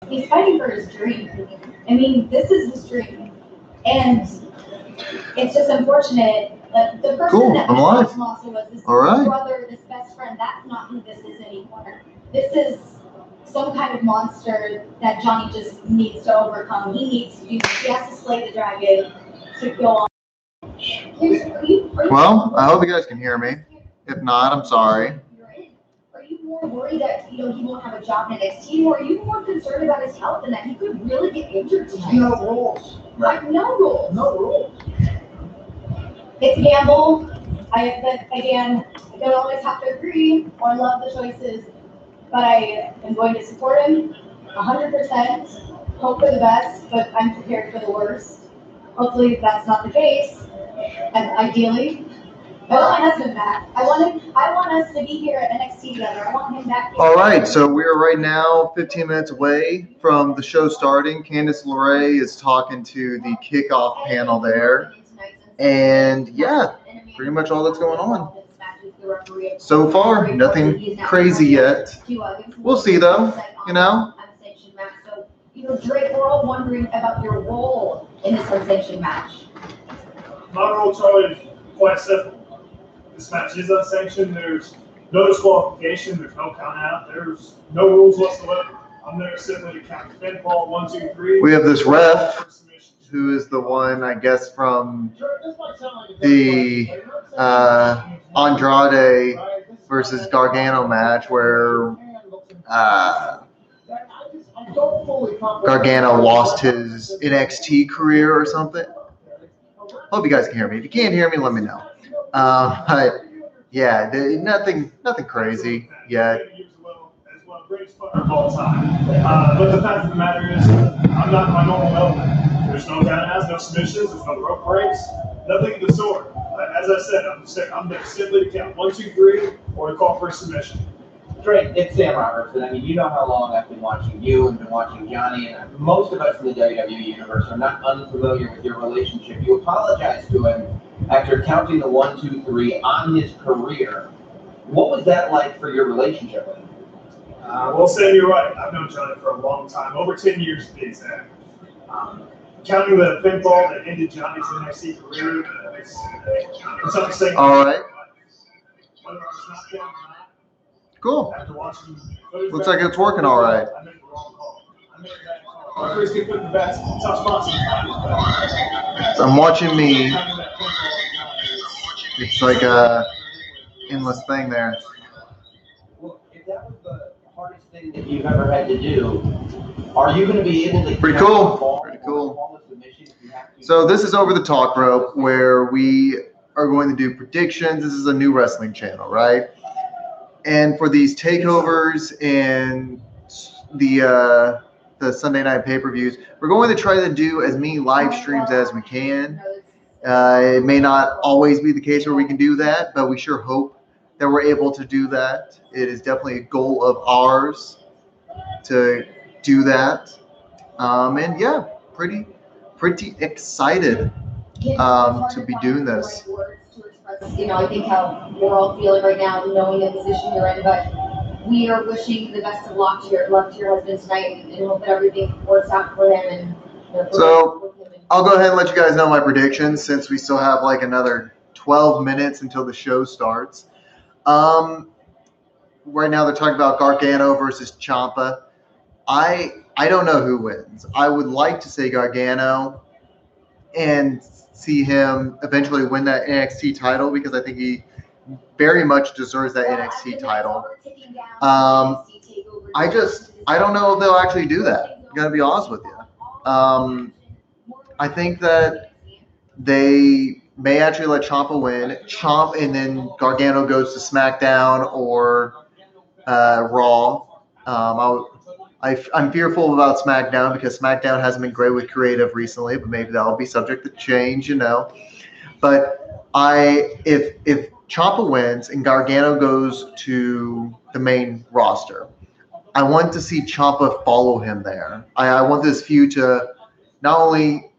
He's fighting for his dream. I mean, this is his dream. And it's just unfortunate that the person that lost was this brother, this best friend. That's not who this is anymore. This is some kind of monster that Johnny just needs to overcome. He has to slay the dragon to go on. Well, I hope you guys can hear me. If not, I'm sorry. Are you more worried that he won't have a job in NXT, or are you more concerned about his health and that he could really get injured tonight? No rules. Like no rules. No rules. It's a gamble. But again, I don't always have to agree or love the choices, but I am going to support him 100%. Hope for the best, but I'm prepared for the worst. Hopefully that's not the case. And ideally, I want my husband back. I want us to be here at NXT together. I want him back here. All right, so we are right now 15 minutes away from the show starting. Candice LeRae is talking to the kickoff panel there. And yeah, pretty much all that's going on. So far, nothing crazy yet. We'll see though, you know. Drake, we're all wondering about your role in this unsanctioned match. My role, Charlie, is quite simple. This match is unsanctioned. There's no disqualification. There's no count out. There's no rules whatsoever. I'm there simply to count pinfall 1, 2, 3. We have this ref who is the one, I guess, from the Andrade versus Gargano match where Gargano lost his NXT career or something. Hope you guys can hear me. If you can't hear me, let me know. But yeah, nothing crazy yet. Of all time. But the fact of the matter is, I'm not my normal element. There's no countouts, no submissions, there's no rope breaks, nothing of the sort. As I said, I'm there simply to count 1, 2, 3, or to call for a submission. Drake, it's Sam Robertson. I mean, you know how long I've been watching you and been watching Johnny, and most of us in the WWE universe are not unfamiliar with your relationship. You apologized to him after counting the 1, 2, 3 on his career. What was that like for your relationship with him? Well, Sam, you're right. I've known Johnny for a long time, over 10 years to be exact. Counting the pinfall that ended Johnny's NXT career, it's something. All right. Whether I was knocked down or not. Cool. After watching looks like it's working all right. I made the wrong call. I made that call. My first get put in the best tough spots. So I'm watching me. It's like a endless thing there. Well, if that was the hardest thing that you've ever had to do, are you going to be able to? Pretty cool. Pretty cool. So this is Over the Talk Rope, where we are going to do predictions. This is a new wrestling channel, right? And for these takeovers and the Sunday night pay-per-views, we're going to try to do as many live streams as we can. It may not always be the case where we can do that, but we sure hope that we're able to do that. It is definitely a goal of ours to do that. And yeah, pretty excited to be doing this. I think how we're all feeling right now, knowing the position you're in, but we are wishing the best of luck to your husband tonight and hope that everything works out for him. So I'll go ahead and let you guys know my predictions since we still have like another 12 minutes until the show starts. Right now they're talking about Gargano versus Ciampa. I don't know who wins. I would like to say Gargano and see him eventually win that NXT title because I think he very much deserves that NXT title. I don't know if they'll actually do that. I'm gonna be honest with you. I think that they may actually let Ciampa win. And then Gargano goes to SmackDown or Raw. I'm fearful about SmackDown because SmackDown hasn't been great with creative recently, but maybe that'll be subject to change, you know. But if Ciampa wins and Gargano goes to the main roster, I want to see Ciampa follow him there. I want this feud to not only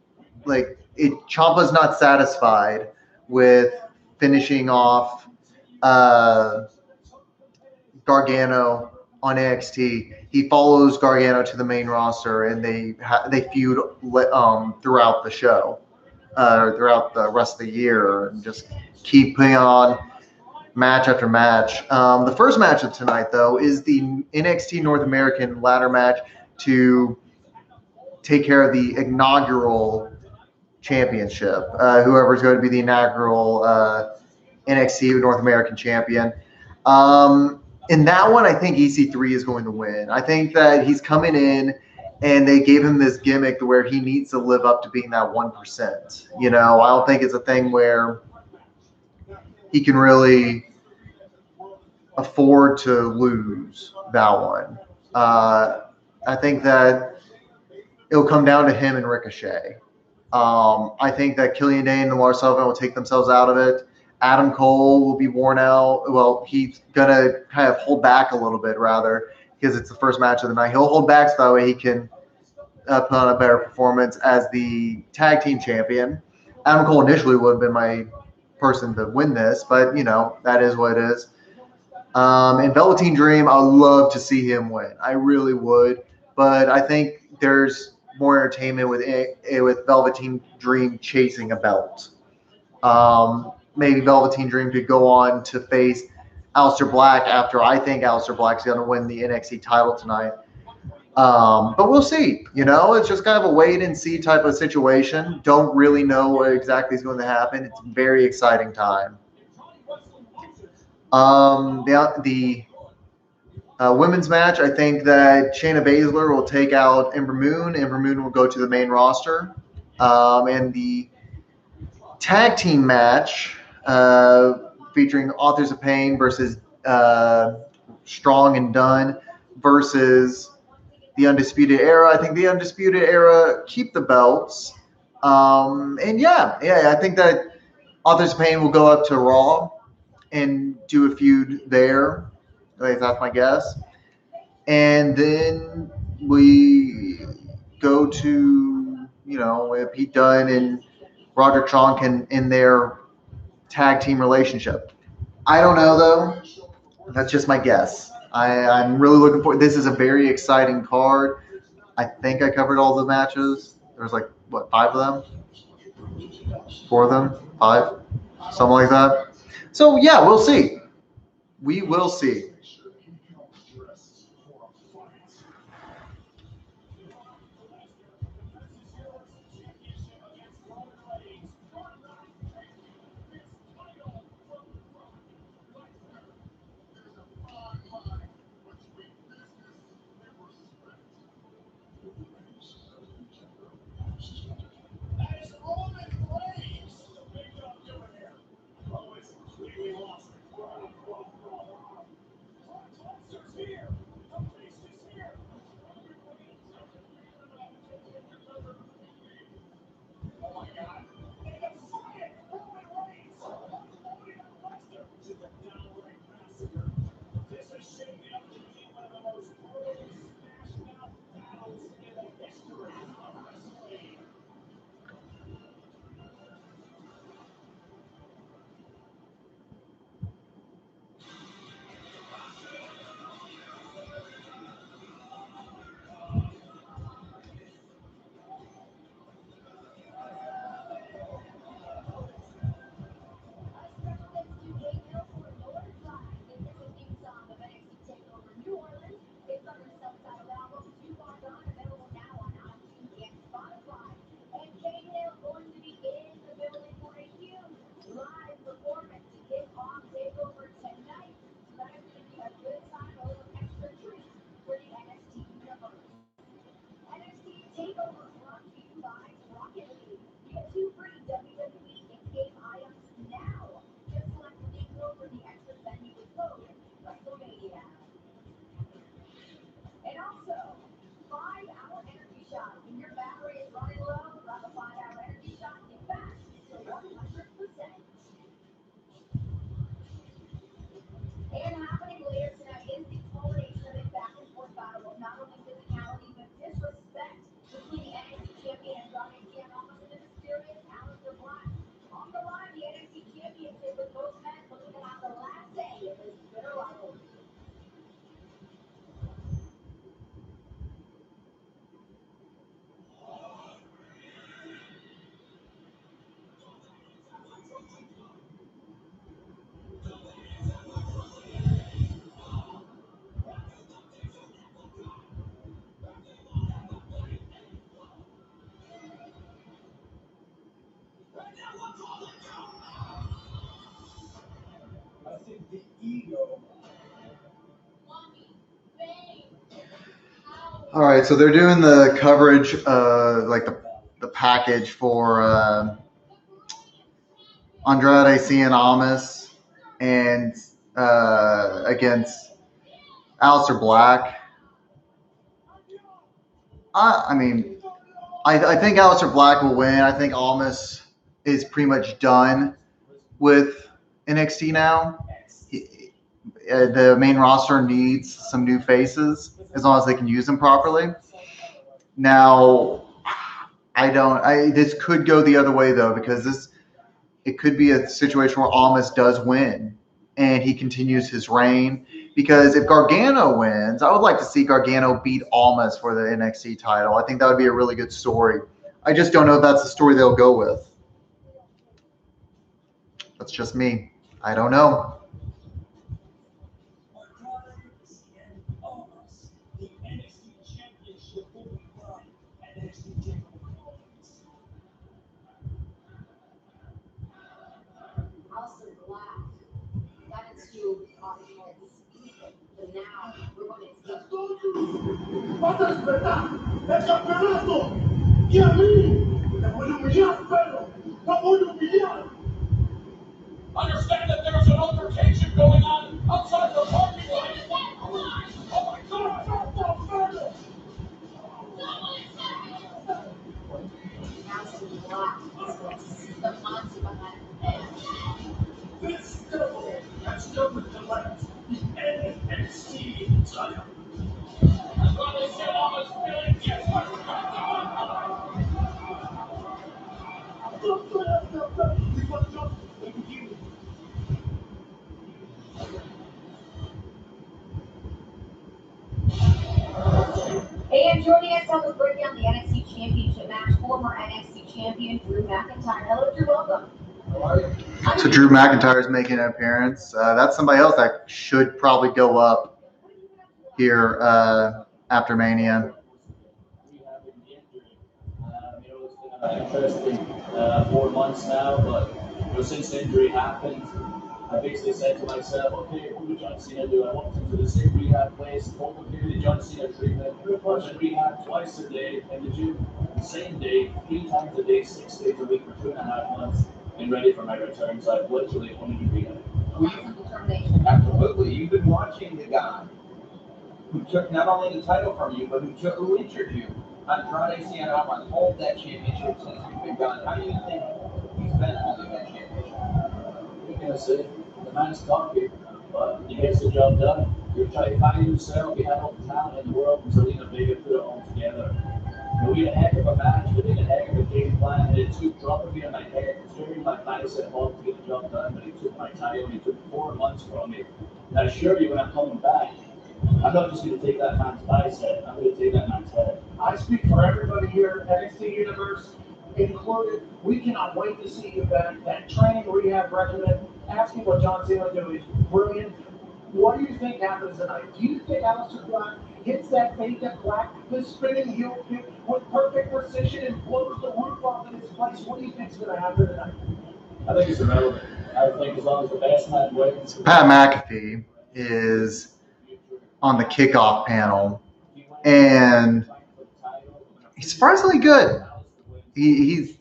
Ciampa's not satisfied with finishing off Gargano on NXT. He follows Gargano to the main roster, and they feud throughout the show, throughout the rest of the year, and just keep putting on match after match. The first match of tonight, though, is the NXT North American ladder match to take care of the inaugural championship. Whoever's going to be the inaugural NXT North American champion. In that one, I think EC3 is going to win. I think that he's coming in, and they gave him this gimmick where he needs to live up to being that 1%. You know, I don't think it's a thing where he can really afford to lose that one. I think that it'll come down to him and Ricochet. I think that Killian Dane and Lars Sullivan will take themselves out of it. Adam Cole will be worn out. Well, he's going to kind of hold back a little bit, rather, because it's the first match of the night. He'll hold back so that way he can put on a better performance as the tag team champion. Adam Cole initially would have been my person to win this, but, you know, that is what it is. And Velveteen Dream, I would love to see him win. I really would. But I think there's more entertainment with Velveteen Dream chasing a belt. Maybe Velveteen Dream could go on to face Aleister Black after I think Aleister Black's going to win the NXT title tonight. But we'll see. You know, it's just kind of a wait and see type of situation. Don't really know what exactly is going to happen. It's a very exciting time. The women's match, I think that Shayna Baszler will take out Ember Moon. Ember Moon will go to the main roster. And the tag team match featuring Authors of Pain versus Strong and Dunn versus the Undisputed Era. I think the Undisputed Era keep the belts. And yeah, I think that Authors of Pain will go up to Raw and do a feud there. At least that's my guess. And then we go to, you know, Pete Dunne and Roderick Strong can in their tag team relationship. I don't know, though. That's just my guess. I'm really looking forward. This is a very exciting card. I think I covered all the matches. There's like, what, 5 of them? 4 of them? 5? Something like that. So, yeah, we'll see. We will see. All right, so they're doing the coverage, like the package for Andrade Cien Almas and against Aleister Black. I think Aleister Black will win. I think Almas is pretty much done with NXT now. The main roster needs some new faces as long as they can use them properly. Now, this could go the other way though, because it could be a situation where Almas does win and he continues his reign. Because if Gargano wins, I would like to see Gargano beat Almas for the NXT title. I think that would be a really good story. I just don't know if that's the story they'll go with. That's just me. I don't know. Vas a despertar, el campeonato, y a mí, te voy a humillar, pero no voy a humillar. Understand that there's an altercation going on outside the parking lot. Oh my God, no, further. This devil has come to collect the NXT title. That's why they said all this feeling gets And joining us to break down the NXT Championship match, former NXT Champion Drew McIntyre. Hello, Drew, welcome. How are you? So Drew McIntyre is making an appearance. That's somebody else that should probably go up here after Mania. It's been interesting 4 months now, but since the injury happened, I basically said to myself, okay, what did John Cena do? I went to the same rehab place, told him to do the John Cena treatment. I was in rehab twice a day in the gym, the same day, 3 times a day, 6 days a week for 2.5 months, and ready for my return. So I've literally only been rehab. Absolutely. You've been watching the guy who took not only the title from you, but who injured you. Andrade Cien Almas hold that championship since you've been gone. How do you think he's been holding that championship? What can I say? The man's cocky, but he gets the job done. You're trying to find yourself. We have all the talent in the world, and Selena Vega put it all together. We had a heck of a match, we did a heck of a game plan, and it took dropping me on my head, tearing my bicep off to get the job done, but he took my title, he took 4 months from me. And I assure you, when I'm coming back, I'm not just going to take that man's bicep, I'm going to take that man's head. I speak for everybody here at NXT Universe, included. We cannot wait to see you back. That training rehab regimen, asking what John Cena did is brilliant. What do you think happens tonight? Do you think Aleister Black hits that vacant black, the spinning heel kick with perfect precision and blows the roof off in his place? What do you think is going to happen tonight? I think it's irrelevant. I think as long as the best man wins. Pat McAfee is on the kickoff panel, and he's surprisingly good. You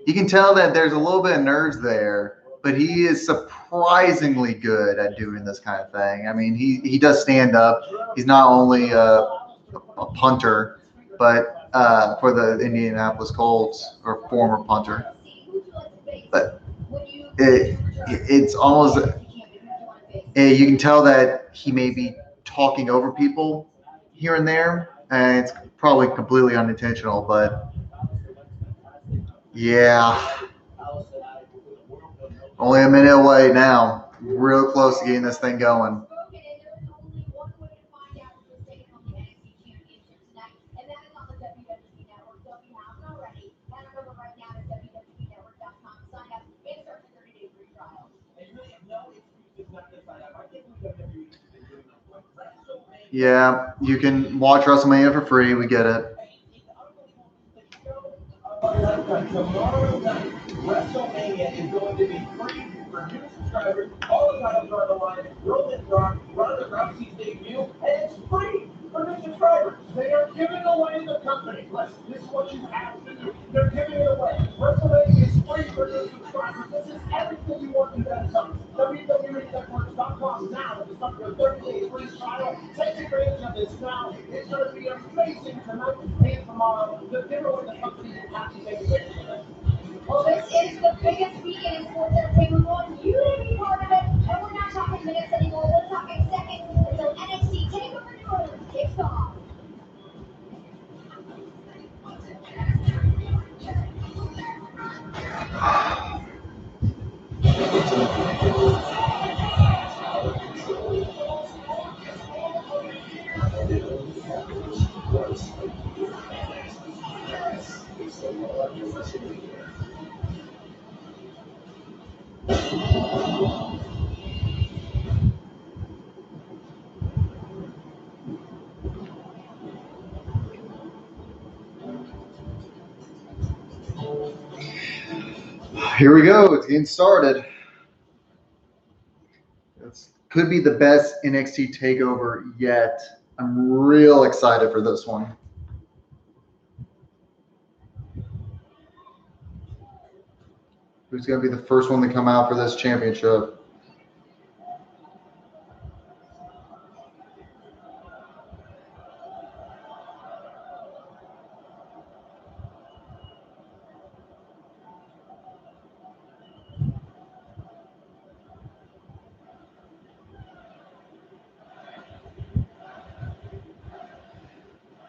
can tell that there's a little bit of nerves there, but he is surprisingly good at doing this kind of thing. I mean, he does stand up. He's not only a punter, but for the Indianapolis Colts, or former punter. But it's almost, you can tell that he may be talking over people here and there, and it's probably completely unintentional, but yeah. Only a minute away now. Real close to getting this thing going. Yeah, you can watch WrestleMania for free. We get it. Tomorrow night, WrestleMania is going to be free for new subscribers. All the titles are on the line. Roman Rock, Ronda Rousey's debut, and it's free for new subscribers. They are giving away the company. This is what you have to do. They're giving it away. WrestleMania is free for new subscribers. This is everything you want in that summer. WWENetwork.com now with the start of 30-day free trial. Take advantage of this now. It's going to be amazing tonight and tomorrow. They're giving away the company. You have to take advantage of it. Well, this is the biggest weekend in sports entertainment. We want you to be part of it. And we're not talking minutes anymore. We're talking seconds until NXT Takeover New Orleans kicks off. Here we go. It's getting started. It could be the best NXT Takeover yet. I'm real excited for this one. Who's going to be the first one to come out for this championship?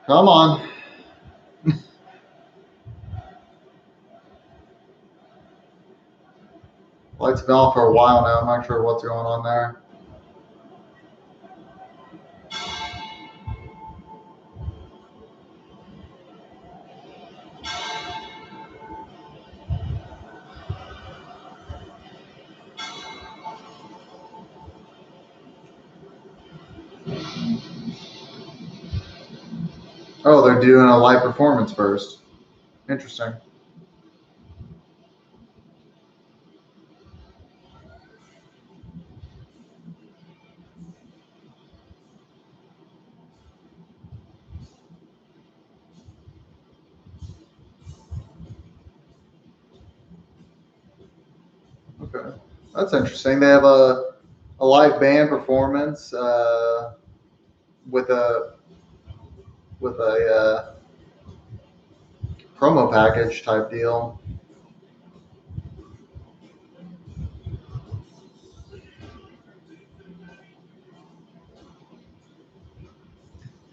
Come on. Lights have been on for a while now. I'm not sure what's going on there. Oh, they're doing a live performance first. Interesting. Okay, that's interesting. They have a live band performance with a promo package type deal.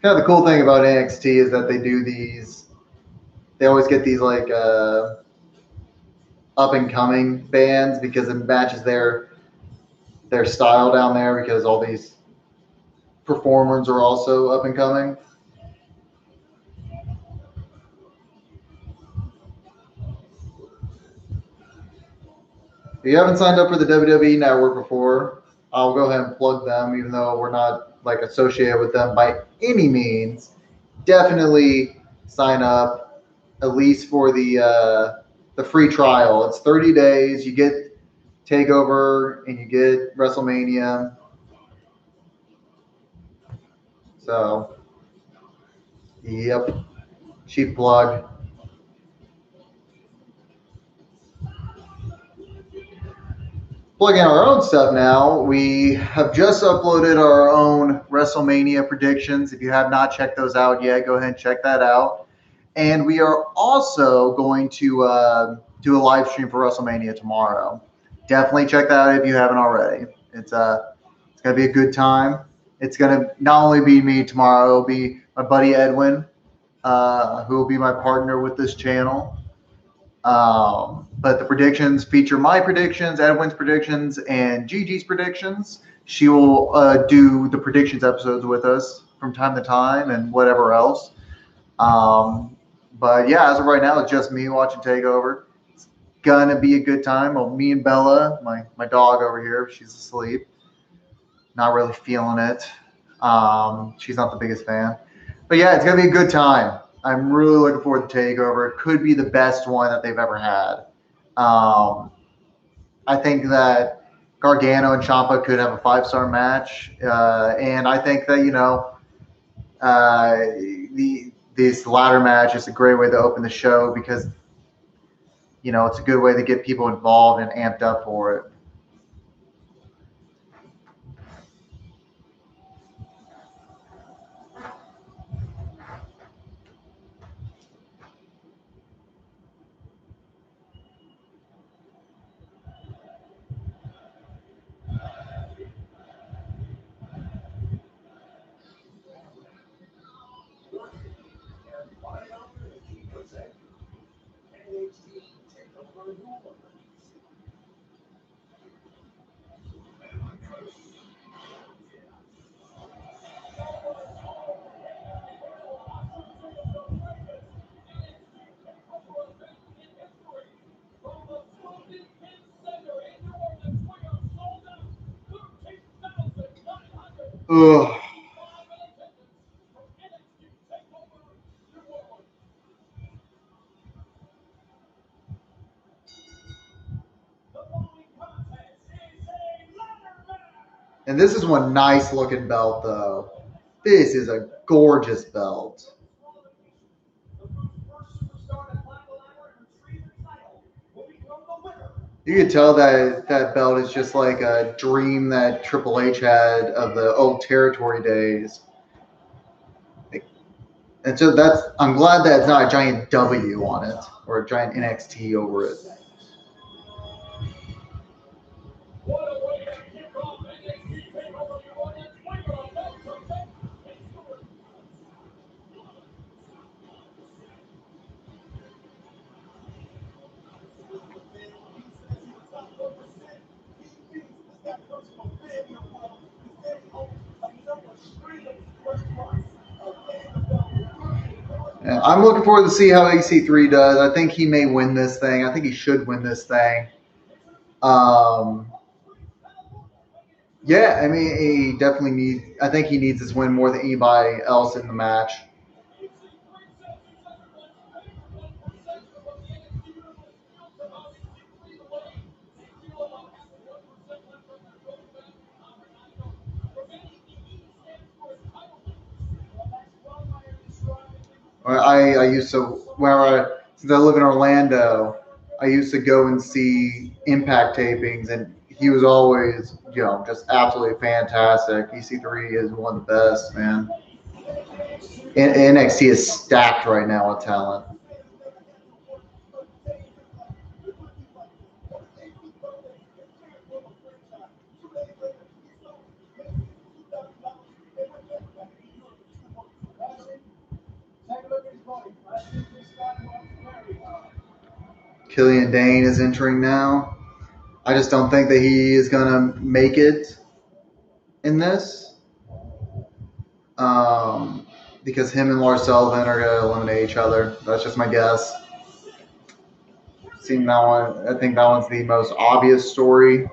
Kind of the cool thing about NXT is that they do these. They always get these like up and coming bands because it matches their style down there because all these performers are also up and coming. If you haven't signed up for the WWE Network before, I'll go ahead and plug them, even though we're not like associated with them by any means. Definitely sign up, at least for the free trial. It's 30 days. You get Takeover and you get WrestleMania. So, yep, cheap plug. Plugging our own stuff now. We have just uploaded our own WrestleMania predictions. If you have not checked those out yet, go ahead and check that out. And we are also going to do a live stream for WrestleMania tomorrow. Definitely check that out if you haven't already. It's gonna be a good time. It's gonna not only be me tomorrow, it'll be my buddy Edwin, who will be my partner with this channel. But the predictions feature my predictions, Edwin's predictions, and Gigi's predictions. She will do the predictions episodes with us from time to time and whatever else. But yeah, as of right now, it's just me watching Takeover. It's gonna be a good time. Well, me and Bella, my dog over here, she's asleep. Not really feeling it. She's not the biggest fan. But yeah, it's gonna be a good time. I'm really looking forward to Takeover. It could be the best one that they've ever had. I think that Gargano and Ciampa could have a 5-star match, and I think that this ladder match is a great way to open the show because it's a good way to get people involved and amped up for it. Ugh. And this is one nice looking belt, though. This is a gorgeous belt. You can tell that that belt is just like a dream that Triple H had of the old territory days. And so I'm glad that it's not a giant W on it or a giant NXT over it. Yeah, I'm looking forward to see how EC3 does. I think he may win this thing. I think he should win this thing. Yeah, I mean, he definitely needs. I think he needs this win more than anybody else in the match. I used to since I live in Orlando, I used to go and see Impact tapings, and he was always just absolutely fantastic. EC3 is one of the best, man. NXT is stacked right now with talent. Killian Dane is entering now. I just don't think that he is going to make it in this. Because him and Lars Sullivan are going to eliminate each other. That's just my guess. Seeing that one, I think that one's the most obvious story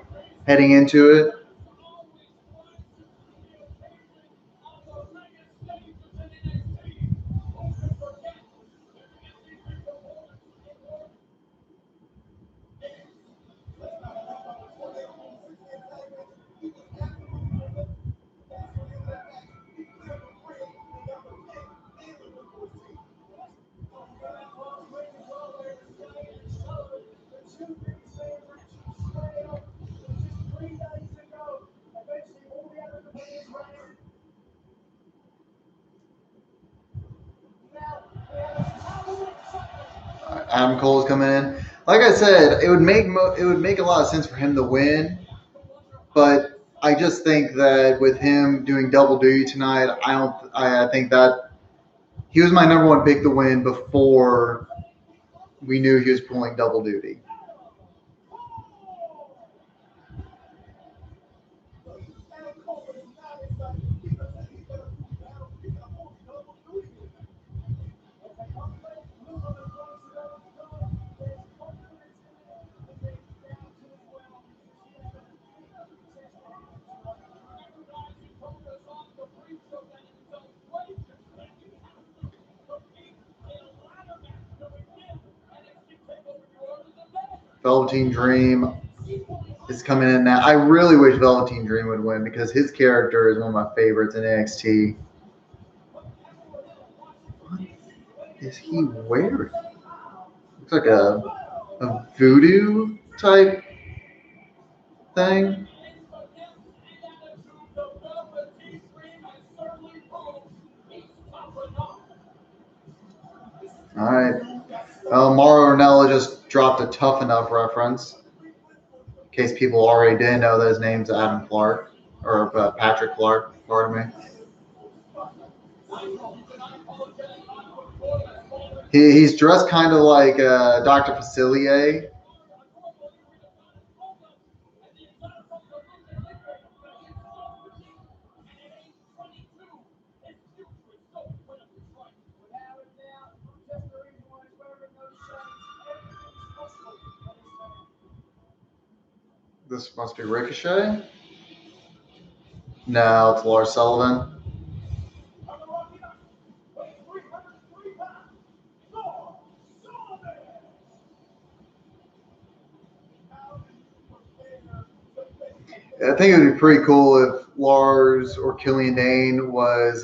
heading into it. Adam Cole's coming in. Like I said, it would make a lot of sense for him to win, but I just think that with him doing double duty tonight, I think that he was my number one pick to win before we knew he was pulling double duty. Velveteen Dream. is coming in now. I really wish Velveteen Dream would win because his character is one of my favorites in NXT. What is he wearing? Looks like a voodoo type thing. All right. Mauro Ranallo just dropped a Tough Enough reference. In case people already didn't know that his name's Adam Clark, or Patrick Clark, pardon me. He's dressed kind of like Dr. Facilier. This must be Ricochet. No, it's Lars Sullivan. I think it would be pretty cool if Lars or Killian Dane was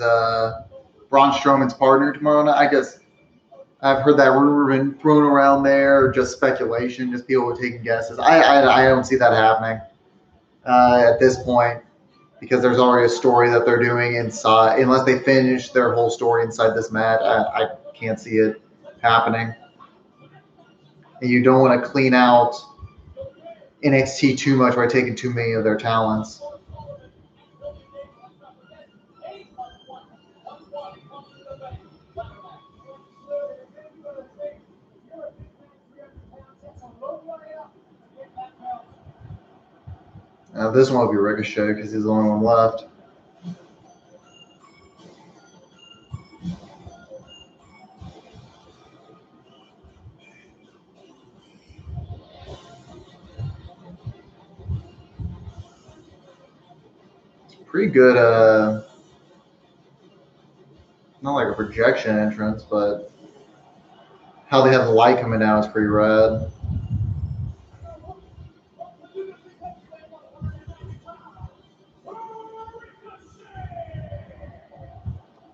Braun Strowman's partner tomorrow night. I guess I've heard that rumor been thrown around there, or just speculation, just people were taking guesses. I don't see that happening at this point because there's already a story that they're doing inside. Unless they finish their whole story inside this match, I can't see it happening. And you don't want to clean out NXT too much by taking too many of their talents. This one will be Ricochet because he's the only one left. It's pretty good, not like a projection entrance, but how they have the light coming down is pretty rad.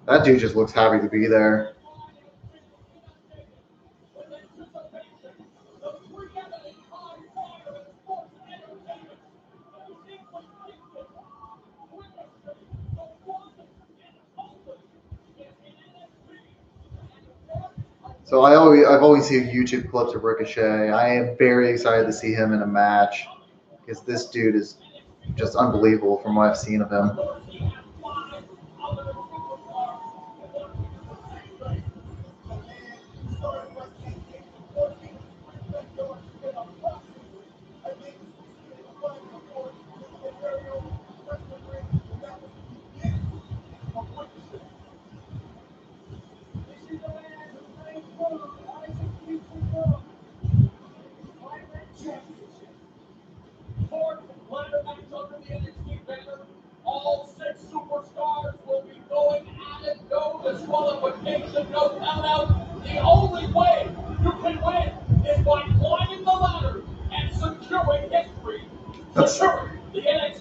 That dude just looks happy to be there. So I've always seen YouTube clips of Ricochet. I am very excited to see him in a match because this dude is just unbelievable from what I've seen of him.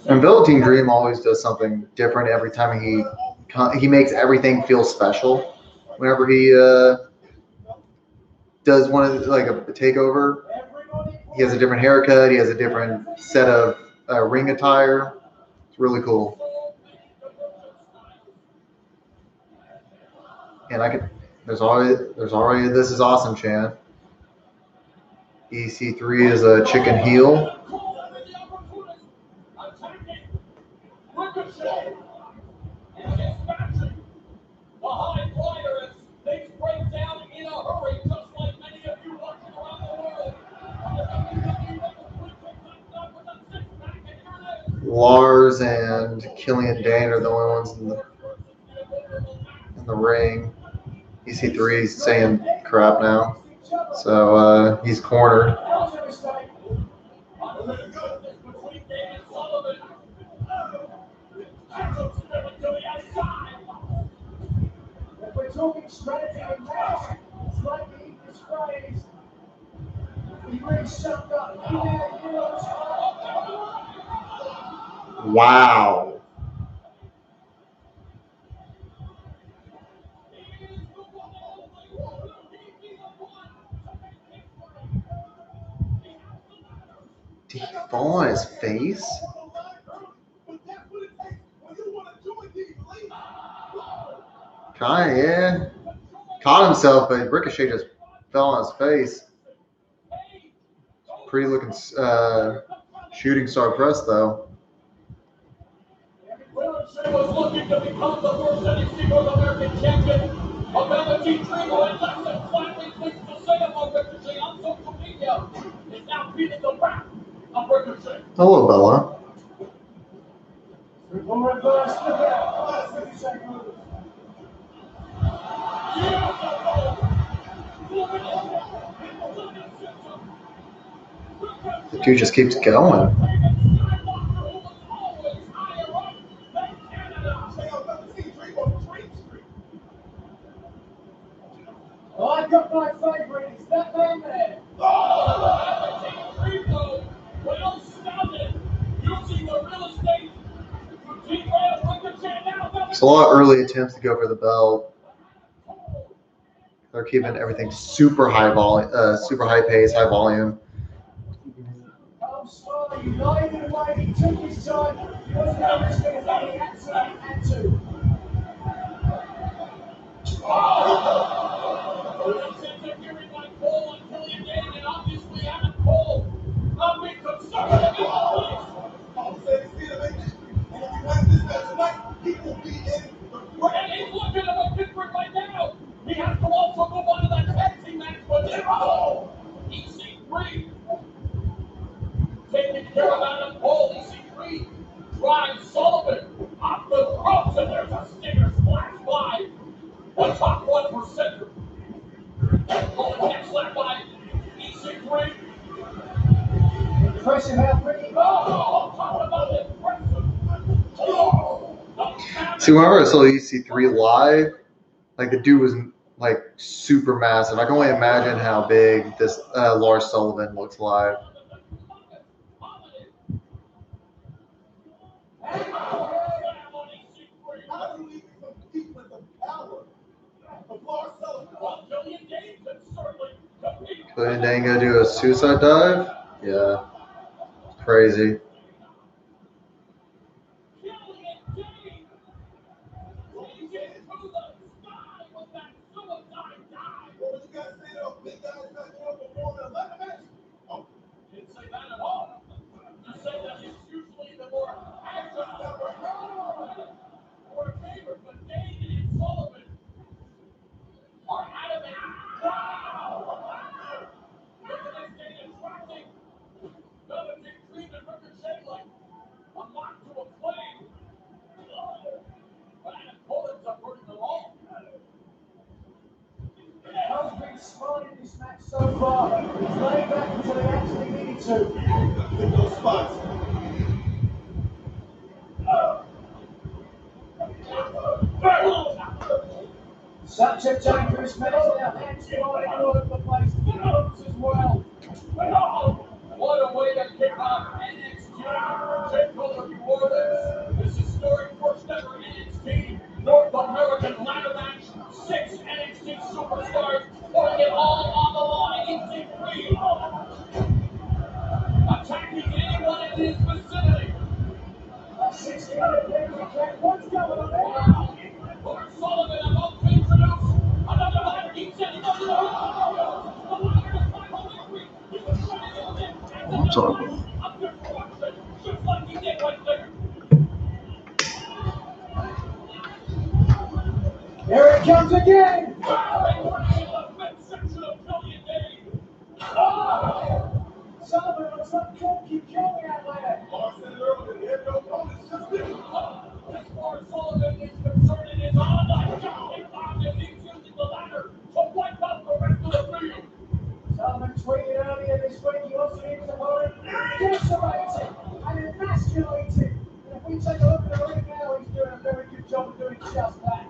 And Velveteen Dream always does something different every time he makes everything feel special. Whenever he does one of like a takeover, he has a different haircut. He has a different set of ring attire. It's really cool. And there's already this is awesome chant. EC3 is a chicken heel. Lars and Killian Dane are the only ones in the ring. EC3 is saying crap now, so he's cornered. If we're talking strategy and tactics, it's like this phrase, he brings shoved up. Wow. Did he fall on his face? Kinda, yeah. Caught himself, but Ricochet just fell on his face. Pretty looking shooting star press, though. Ricochet was looking to become the first NXT North American champion. A Velveteen Dreamer and less than flatly things to say about Ricochet on social media is now beating the rap of Ricochet. Hello, Bella. Reverse the bell. Ricochet moves. The dude just keeps going. Well, I got my favorite. It's that man there. Well scouted, using the real estate to derail Ricochet now. There's a lot of early attempts to go for the belt. They're keeping everything super high volume, super high pace, high volume. Come slowly, United away. He took his time. He wasn't going to risk anything. He had to. We have to also move on to that tag team match with EC3. Taking care of Adam Cole, EC3 drives Sullivan off the ropes, and there's a stinger splash by the top 1%. Cole gets left by EC3. Impressive how quick he Oh, talk about impressive. Oh, See, whenever I saw EC3 live, like the dude was like super massive. I can only imagine how big this Lars Sullivan looks live. Killian Dane gonna do a suicide dive? Yeah, crazy. Didn't say that at all. You say that he's usually the more active or favorite, but Gage and Sullivan are adamant. Wow! Look at this Gage attracting Velveteen Dream and Ricochet like a moth to a flame. But Adam Cole's averting them all. Cole's been smart in this match so far. He's laid back until he actually needed to. Hit those spots. Such a dangerous match now. Hands flying all over the place. Ropes as well. What a way to kick off NXT Takeover New Orleans. This historic first ever NXT North American ladder match. 6 NXT superstars putting it all on the line. EC3 attacking anyone in his vicinity. 600 people check. What's going on there? Lord Sullivan about to introduce another ladder. He said he doesn't know. I'm sorry. Just like he did right there. Here it comes again. Sullivan looks like Cole keep killing out there. As far as Sullivan is concerned, it is on like Johnny Bob, and he's using the ladder to wipe out the rest of the field. Sullivan tweeted earlier this week he wants to leave his opponent decimated and emasculated. And if we take a look at the ring now, he's doing a very good job of doing just that.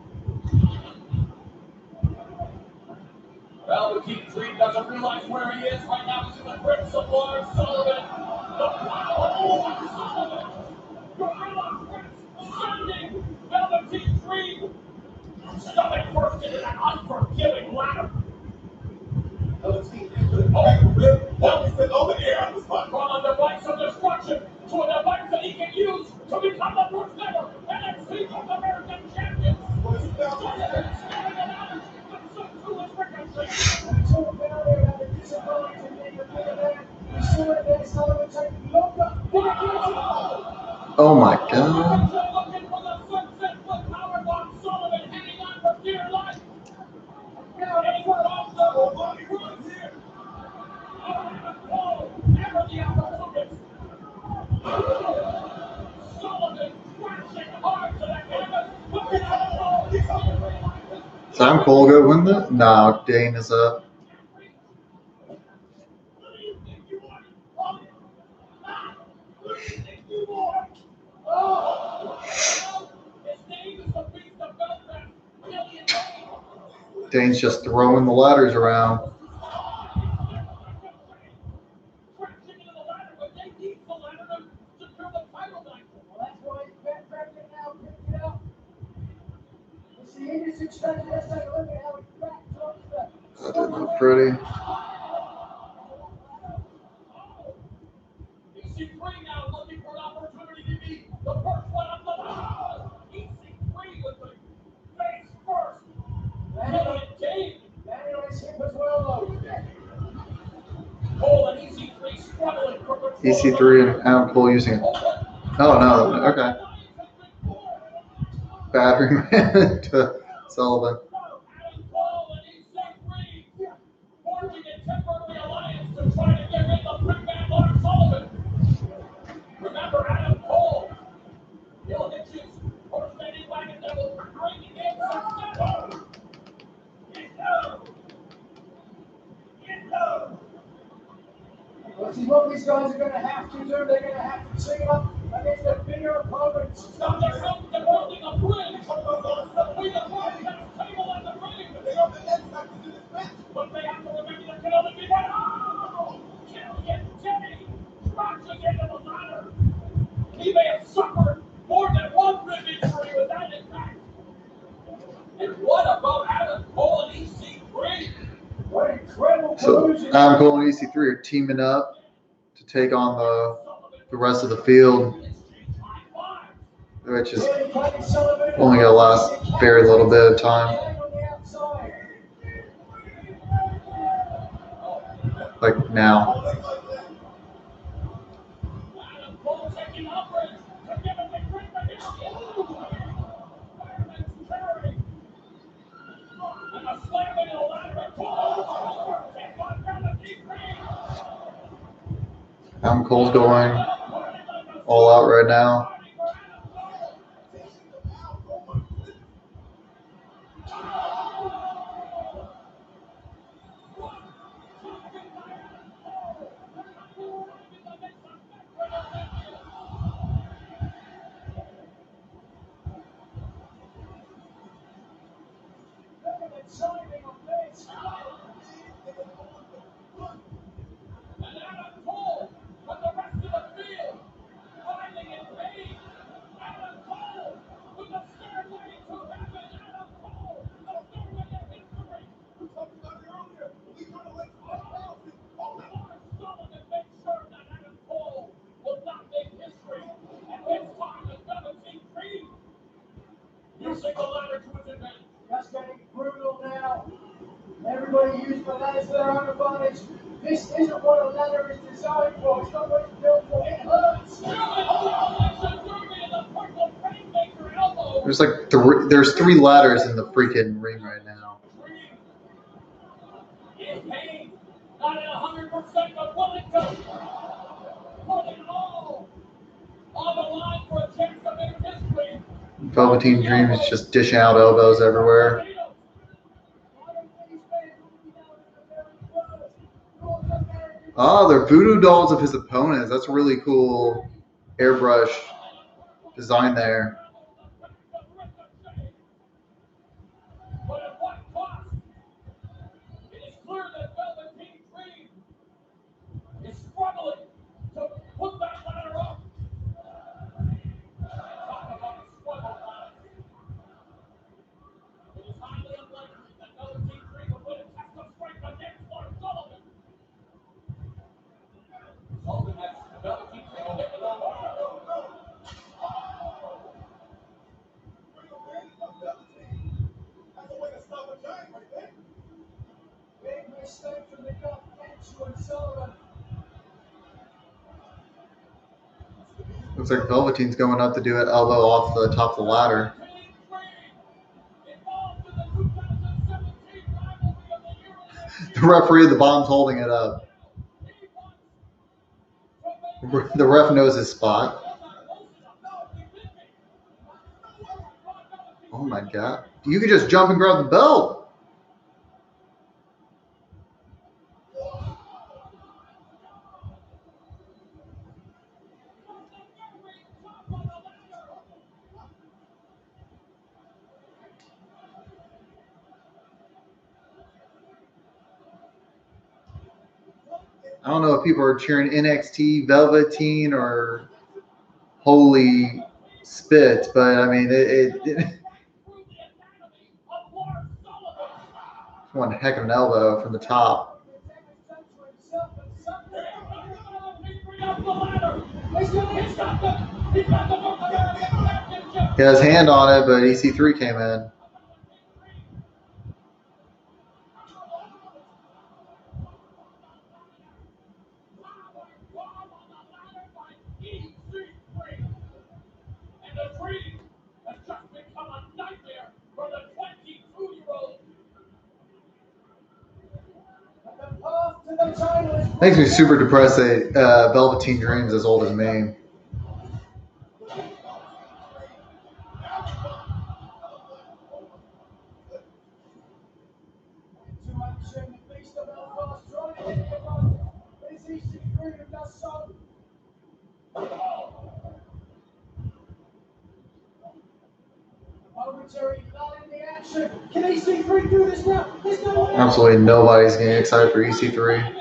Velveteen Dream doesn't realize where he is right now. He's in the grips of Lars Sullivan. The power of Sullivan. Sending Velveteen Dream stomach first into that unforgiving ladder. From a device of destruction to a device that he can use to become the first ever NXT North American champion. Oh my God. Sam Cole go win that? No, Dane is up. Dane's just throwing the ladders around. That didn't look pretty. EC3 now looking for an opportunity to be the first one up the ladder. EC3 with the face first. Gage. Cole and EC3 struggling for control. EC3 and Adam Cole using it. Oh no, okay. Battery man to Sullivan. Adam Cole and EC3 forging a temporary alliance to try to get rid of the big man Lord Sullivan. Remember Adam Cole. He'll hit you. Horse standing wagon that will bring in success. Well, see what these guys are going to have to do. They're going to have to team up against the bigger opponents. Stop the film, they're building a bridge between the broadcast table and the ring. But they have to remember there can only be one. Oh! Killian Jimmy crashes into the ladder. He may have suffered more than one rib injury with that impact. And what about Adam Cole and EC3? What incredible So collusion. Adam Cole and EC3 are teaming up to take on the rest of the field, which is only going to last very little bit of time. Like now. Adam Cole taking umbrage to give him the grip and a slam into the ladder. Adam Cole's going all out right now. And Adam Cole with the rest of the field fighting in pain. Adam Cole with the stairway to heaven. Adam Cole, the stairway of history. We talked about it earlier. We could have let Lord Sullivan make sure that Adam Cole will not make history. And his time is Velveteen Dream. Using the ladder to his advantage. Just getting brutal now. Everybody use the ladder to their own advantage. This isn't what a ladder is designed for. It's not what it's built for. It hurts. There's like there's three ladders in the freaking ring right now. In pain, not at 100%, but willing to put it all on the line for a chance to make history. Velveteen Dream is just dishing out elbows everywhere. Oh, they're voodoo dolls of his opponents. That's a really cool airbrush design there. But at what cost? It is clear that Velveteen Dream is struggling to put that ladder up. Looks like Velveteen's going up to do it elbow off the top of the ladder. The referee at the bottom's holding it up. The ref knows his spot. Oh my God. You could just jump and grab the belt. I don't know if people are cheering NXT Velveteen or Holy Spit, but I mean, it one heck of an elbow from the top. He has his hand on it, but EC3 came in. Makes me super depressed that Velveteen Dream's as old as me. Can EC3 do this now? Absolutely nobody's getting excited for EC3.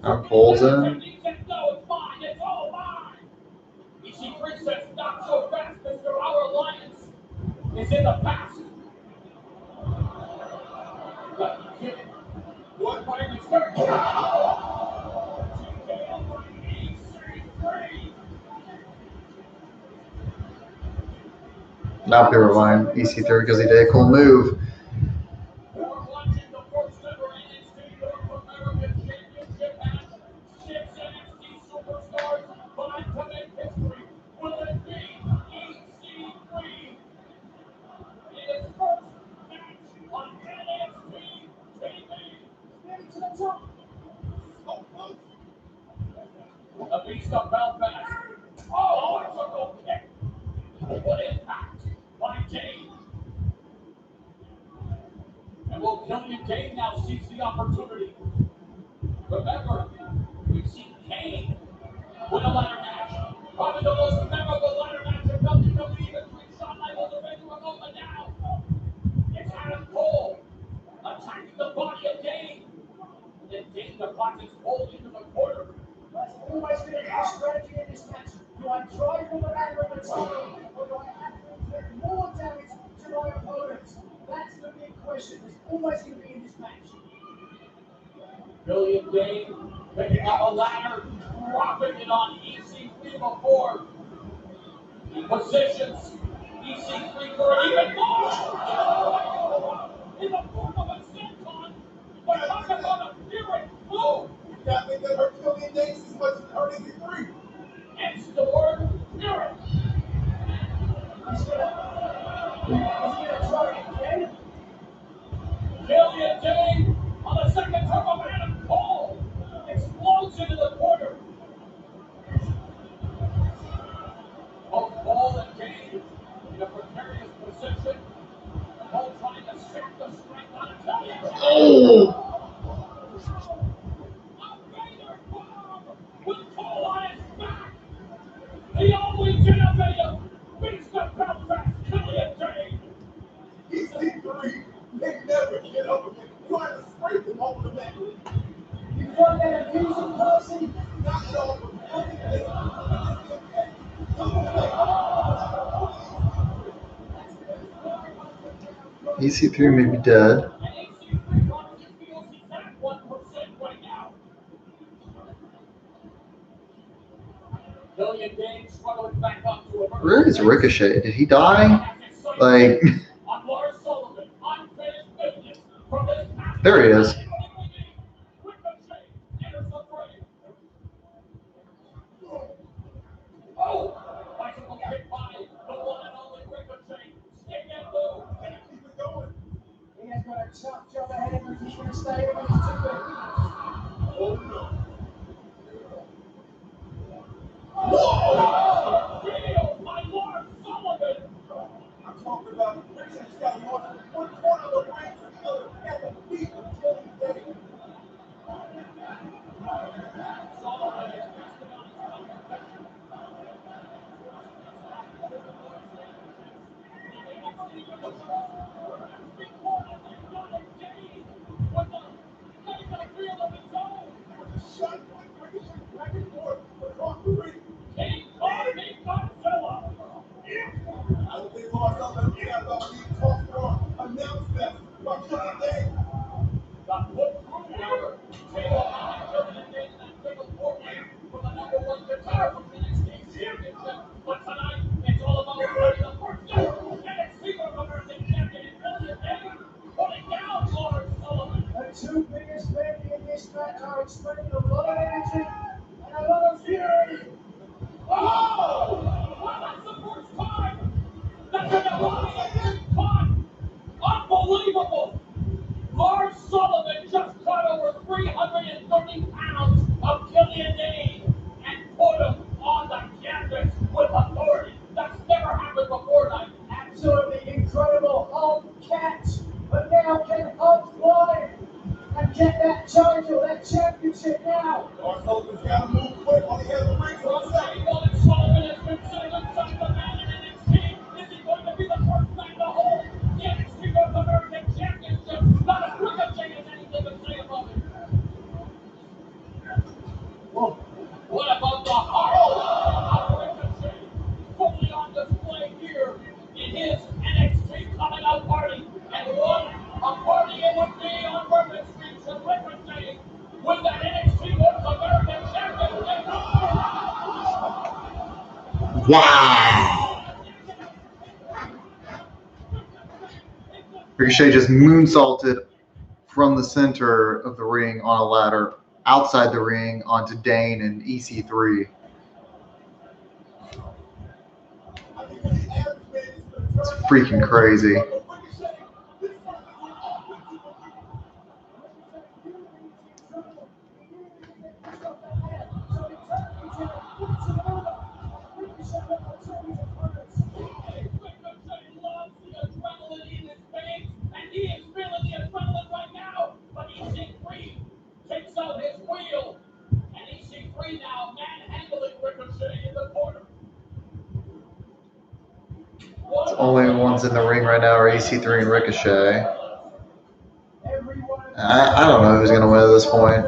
Now Cole's in. EC3 says not so fast, Mr. Our alliance is in the past. What way we start? Now people are buying EC3 because he did a cool move. A beast of Belfast. Oh, it's a goal kick. What impact by Gage. And will Killian Gage now seize the opportunity? Remember, we've seen Kane win a ladder match. Probably the most memorable ladder match in WWE between Shawn Michaels and Randy Orton now. It's Adam Cole attacking the body of Gage. And then Gage deposits Cole into the corner. That's always been a strategy in this match. Do I drive with the ladder at the top, or do I have to inflict more damage to my opponents? That's the big question. There's always going to be in this match. Killian Gage picking up a ladder, dropping it on EC3 before. He positions EC3 for an even more. In the form of a senton. But talk about a fearing move. That thing that hurt Killian Gage as much as it hurt EC3. It's the word fearing. He's going to try again. Killian Gage on the second turn of Adam Cole explodes into the corner. Both Cole and Gage in a precarious position. Cole trying to shift the strength on Killian Gage. Oh! With Cole on his back. The only innovative beats the Belfast Killian Gage. EC3, they never get up again. Trying to scrape him over the mat. You find that abusing person? Knocked off with EC3 may be dead. Killian Gage struggling back up to a Where is Ricochet? Did he die? Like, on Lars Sullivan, unfinished business. There he is. He has got a tough job ahead of him if he's going to stay in his 2 minutes. Oh no. I'm talking about Richard's got one corner of the ring to the other at the feet of Johnny Gage. Shot one Ricochet back and forth across the ring. I don't think Lars Sullivan cares about being tossed for announce that by Johnny Gage. The 2 biggest men in this match are expending a lot of energy and a lot of fury. Unbelievable! Lars Sullivan just cut over 330 pounds of Killian Dane and put him on the canvas with authority. That's never happened before tonight. Absolutely incredible Hulk catch, but now can Hulk fly and get that title, that championship now? Lars Sullivan's got to move quick while he has the ring to himself. Sullivan has been sitting inside the man in NXT. Is he going to be the first man to hold the NXT North American Championship? Not a Ricochet has anything to say about it. What about the heart of Ricochet? Fully on display here in his NXT coming out party. And what a party it would be on Bourbon Street for Ricochet with that NXT North American Championship. Wow. Ricochet just moonsaulted from the center of the ring on a ladder outside the ring onto Dane and EC3. It's freaking crazy. Takes out his wheel, and EC3 now manhandling Ricochet in the corner. The only ones in the ring right now are EC3 and Ricochet. I don't know who's going to win at this point.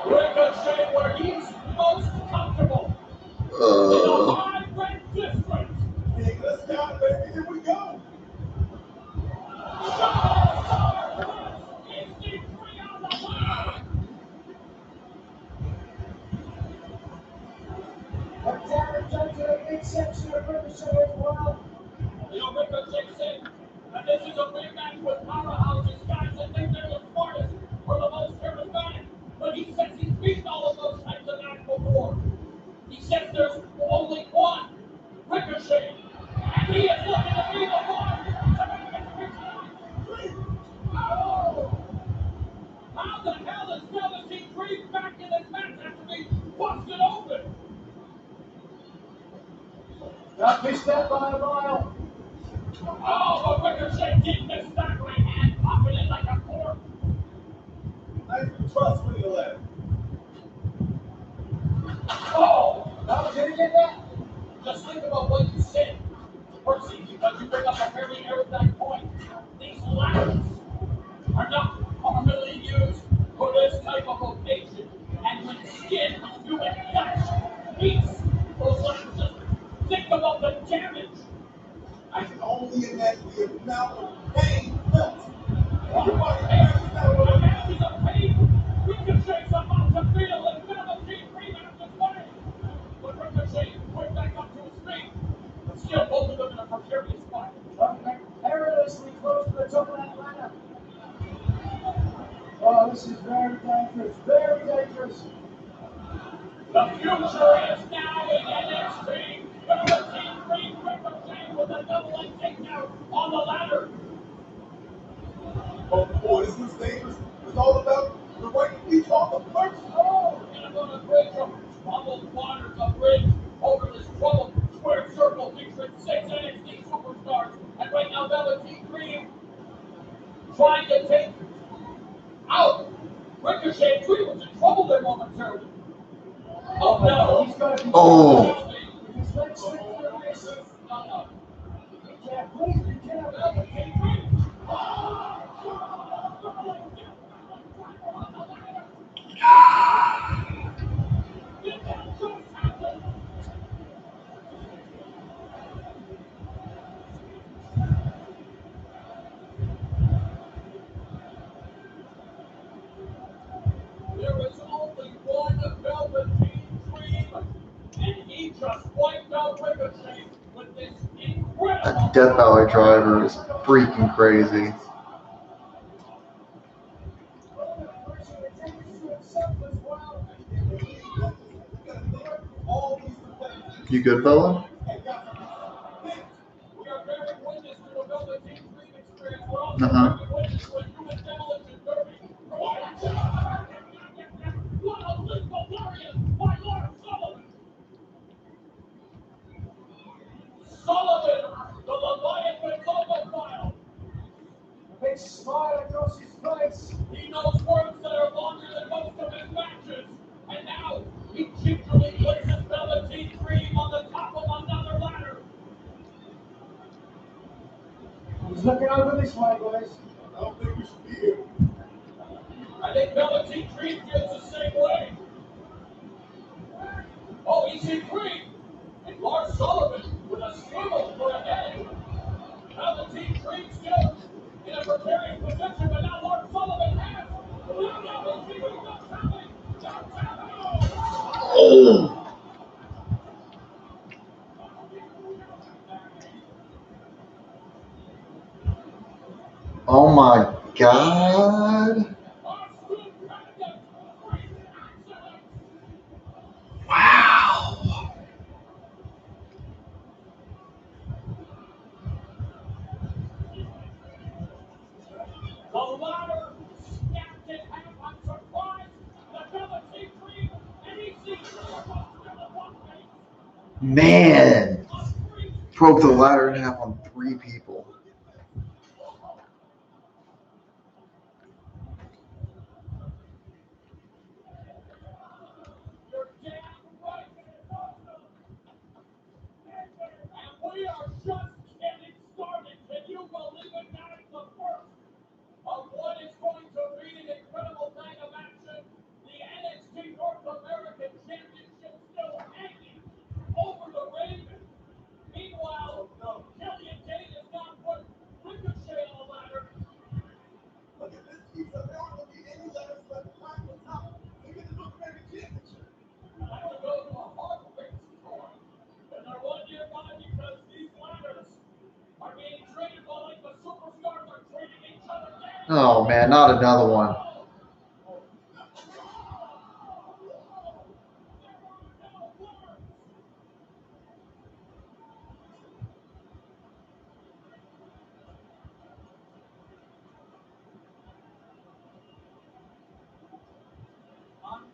Ricochet where he's most comfortable. In the high red district. Take us down, baby. Here we go. Ricochet said that this is a big match with powerhouses, guys that think they're the smartest or the most charismatic. But he says he's beaten all of those types of guys before. He says there's only one, Ricochet, and he is looking to be the one. How the hell is Velveteen Dream back in this match after being busted open? Not missed that by a mile. Oh, but Ricochet did miss that right hand, popping it like a cork. Nice trust when you left. Oh, How did you get that? just think about what you said, Percy, because you bring up a very erudite point. These ladders are not commonly used for this type of occasion. And when skin, human flesh, meets those ladders, just think about the damage. I can only imagine the amount of pain felt. Everybody Hey, has that the matches of pain, Ricochet's about to feel and Velveteen Dream after 20. But Ricochet went back up to his feet, but still both more curious fight. Perilously close to the top of that ladder. Oh, this is very dangerous. Very dangerous. The future is now in NXT. Velveteen Dream Ricochet with a double-leg takedown on the ladder. Oh boy, this is dangerous. It's all about the right feet off the first. Oh, and on a bridge of troubled waters, a bridge over this troubled square circle featuring 6 NXT superstars. And right now, Velveteen Dream trying to take out Ricochet. Dream was in trouble there momentarily. Oh no! He's got to be Oh. His legs slip through the wrist. Yeah, please be careful. Velveteen Dream. There is only one Velveteen Dream, and he just wiped out Ricochet with this incredible. That Death Valley driver is freaking crazy. You good, fella? We are bearing witness to a Velveteen Dream experience. We're also Uh-huh. bearing witness to a human demolition derby. What a lethal warrior by Lord Sullivan! Sullivan, the Leviathan logo file. A big smile across his face. He knows words that are longer than most of his matches. And now he gingerly places Velveteen Dream on the top of another ladder. He's looking over this way, boys. I don't think we should be here. I think Velveteen Dream feels the same way. Oh, he's in green. And Lars Sullivan with a swivel for a head. Velveteen Dream still in a preparing position, but now Lars Sullivan has. Now Velveteen Dream not coming. Not coming. Oh. Oh my God. Wow. The ladder snapped in half. I'm surprised that Velveteen Dream and EC3 Man. Broke the ladder in half on 3 people. You're damn right. And we are just getting started. Can you believe it? That is the first of what is going to be an incredible night of action. The NXT North American Championship still hanging over the Raven. Meanwhile, Killian Gage has now put Ricochet on the ladder. Look at this. There aren't going to be any letters left behind the top. Look at the North American Championship. I would go to a hardware store and they're one nearby because these ladders are being traded like the superstars are trading each other down. Oh man, not another one.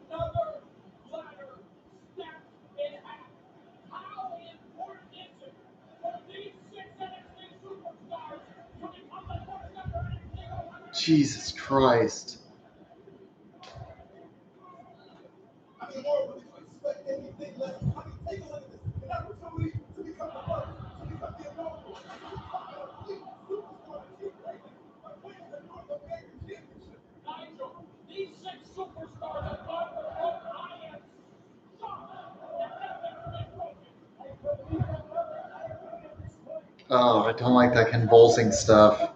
Another ladder snapped in half. How important is it for these 6 NXT superstars to become the first ever NXT? Jesus Christ. I mean, Lord, would you expect anything less? I mean, take a look at this. An opportunity to become the first, to become the inaugural, superstar team right now, by winning the North American Championship. Nigel, these 6 superstars have gone for what I am shocked that nothing's been broken. I believe that at this point. Oh, I don't like that convulsing stuff. And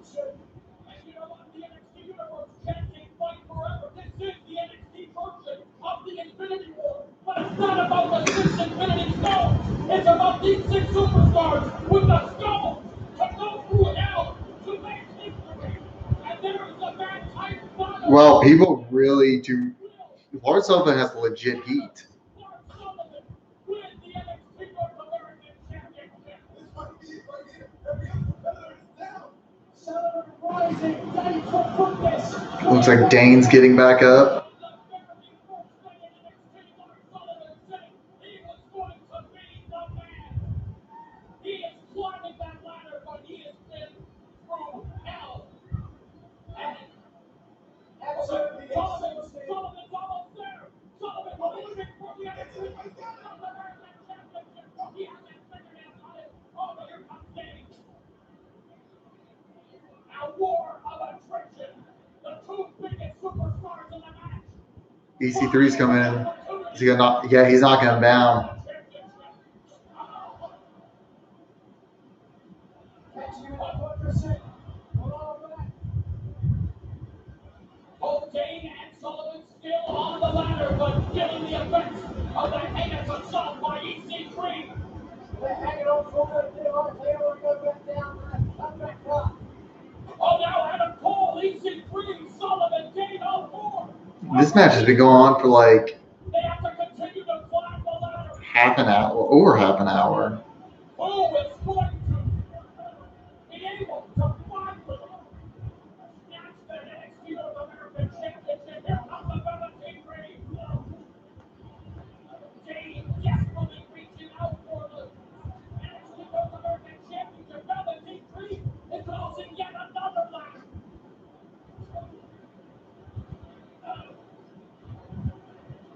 you know what? The NXT Universe can't fight forever. This is the NXT version of the Infinity War. But it's not about the 6 Infinity Stones. It's about these 6 superstars with the stones. Well, people really do. Lord Sullivan has legit heat. Looks like Dane's getting back up. EC3's coming in. Is he gonna knock? Yeah, he's knocking him down. Both Gage and Sullivan still on the ladder, but getting the effects of the heinous assault by EC3. They're hanging on for it. They want to go back down, come back up. Oh, now Adam Cole, EC3, Sullivan, Gage, all four. This match has been going on for like They have to continue to climb the ladder. half an hour, over half an hour. Who is going to be able to finally snatch the NXT North American Championship? Here comes the Velveteen Dream. Gage desperately reaching out for the NXT North American Championship. Velveteen Dream is closing yet another ladder.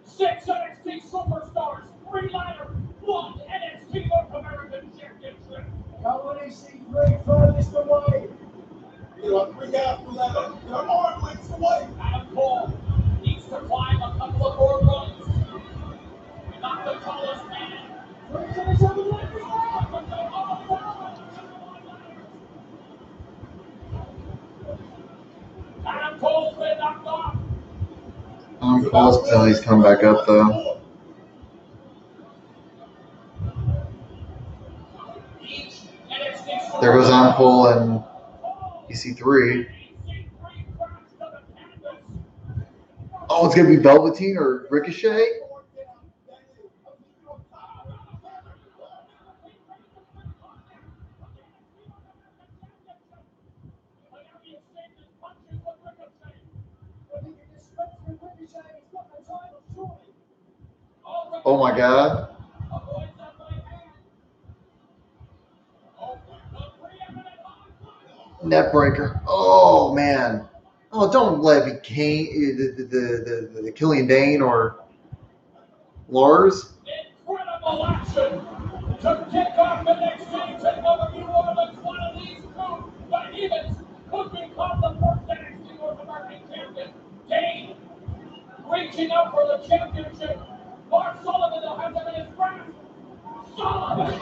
6 NXT superstars, 3 ladder, 1 NXT North American Championship. Come EC3 furthest away. You know, 3 guys from that. They're arm lengths away. Adam Cole needs to climb a couple of more rungs. Not the tallest man. Adam Cole's been knocked off. Paul's until he's come back up though. There goes Adam Cole and EC3. Oh, it's gonna be Velveteen or Ricochet? Oh my God. Net breaker. Oh man. Oh, don't let it be Kane, the Killian Dane or Lars. Incredible action to kick off the next Takeover New Orleans. One of these two behemoths could become the first NXT North American champion. Gage reaching up for the championship. Mark Sullivan will have them in his grasp. Sullivan!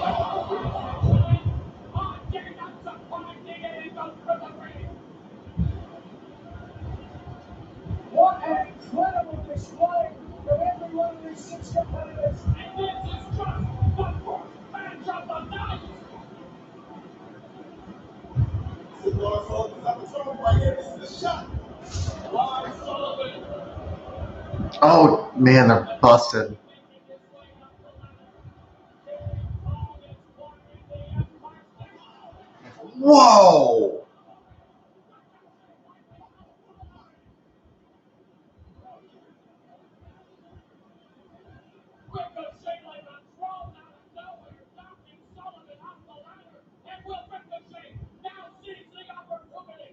Oh, Gage on some point, digging in goes for the ring. What an incredible display from every one of these 6 competitors. And this is just the first match of the night. This is Lord Sullivan's opportunity right here. This is the shot. Lars Sullivan. Oh man, they're busted. Whoa! Ricochet like a drone out of nowhere, knocking Sullivan off the ladder, and will Ricochet now seize the opportunity.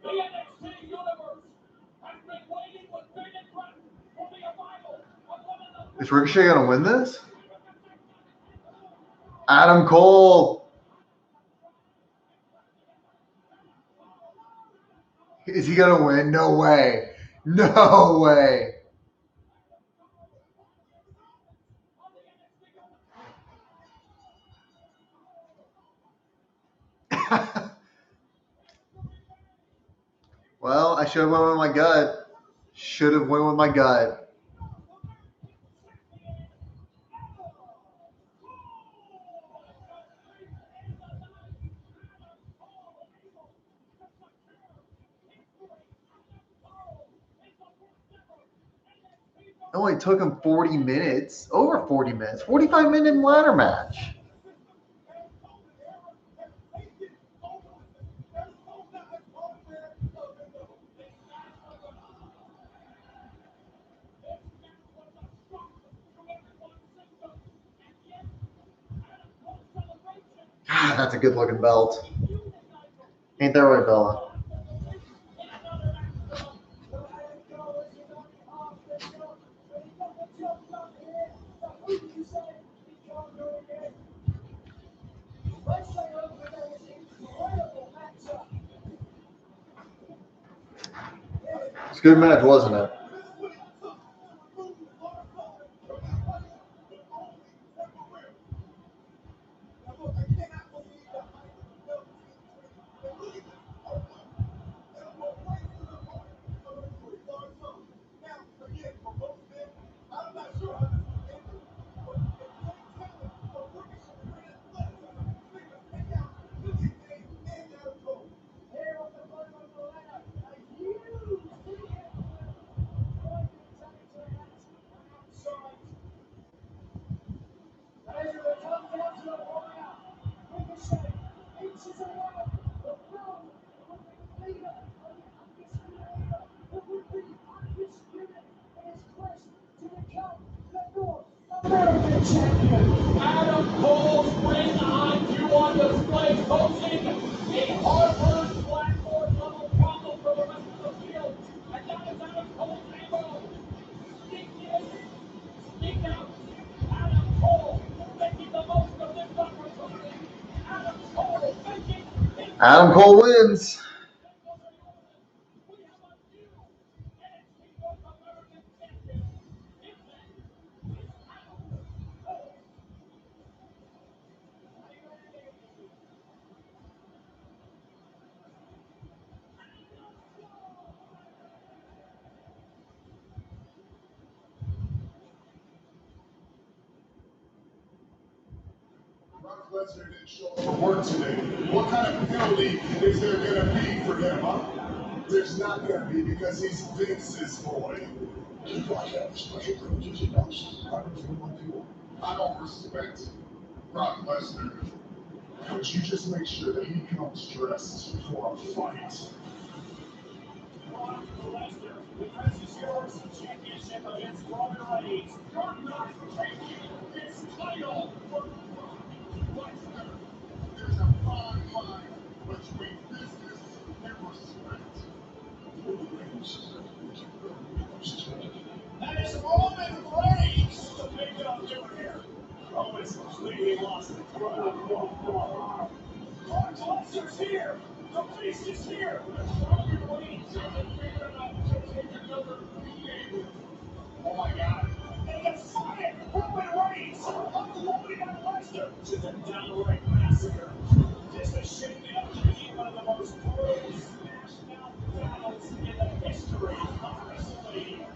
The NXT Universe has been waiting with bated breath for the arrival of one of the Is Ricochet gonna win this? Adam Cole. Is he gonna win? No way. No way. Well, I should have went with my gut. Should have went with my gut. It only took him 40 minutes, over 40 minutes, 45-minute ladder match. God, that's a good looking belt. Ain't that right, Bella? It's a good match, wasn't it? Adam Cole's ring IQ on display, posing a Harvard Blackboard level problem for the rest of the field. And that is Adam Cole's able. Sneak in, sneak out. Adam Cole making the most of this opportunity. Adam Cole making his Adam Cole wins. Brock Lesnar didn't show up for work today. What kind of penalty is there going to be for him, huh? There's not going to be because he's Vince's boy. You probably have special privileges, you know. I don't respect Brock Lesnar. But you just make sure that he comes dressed for a fight. Brock Lesnar defends his Universal Championship against Roman Reigns. You're not taking this title from Brock Lesnar. There's a fine line between business and respect. That is Roman Reigns. The big up doing here. Roman's completely lost the crowd. Brock Lesnar's here. The face is here. Roman Reigns hasn't figured out to take another beating. Oh my God. And it's Sonic Roman Reigns unloading on Lesnar. Just a downright massacre. Just a shaping up to be one of the most brutal smashed out battles in the history of WrestleMania.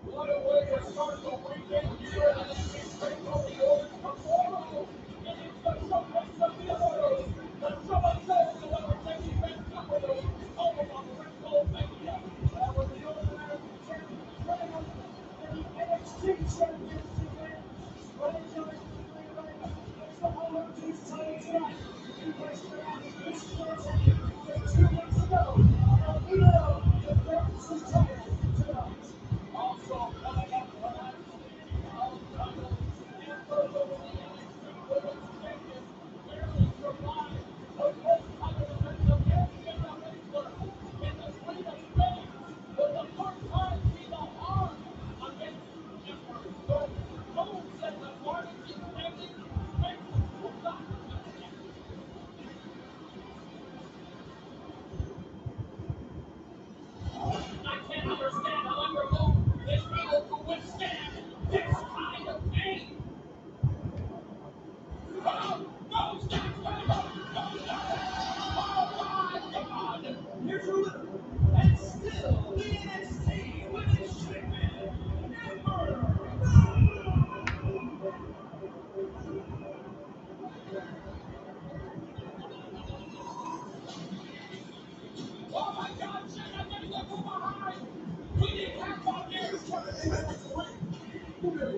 What a way to start the weekend here at NXT Takeover tomorrow. And it's the showcase of the Immortals. The showcase of our taking back capital. All on WrestleMania. That was the North American Champion triumph and the NXT Championship event. Franchise Arena. It's the OMG's title tonight. You guys should have this champion just 2 weeks ago. El Idolo defends his title tonight. Also coming up tonight, all titles and purple women's champions barely survived the first title defense of Bianca Belair in the Queen of Spain for the first time she's a arm against Emperor. So Cole said the barbecue ending will not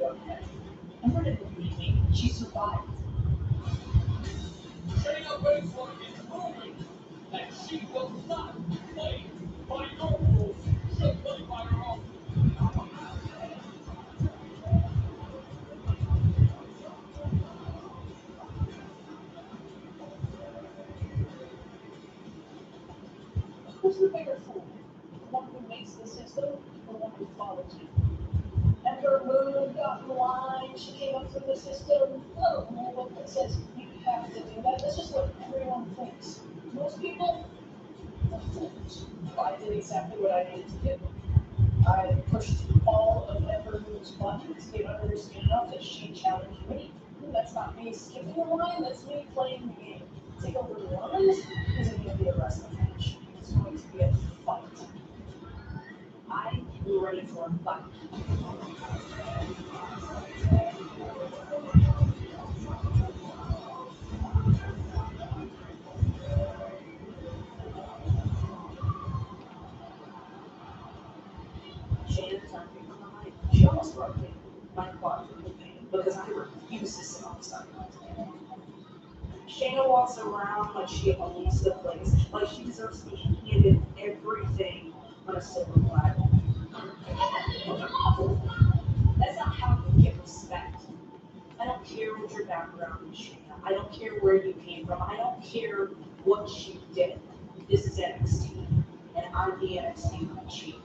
young head. And what did believe me, she survived. Shayna Baszler is proving that she will not play by your rules. She'll play by her own. Who's the bigger fool? The one who makes the system, or the one who follows it? Ember Moon got in line, she came up through the system. I don't know what that says you have to do that. That's just what everyone thinks. Most people, are fools. I did exactly what I needed to do. I pushed all of Ember Moon's buttons, gave under her skin enough that she challenged me. That's not me skipping a line, that's me playing the game. Takeover 1 isn't going to be a wrestling match. It's going to be a fight. I'm ready for a fight. Shannon's not being alive. She almost broke me. My quadruple pain because I refuse to sit on the sidelines. Shayna walks around like she owns the place, like she deserves to be handed everything on a silver platter. That's not how you get respect. I don't care what your background is, Shayna. I don't care where you came from. I don't care what you did. This is NXT, and I'm the NXT champion.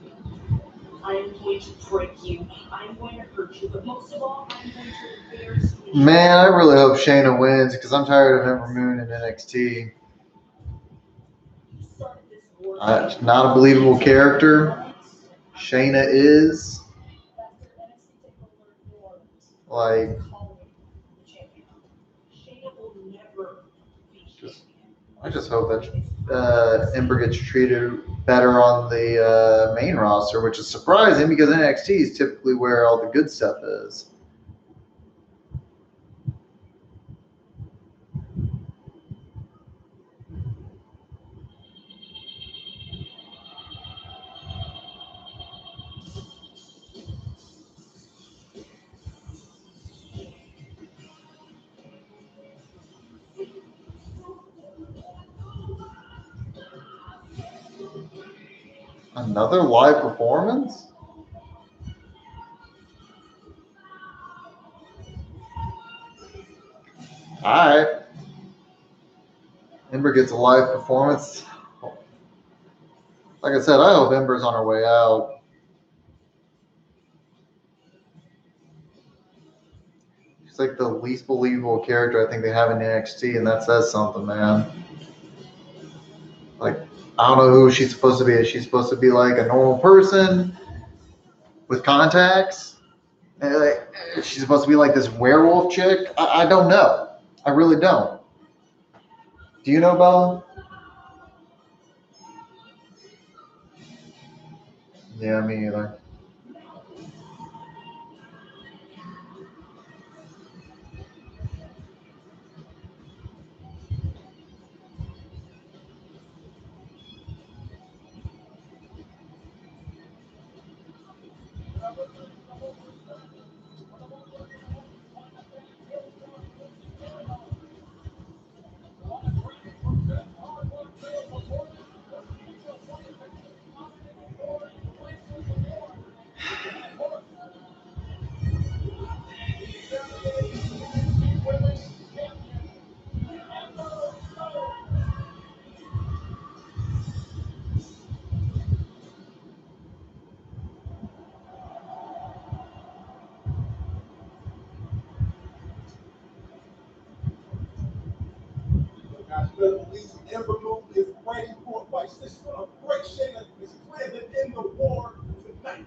I am going to break you. I am going to hurt you, but most of all, I'm going to embarrass you. Man, I really hope Shayna wins because I'm tired of Ember Moon in NXT. Not a believable character. Shayna is. Like, I just hope that Ember gets treated better on the main roster, which is surprising because NXT is typically where all the good stuff is. Another live performance? Alright. Ember gets a live performance. Like I said, I hope Ember's on her way out. She's like the least believable character I think they have in NXT, and that says something, man. Like, I don't know who she's supposed to be. Is she supposed to be like a normal person with contacts? And like, is she supposed to be like this werewolf chick? I don't know. I really don't. Do you know, Bella? Yeah, me either. I still believe Ember Moon is ready for a fight. She's going to break Shayna. It's clear to end the war tonight.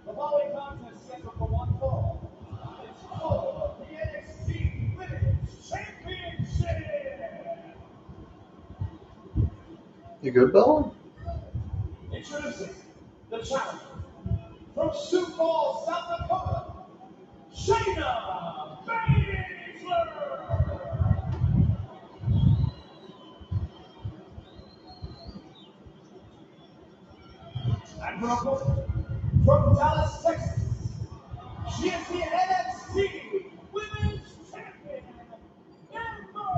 The following contest is scheduled for one fall. It's for the NXT Women's Championship. You good, Bella? Introducing the challenger from Sioux Falls, South Dakota, Shayna Baszler. And from Dallas, Texas, she is the NXT Women's Champion, Amber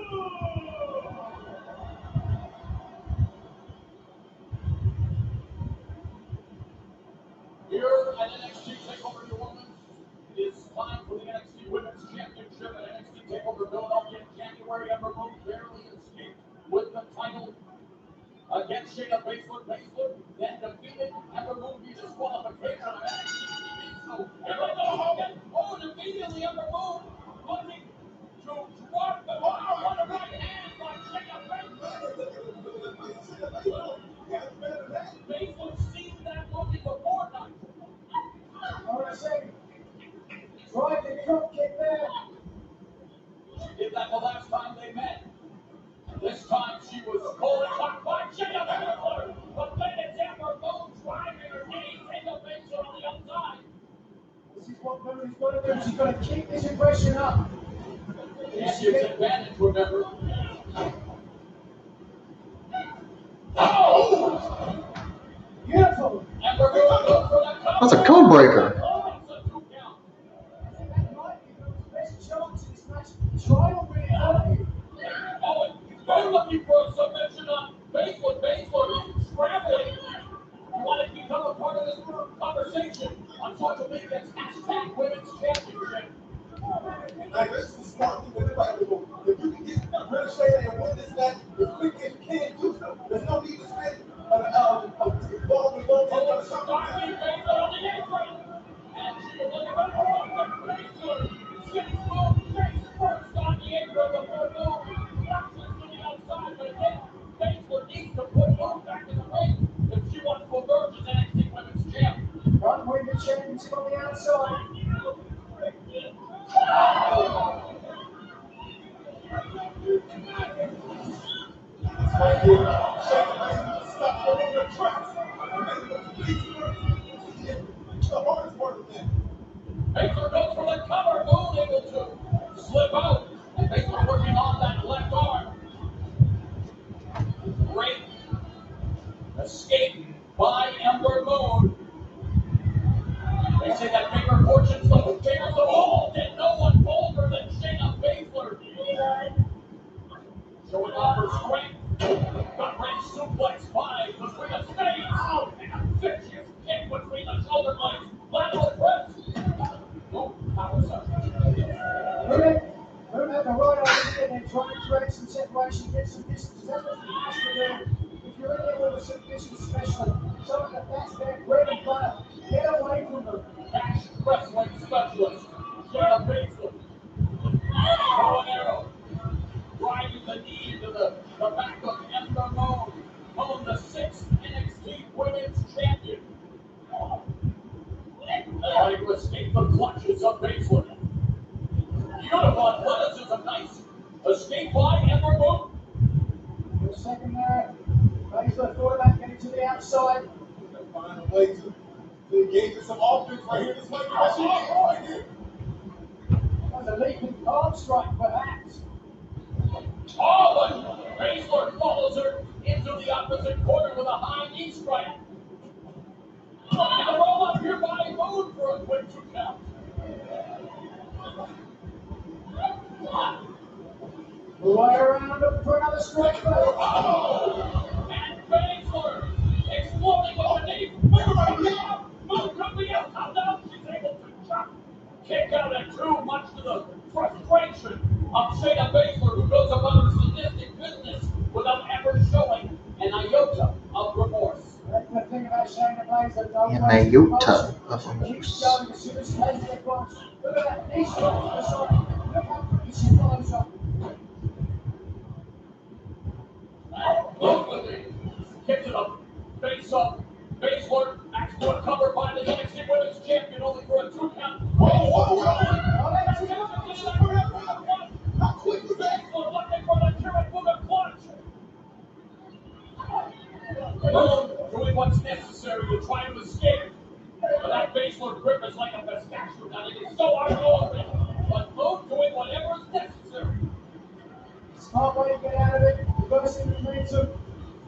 Moon. Here at NXT Takeover New Orleans, it is time for the NXT Women's Championship at NXT Takeover Philadelphia in January. Ember Moon barely escaped with the title against Shayna Baszler. Baszler then defeated Ember Moon via disqualification of NXT TV. So here we go, Hogan. Oh, and immediately Ember Moon looking to drop the ball on the right hand by Shayna Baszler. Baszler seen that looking before night. I want to say, tried the drop kick there. She did that the last time they met. This time she was called out by Shayna Baszler. But then it's Ember Moon driving her knee. Shayna Baszler on the outside. This is what Mooney's got to do. She's got to keep this aggression up. Champion's advantage, remember. Oh! Beautiful. Ember Moon goes for the cover. That's a code breaker. Oh, it's a 2 count. That might be the best chance in this match. Try to win it out of you. Oh, and they're looking for a submission on Baszler. Baszler scrambling. You want to become a part of this conversation on social media? It's hashtag Women's Championship. Like, this is the smart thing with everybody. If you can get Shayna and win this match as quick as you can do so, there's no need to spend ball with ball Oh, and something. Darby Baszler on the apron. And she is looking for the Baszler. Six moves, face first on the apron before Moon bounces to the outside. But again, Baszler needs to put Moon back in the ring if she wants to emerge as NXT Women's Champ. Right, win the championship on the outside. Right here, Shayna stop holding the tracks. The hardest part of that. Baszler goes for the cover. Moon able to slip out. And Baszler working on that left arm. Great escape by Ember Moon. They say that paper fortunes don't favor the ball. Did no one bolder than Shayna Baszler. Showing off her strength. Got ready suplex by between the spades. Oh, and a vicious kick between the shoulder blades. Lateral press. Oh, power shot. Moon had the right idea and then trying to create some separation, get some distance. That's what you have to do. If you're in there with a submission special, something that's their bread and butter, get away from them. Cash wrestling specialist. Shayna Baszler. Bow and arrow. Driving the knee into the back of Ember Moon. Moon, the 6th NXT Women's Champion. Trying to escape the clutches of Baszler. Beautiful athleticism. Nice escape by Ember Moon. For a second there, Baszler thought about getting to the outside. Find a way to engage in some offense right here. This might be what she needs right here. That was a leaping palm strike, perhaps. Oh, but Baszler follows her into the opposite corner with a high knee strike. And roll up here by Moon for a quick 2 count. Way around up for another strike. And Baszler exploding with the knee. Moon could be out. Now she's able to chop. Kick out at 2, much to the frustration of Shayna Baszler, who goes about her sadistic business without ever showing an iota of remorse. That's the thing about Shayna Baszler. Don't An waste iota of emotion. Keeps remorse. going as soon as she has the advance. Look at that knee strike to the side. Look how quickly she follows up. Kicks it up, face up, Baszler acts to a cover by the NXT Women's Champion, only for a 2 count. How quick was that? Baszler looking for the Kirifuda clutch. Moon doing what's necessary to try to escape. But that Baszler grip is like a pistachio nut. It is so unlovely. But Moon doing whatever is necessary. Smart way to get out of it. Reversing the momentum.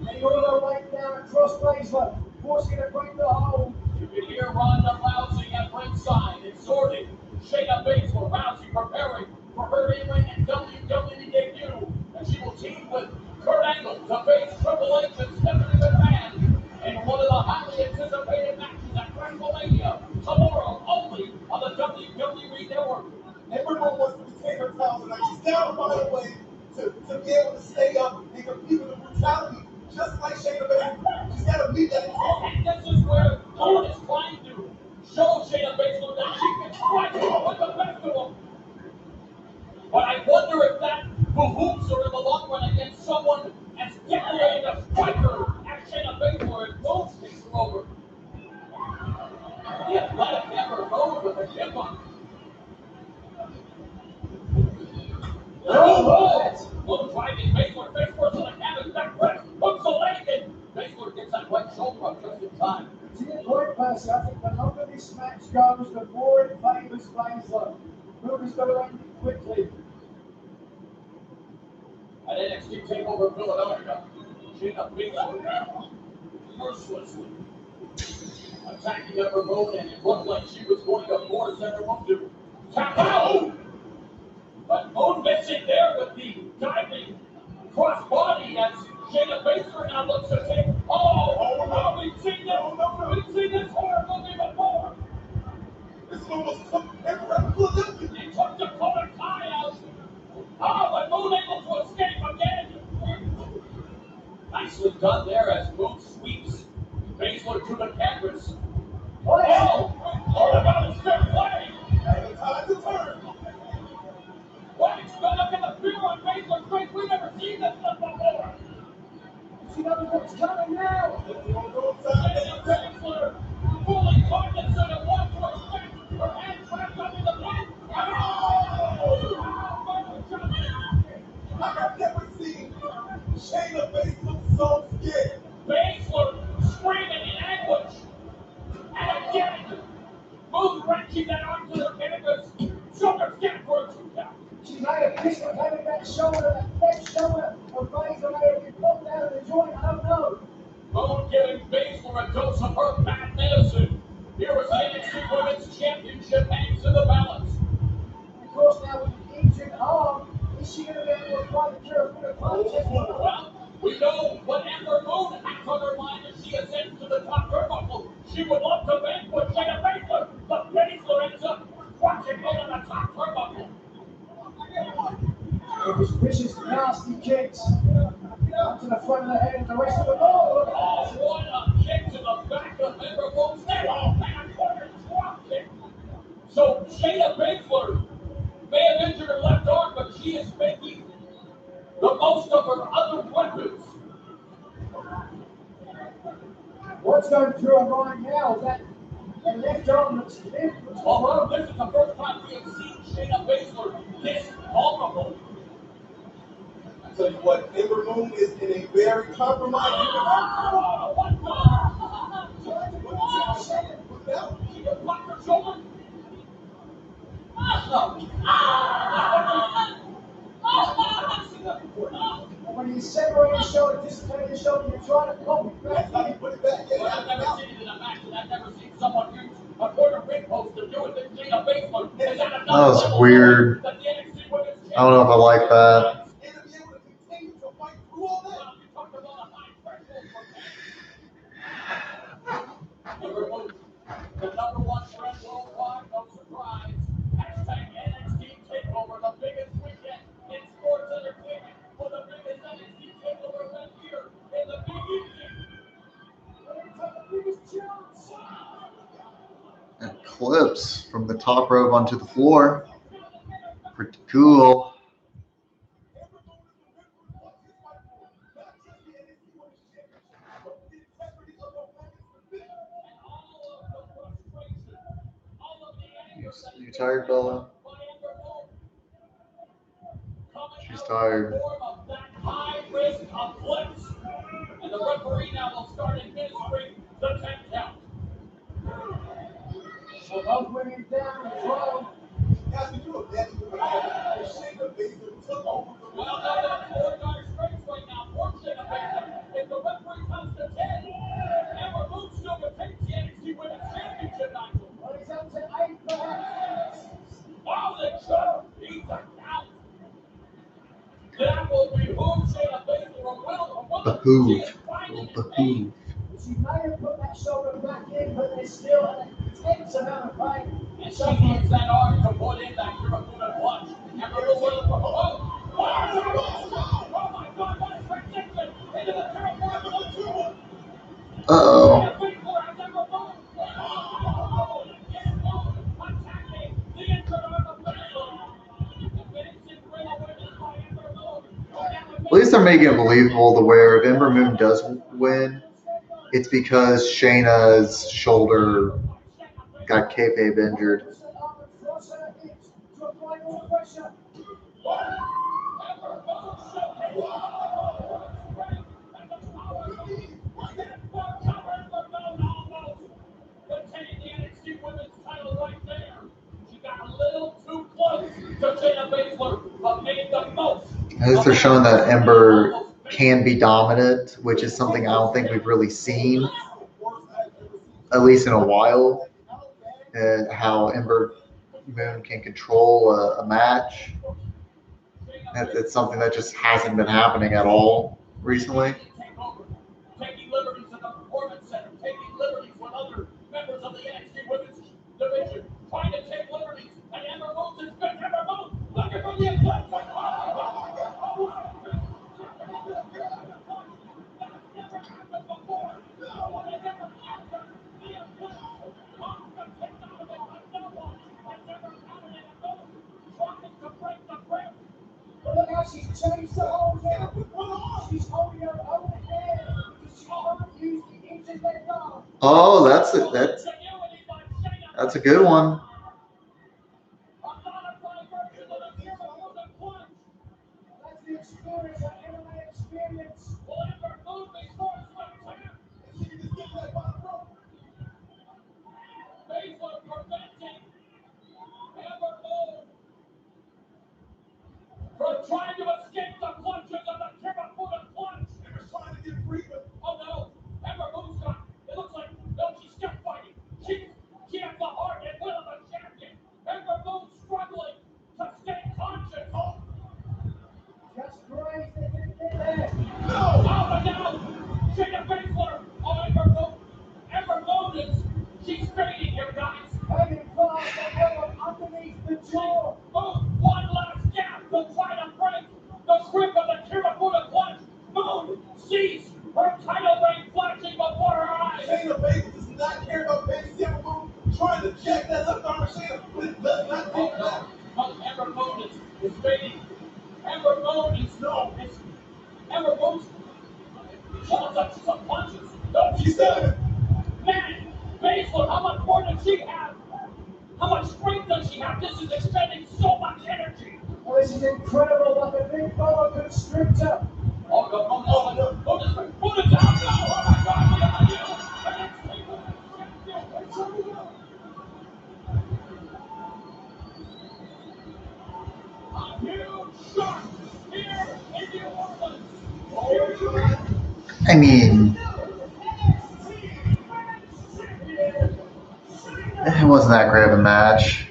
And all the way down across Baszler. Forcing her to break the hold. You can hear Ronda Rousey at ringside exhorting Shayna Baszler. Rousey preparing for her in-ring and WWE debut. And she will team with Kurt Angle to face Triple H and Stephanie McMahon in one of the highly anticipated matches at WrestleMania tomorrow, only on the WWE Network. Everyone wants to retain her title tonight. She's got to find a way to be able to stay up and compete with the brutality, just like Shayna Baszler. She's got to meet that. And this is where Moon is trying to show Shayna Baszler that she can strike with the best of them. But I wonder if that behooves her in the long run against someone as decorated a striker as Shayna Baszler if Moon takes her over. The athletic never goes with a chip on. Moon driving Baszler face first on the canvas, back press, hooks the leg in. Baszler gets that right shoulder up just in time. It's a good point, Percy. I think the longer this match goes, the more it favors Baszler. Moon has got to end it quickly. At NXT Takeover Philadelphia, Shayna Baszler mercilessly attacking at her moon, and it looked like she was going to force everyone to tap out. But Moon missing there with the diving crossbody as Shayna Baszler now looks to take. Oh, we've seen this horror movie before. This is almost every rep Philadelphia. They took Dakota Kai out. But Moon able to escape again. Nicely done there as Moon sweeps Baszler to the canvas. What about his fair play? And the time to turn. Wait, look at the fear on Baszler's face. We've never seen this stuff before. She knows what's coming now. Baszler fully cognizant of what to expect. Her hand trapped under the pin. I have never seen Shayna Baszler so scared. Baszler screaming in anguish. And again, Moon wrenching that arm to the canvas. Shoulder scan for a 2 count. She made a piece of having that shoulder, that left shoulder of Baszler may have been popped out of the joint. I don't know. Moon giving Baszler a dose of her bad medicine. Here is the NXT Women's Championship hangs in the balance. Of course, now with an injured arm, is she going to be able to apply the Kirifuda punch? Well, we know whatever Moon has on her mind as she ascends to the top turnbuckle, she would love to vanquish Shayna Baszler, but Baszler ends up watching Moon on the top turnbuckle. It was vicious, nasty kicks. Up to the front of the head and the rest of the ball. Oh, what a kick to the back of Ember Moon's neck. Oh, and a quarter drop kick. So Shayna Baszler may have injured her left arm, but she is making the most of her other weapons. What's going through her mind now? That left arm looks limp. Although this is the first time we have seen Shayna Baszler this vulnerable. I tell you what, Ember Moon is in a very compromised Oh, what the? She just blocked her shoulder. When you separate the shoulder, disconnect the shoulder, you're trying to pop it back. That's how you put it back. Well, I've never seen it in a match, and That was weird. I don't know if I like that. And to be able to continue to fight through all that. The number one trend worldwide, no surprise. Hashtag NXT Takeover, the biggest weekend in sports entertainment for the biggest NXT Takeover event here in the Big Easy. And clips from the top rope onto the floor. Pretty cool. You tired, Bella? She's tired. And the referee now will start administering the 10 count. So both women down as well. Guys, can you imagine if Shayna Baszler took over the Well, now that's 4 guys straight right now. Fortunate if the referee comes to 10, Ember Moon still retains the NXT Women's Championship, Nigel. Well, he's up to 8 perhaps. Oh, the jump! He's a count. That will behoove Shayna Baszler a will. Behoove. Behoove. She may have put that shoulder back in, but there's still an intense amount of pain. And she needs that arm to put in that Kirifuda clutch. Ember Moon will oh my God, what a prediction! Into the Kirifuda clutch. Uh-oh. At least they're making it believable to where if Ember Moon does win, it's because Shayna's shoulder got kayfabe injured. At least they're showing that Ember can be dominant, which is something I don't think we've really seen, at least in a while. How Ember Moon can control a match. It's something that just hasn't been happening at all recently. Taking liberties in the Performance Center, taking liberties with other members of the NXT Women's Division, trying to take liberties, and Ember Moon is good. Ember Moon looking for the attack. Look how she's changed the whole game. She's holding her own head because she can't use the inches left arm. Oh, that's a good one. That's the experience, that MMA experience. From trying to escape the clutches of the Kirifuda clutch. Ember's trying to get free, but Oh no, Ember Moon's got. It looks like no, she's still fighting. She has the heart and will of a champion. Ember Moon struggling to stay conscious. Just grazed it in there. Oh, but now Shayna Baszler. Oh, Ember Moon is. She's fading here, guys. Hanging fast, the elbow underneath the jaw. Moon, one last gap to try to break the grip of the Kirifuda clutch. Moon sees her title reign flashing before her eyes. Shayna Baszler does not care about Baby Ember Moon trying to jack that left arm of Shayna, but it does not take that. Ember Moon is fading. Ember Moon is Ember Moon's pulling up some punches. No, She's done. man, Baszler, how much more does she have? How much strength does she have? This is expending so much energy. Oh, this is incredible, like a big boa constrictor. Oh, no. Moon is down. Oh, my God. A huge shot here in New Orleans. I mean, It wasn't that great of a match.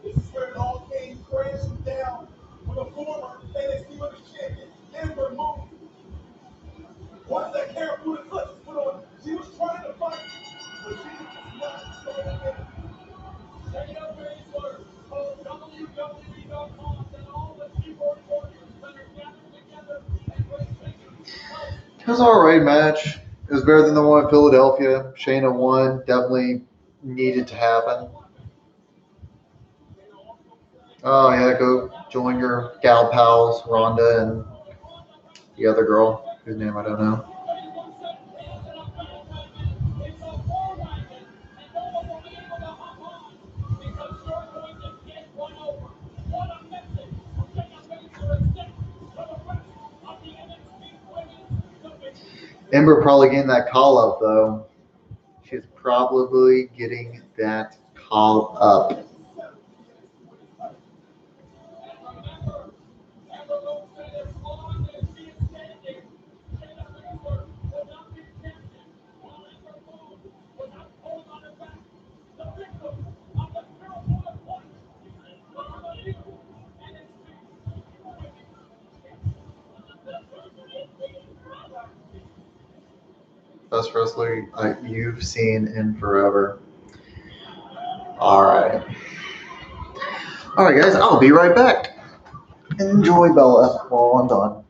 This is where it all came crashing down for the former NXT Women's Champion, Ember Moon. Once that camera put a clutch put on, she was trying to fight, but she was just not showing it. Check it out, Facebook, WWE.com, and all the keyboard warriors that are gathered together and play pictures. It was an alright match. It was better than the one in Philadelphia. Shayna won. Definitely needed to happen. Oh yeah, go join your gal pals, Rhonda and the other girl, whose name I don't know. Ember probably getting that call up though. She's probably getting that call up. Best wrestler you've seen in forever. Alright. Alright guys, I'll be right back. Enjoy Bella while I'm done.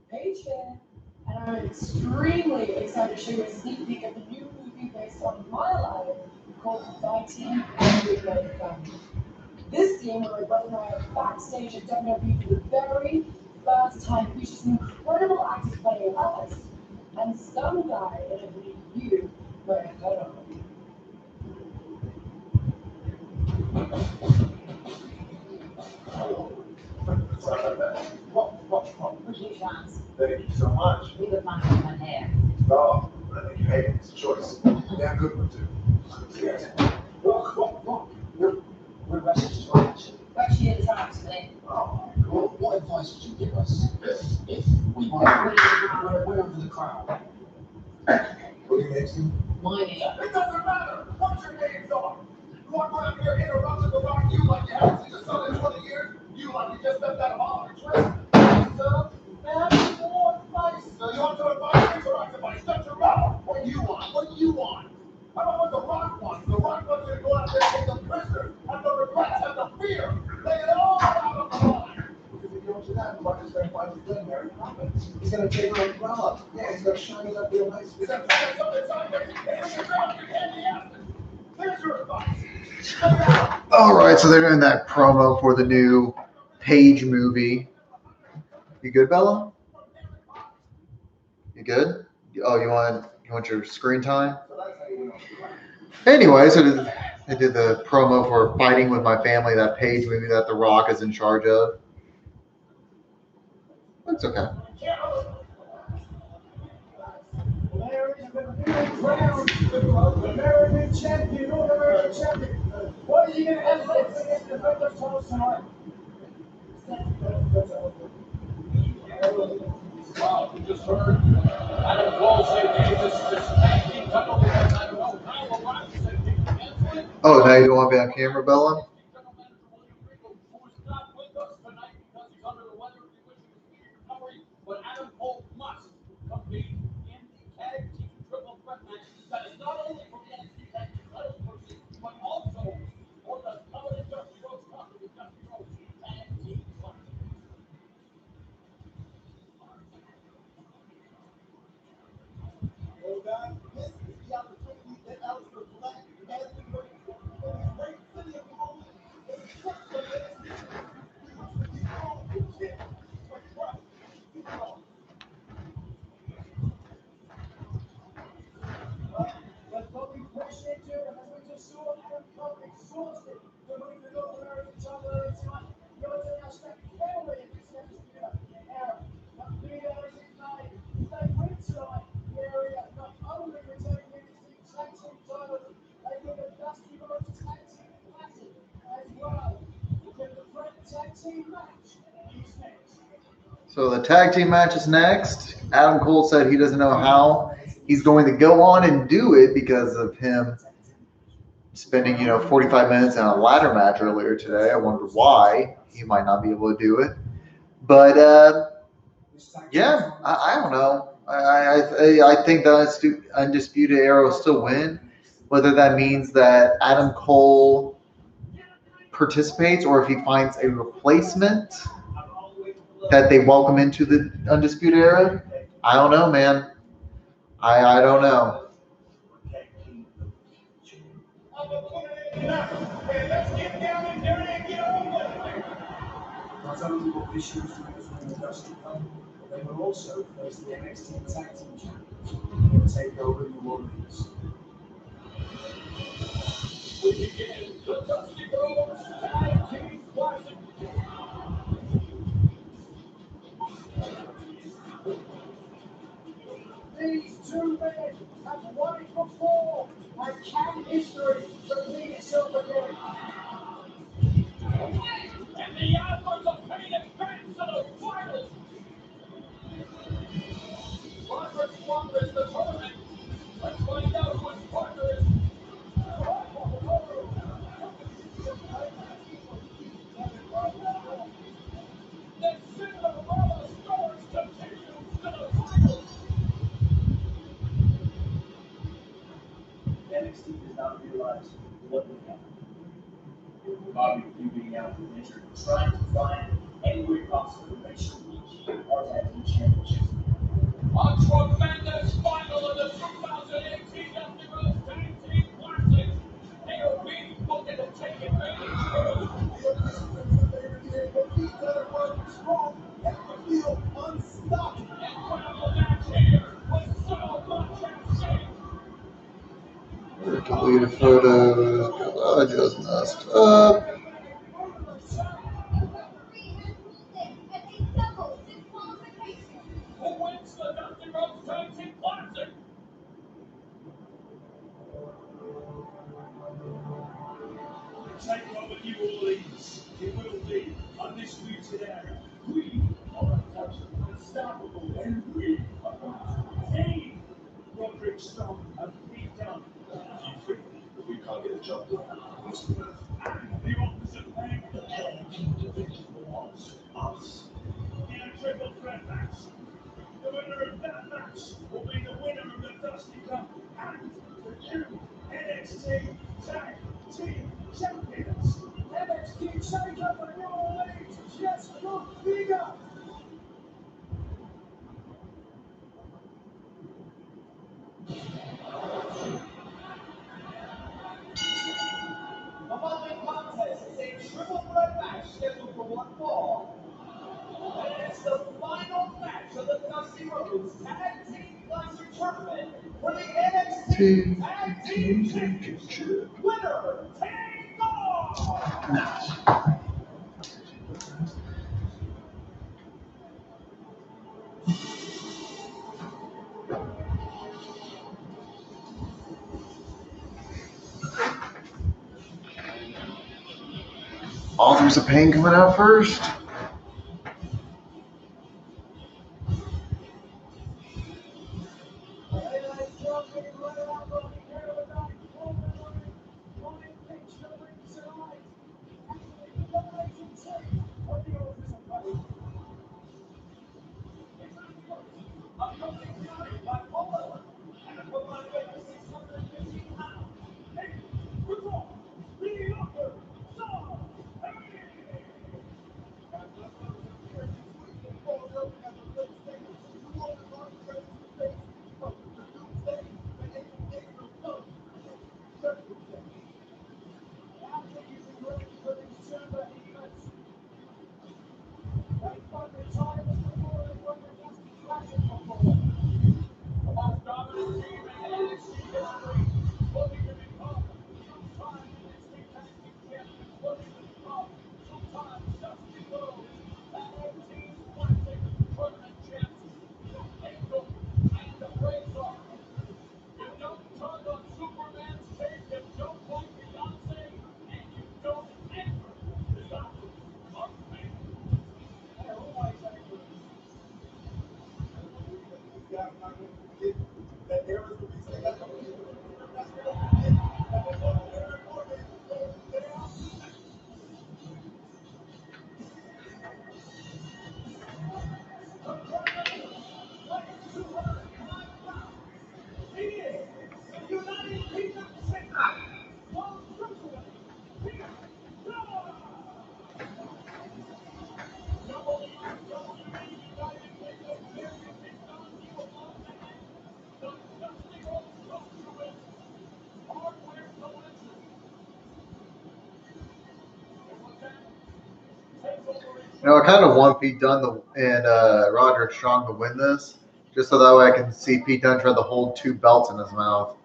Gage here, and I'm extremely excited to show you a sneak peek of the new movie based on my life called Fighting and Reload Family. This scene where my brother and I are backstage at WWE for the very first time features some incredible actors playing us, and some guy that I believe you may have heard of. Thank you so much. We would mind my hair. Oh, I think you hate it. It's a choice. Yeah, good one too. Yes. Look. We're wrestlers right. Right here at the time today. Oh, cool. What advice would you give us if we want to win over the crowd? What do you make you? My name. It doesn't matter what your names are. You walk around here interrupting the rock you like you haven't seen the sun in 20 years. You like you just stepped out of Oliver Twist. So, man, you want advice? So you want to advise me or advice? Shut your mouth. What do you want? What do you want? I don't want the Rock wants. The Rock wants you to go out there and take them prisoners. Have the regrets, have the fear. Lay it all out on the line. Because if you don't do that, the Rock is going to find you doing Mary Poppins. He's going to take her umbrella. Yeah, he's going to shine it up real nice. He's going to take something sideways. And he's going to hand the answer. There's your advice. Alright, so they're doing that promo for the new Page movie. You good, Bella? You good? Oh, you want your screen time? Anyway, so They did the promo for Fighting With My Family, that page movie that The Rock is in charge of. It's okay. There is the big crown, the American champion, North American champion. What are you going to have to say against the defenders tonight? Well, we just heard Adam Cole say Gage is tag team title because I don't know how or why he said he cancel it. Oh, now you don't want to be on camera, Bella? Who is not with us tonight because he's under the weather and he wishes a speedy recovery, but Adam Cole must compete in the tag team triple threat match that is not only for the NXT tag team title pursuit, but also for the coveted Dusty Rhodes Cup with the Dusty Rhodes Tag Team Classic. Well, guys, this is the opportunity that Aleister Black has been waiting for. In this great city of New Orleans, it's just the next season. He wants to be called the champ. But right, he's wrong. Let's go be patient here, and as we just saw, Adam Cole exhausted to move the North American title at a time. Going to now step forward in this undisputed era. But big energy tonight. They win tonight. The area not only retaining the NXT tag team titles, they win the Dusty Rhodes Tag Team Classic as well. With the Threat Tag Team match is next. So the tag team match is next. Adam Cole said he doesn't know how he's going to go on and do it because of him spending, 45 minutes in a ladder match earlier today. I wonder why he might not be able to do it. But yeah, I don't know. I think the Undisputed Era will still win. Whether that means that Adam Cole participates or if he finds a replacement that they welcome into the Undisputed Era, I don't know, man. I don't know. Let's get down in there and get over it. Not only will this year's winners win the Dusty Cup, but they will also face the NXT Tag Team Champions in the Takeover New Orleans. We begin the Dusty Rhodes Tag Team Classic. These two men have won it before, and can history repeat itself again? And the offers of pain advance to the finals. Roderick Strong is the tournament. Let's find out who his partner is. The Cinderella story continues to the finals. NXT does not realize what they have. Bobby Lee being out with injury, trying to find any way possible to make sure we keep our tag team championship. A tremendous final of the 2018 Dusty Rhodes Tag Team Classic. They are being booked to take advantage of These guys are strong and feel unstoppable. incredible match here with so much at stake. Deleted photos. I just messed up. Who wins the Dusty Rhodes Tag Team Classic? Takeover New Orleans. It will be Undisputed Era. We are untouchable, unstoppable, and we are going to retain. Roderick Strong have beat down. We can't get the job done. And the opposite leg, the Individual wants us. in a triple threat match. The winner of that match will be the winner of the Dusty Cup and the new NXT Tag Team Champions. NXT Takeover New Orleans just got bigger. The following contest is a triple threat match scheduled for one fall. And it's the final match of the Dusty Rhodes Tag Team Classic Tournament for the NXT Team Championship winner, Takeover. Authors of Pain coming out first. You know, I kind of want Pete Dunne and Roderick Strong to win this, just so that way I can see Pete Dunne try to hold two belts in his mouth.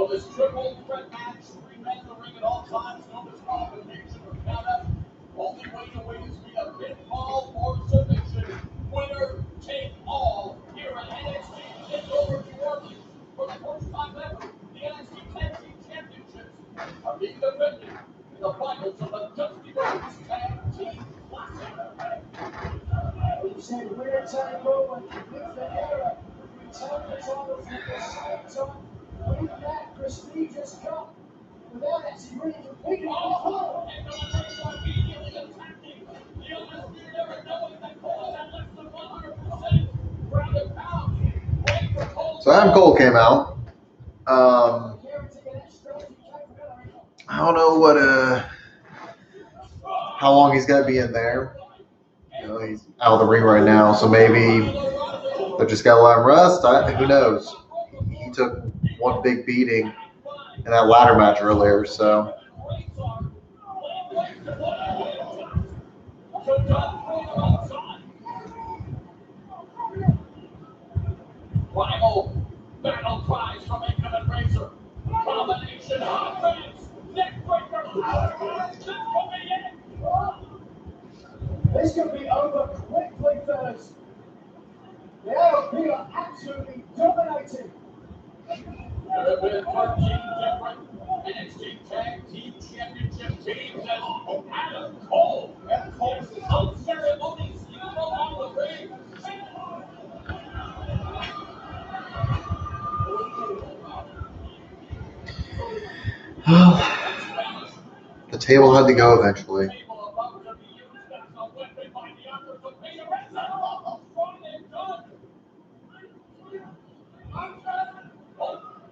this triple threat match, 3 men in the ring at all times, no disqualification or count out. Only way to win is via pinfall or submission. Winner take all here at NXT Takeover New Orleans. For the first time ever, the NXT Tag Team Championships are being defended in the finals of the Dusty Rhodes Tag Team Classic. He said, winner take all, and with the era, return the titles at the same time with that prestigious cup without actually really competing before. And the Raiders are immediately attacking. The undisputed era knowing that Cole is at less than 100% ground and pound. Wait for Cole. So Adam Cole came out. I don't know how long he's got to be in there. You know, he's out of the ring right now, so maybe they just got to let him rest. Who knows? He took one big beating in that ladder match earlier, so. Rival battle cries from Aikman and Razor. Combination offense. Neck breaker. This could be over quickly, fellas. The AOP are absolutely dominating. There have been 13 different NXT Tag Team Championship teams as Adam Cole and Cole's unceremoniously thrown on the ring. The table had to go eventually.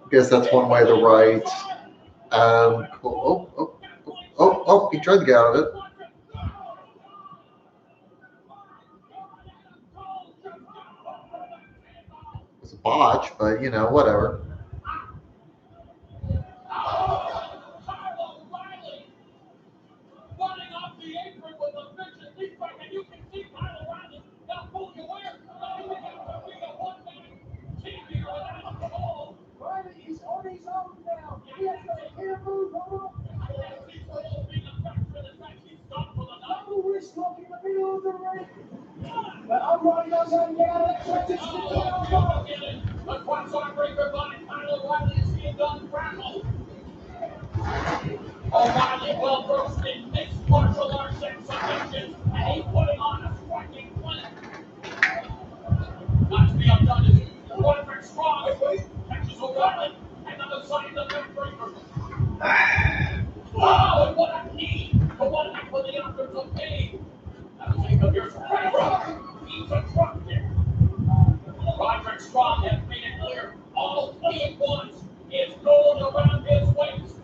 Guess that's one way to write. He tried to get out of it. It's a botch, but you know, whatever. He's on his own now. He has got a clear move on. Double wrist lock in the middle of the ring. But O'Reilly knows how to get out of that transition. The cross-arm breaker by Kyle O'Reilly is being done rattled. O'Reilly well versed in mixed martial arts and submissions, and he's putting on a striking clinic. Not to be outdone is Roderick Strong. Catches O'Reilly, and on the side of the backbreaker. Oh, and what a knee! The one that put the offers of pain. That'll take up your strength. He's a truck kick. Roderick Strong has made it clear all he wants is gold around his waist.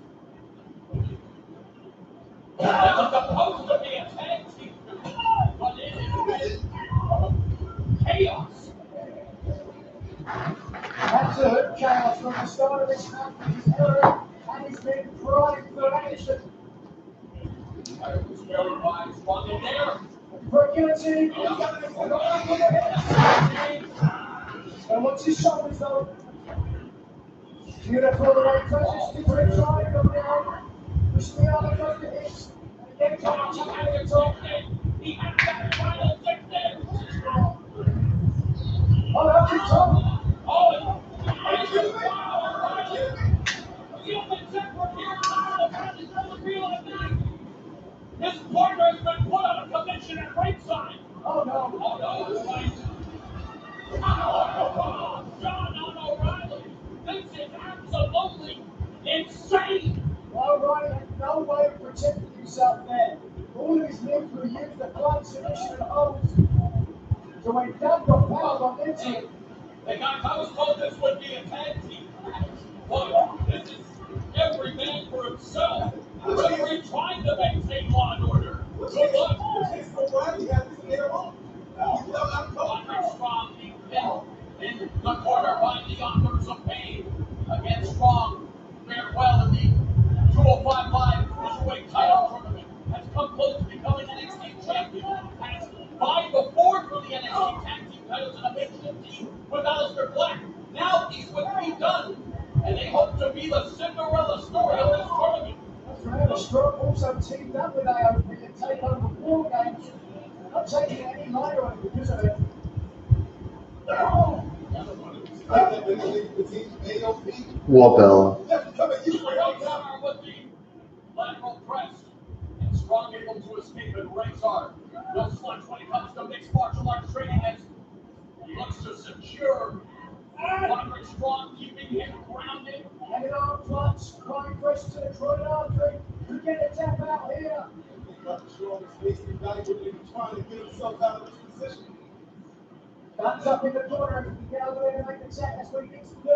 This is supposed to be a tag team, but it is chaos. Absolute chaos from the start of this match with his error, and he's been primed for action. It's very wide, Strong in there. For guillotine, and once his shoulders though, beautiful the way transition to a triangle now. Push the arm across the hips, and again trying to check out the top. He has that final fix. Oh, that's the top. His partner has been put on a commission at ringside. Oh no. Oh no, it's right. John O'Reilly. This is absolutely insane. O'Reilly had no way of protecting himself there. All of his moves were used to blind submission and holds. So when Doug got powered on into it, Hey guys, I was told this would be a tag team match. But this is every man for himself. Referee trying to maintain law and order. Good luck. Roderick Strong being pinned in the corner by the offers of pain. Against Strong, fared well in the 205 Live Cruiserweight title tournament. Has come close to becoming NXT champion. Has vied before for the NXT tag team titles in a makeshift team with Aleister Black. Now he's with Pete Dunne. and they hope to be the Cinderella story of this tournament. That's right. The Strong also teamed up with AOP to take over War Games. Not taking it any lighter because of it. What Bella? With the lateral press, and Strong able to escape and Razor. No slouch when it comes to mixed martial arts training as he looks to secure Roderick Strong, keeping him grounded. And an arm clutch, crying press to the carotid artery. You get a tap out here. Trying to get himself out of this position. Guns up in the corner. If he can get over there and make the check, that's what he needs to do.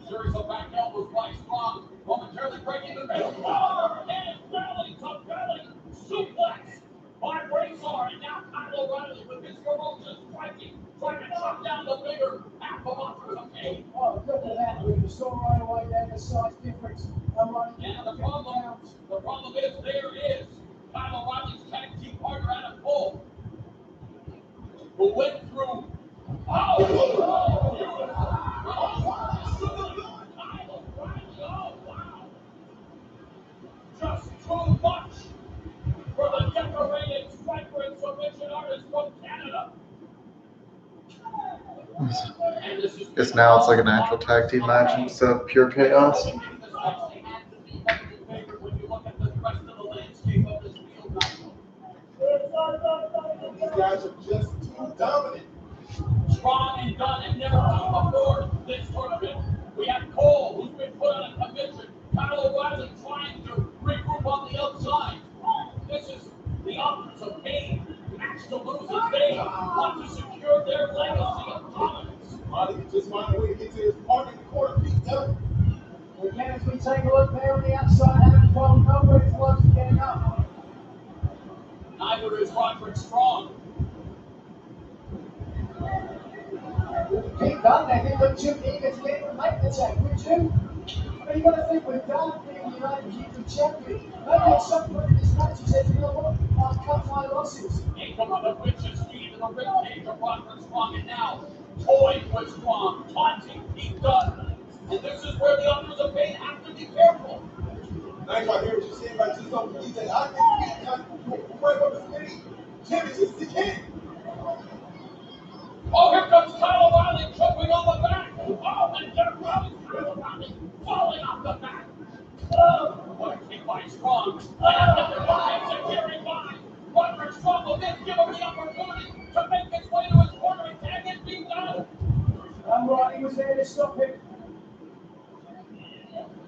Series of back elbows by Strong, momentarily breaking the middle. And belly to belly suplex by Razor, and now Kyle O'Reilly with his ferocious striking, trying to chop down the bigger half of Offers of Pain. Oh, look at that. We saw right away there the size difference. And the problem is there is Kyle O'Reilly's tag team partner Adam Cole, who went through. Just too much for the decorated striker and submission artist from Canada. Guess now it's like an actual tag team match instead of pure chaos. When you look at the rest of the landscape of this field, These guys are just too dominant. Strong and Dunn have never seen before this tournament. We have Cole, who's been put on a commission. Kyle O'Reilly trying to regroup on the outside. This is the Authors of Pain match to lose as they want to secure their legacy of dominance. Roddy just find a way to get to his partner in the corner, beat down. Again, as we take a look there on the outside, having problem nowhere is close to getting up. Neither is Roderick Strong. Keep Dunn there, didn't look too eager to get him and make the check, would you? But you got to think with Dunn being your IWGP champion, maybe at some point in this match he says, you know what, I'll cut my losses. Income of the witch's feet in the ribcage of Roderick Strong, and now toying with Strong, taunting Pete Dunn. And this is where the Authors of Pain have to be careful. Now I hear what you're saying, but I just don't believe that I can beat Dunn right up as many championships as he can. Oh, here comes Kyle O'Reilly jumping on the back. Oh, and there goes Kyle O'Reilly falling off the back. Oh, what a kick by Strong. Executing by Roderick Strong will then give him the opportunity to make his way to his corner and tag his beat down. And Roddy was there to stop him.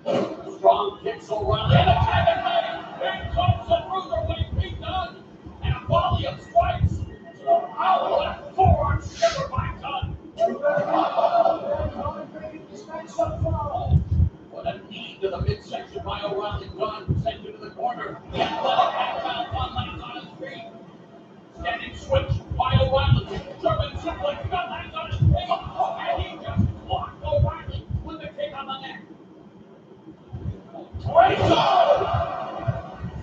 Strong kicks O'Reilly and a tag and leg. Here comes the cruiserweight beat down. And a volley of strikes. Oh, what a forearm shiver by Dunn. What a knee to the midsection by O'Reilly. Dunn sent into the corner. The athletic backbound Dunn lands on his feet. Standing switch by O'Reilly. German suplex. Dunn lands on his feet. And he just blocked O'Reilly with a kick on the neck.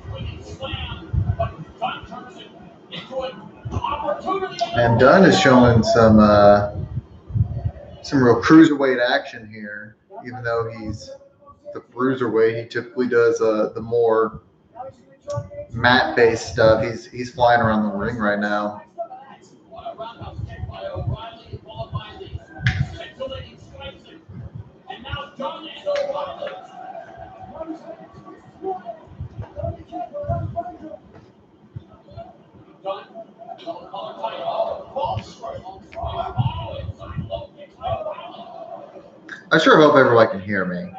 Swinging slam, but Dunn turns it into an opportunity. And Dunn is showing some real cruiserweight action here, even though he's the bruiserweight. He typically does the more mat-based stuff. He's flying around the ring right now. What a roundhouse kick by O'Reilly, followed by the scintillating strikes. And now Dunn and O'Reilly. Dunn, collar tight. Oh, false strike. Oh, inside low kick by O'Reilly. I sure hope everyone can hear me.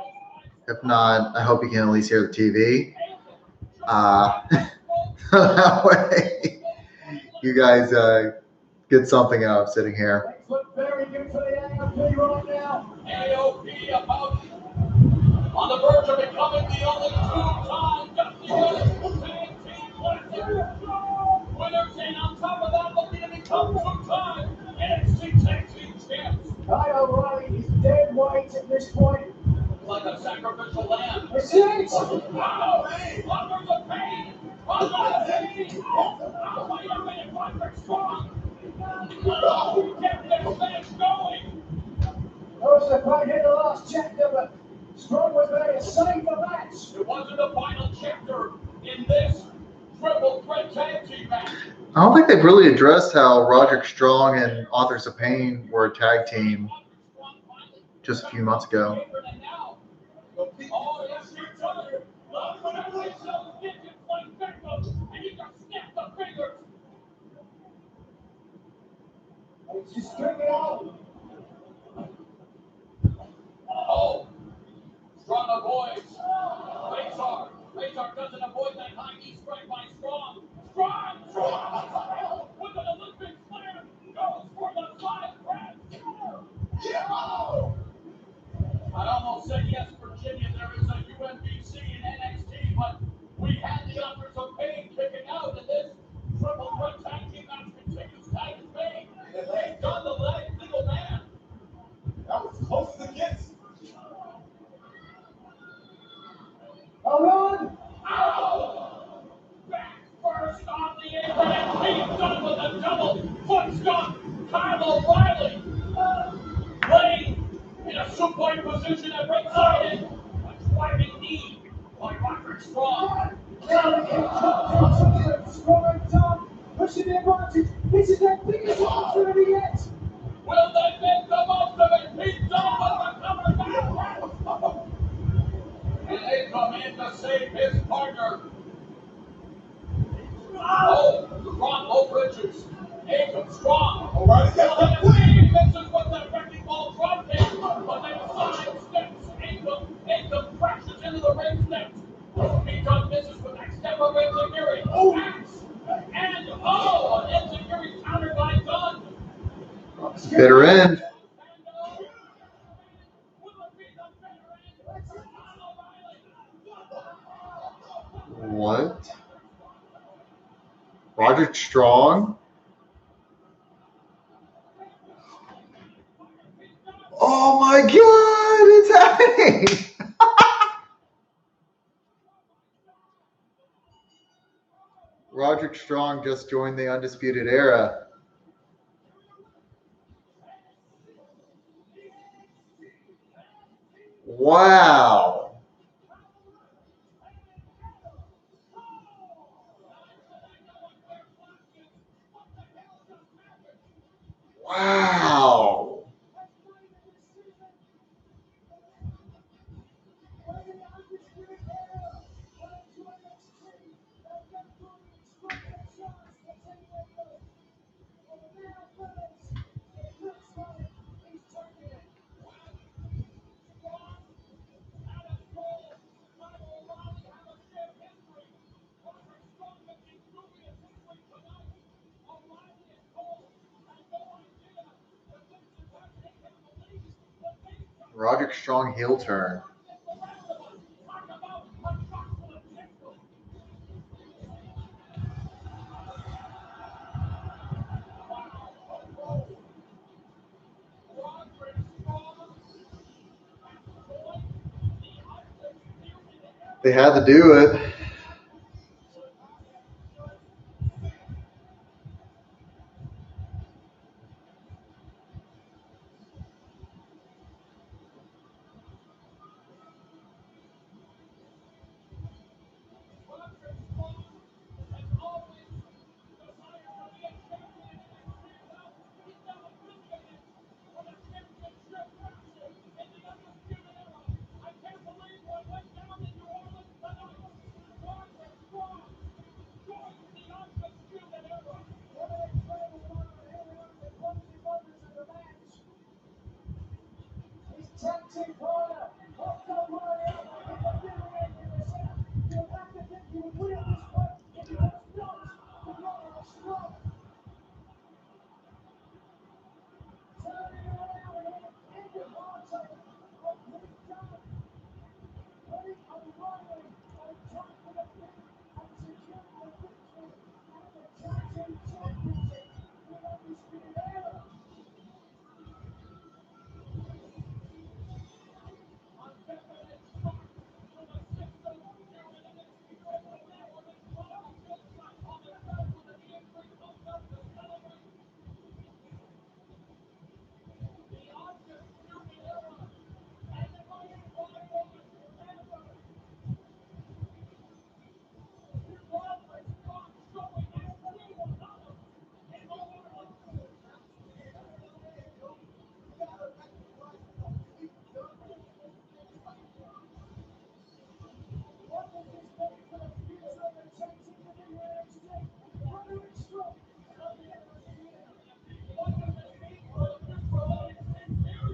If not, I hope you can at least hear the TV. That way, you guys get something out of sitting here. Look very good for the AOP right now. AOP about on the verge of becoming the only two-time WWE Tag Team winners, and on top of that, looking to become two-time NXT Tag Team champs. Kyle O'Reilly is dead weight at this point. Like a sacrificial lamb. It's it. Wow! Authors of Pain! Authors of Pain! Oh, wait a minute, Roderick Strong! Oh, get this match going! That was the fight in the last chapter, but Strong was there to save the match. It wasn't the final chapter in this triple threat tag team match. I don't think they've really addressed how Roderick Strong and Authors of Pain were a tag team just a few months ago. Oh, yes, you're tired. And you just snap the fingers. She's stringing it out. Oh, Strong avoids. Razor doesn't avoid that high knee strike by Strong. Strong! With an Olympic slam, goes for the 5 grand score. Yeah! I almost said yes, Virginia. There is a UMBC in NXT, but we had the Authors of Pain kicking out, and this triple threat tag team match continues. Titus Pain. He's done the leg, legal man. That was close as it gets. A run. Ow! Back first on the apron, and Pain done with a double foot stomp. Kyle O'Reilly laying in a supine position at ringside, and a driving knee by Roderick Strong. Strong and Tom pushing the advantage. This is their biggest opportunity yet. Will they make the most of it? Pete Dunne will recover back. And they come in to save his partner. Oh, Strong low bridges. Jacob Strong. O'Reilly got that quick. He misses with that wrecking ball drop kick, but then sidesteps. Jacob crashes into the ring steps. Pete Dunne misses with that step of Enziguri. And an Enziguri countered by Dunne. Bitter end. What? Roderick Strong? Oh my God, it's happening! Roderick Strong just joined the Undisputed Era. Wow. Wow. Roderick Strong heel turn. They had to do it.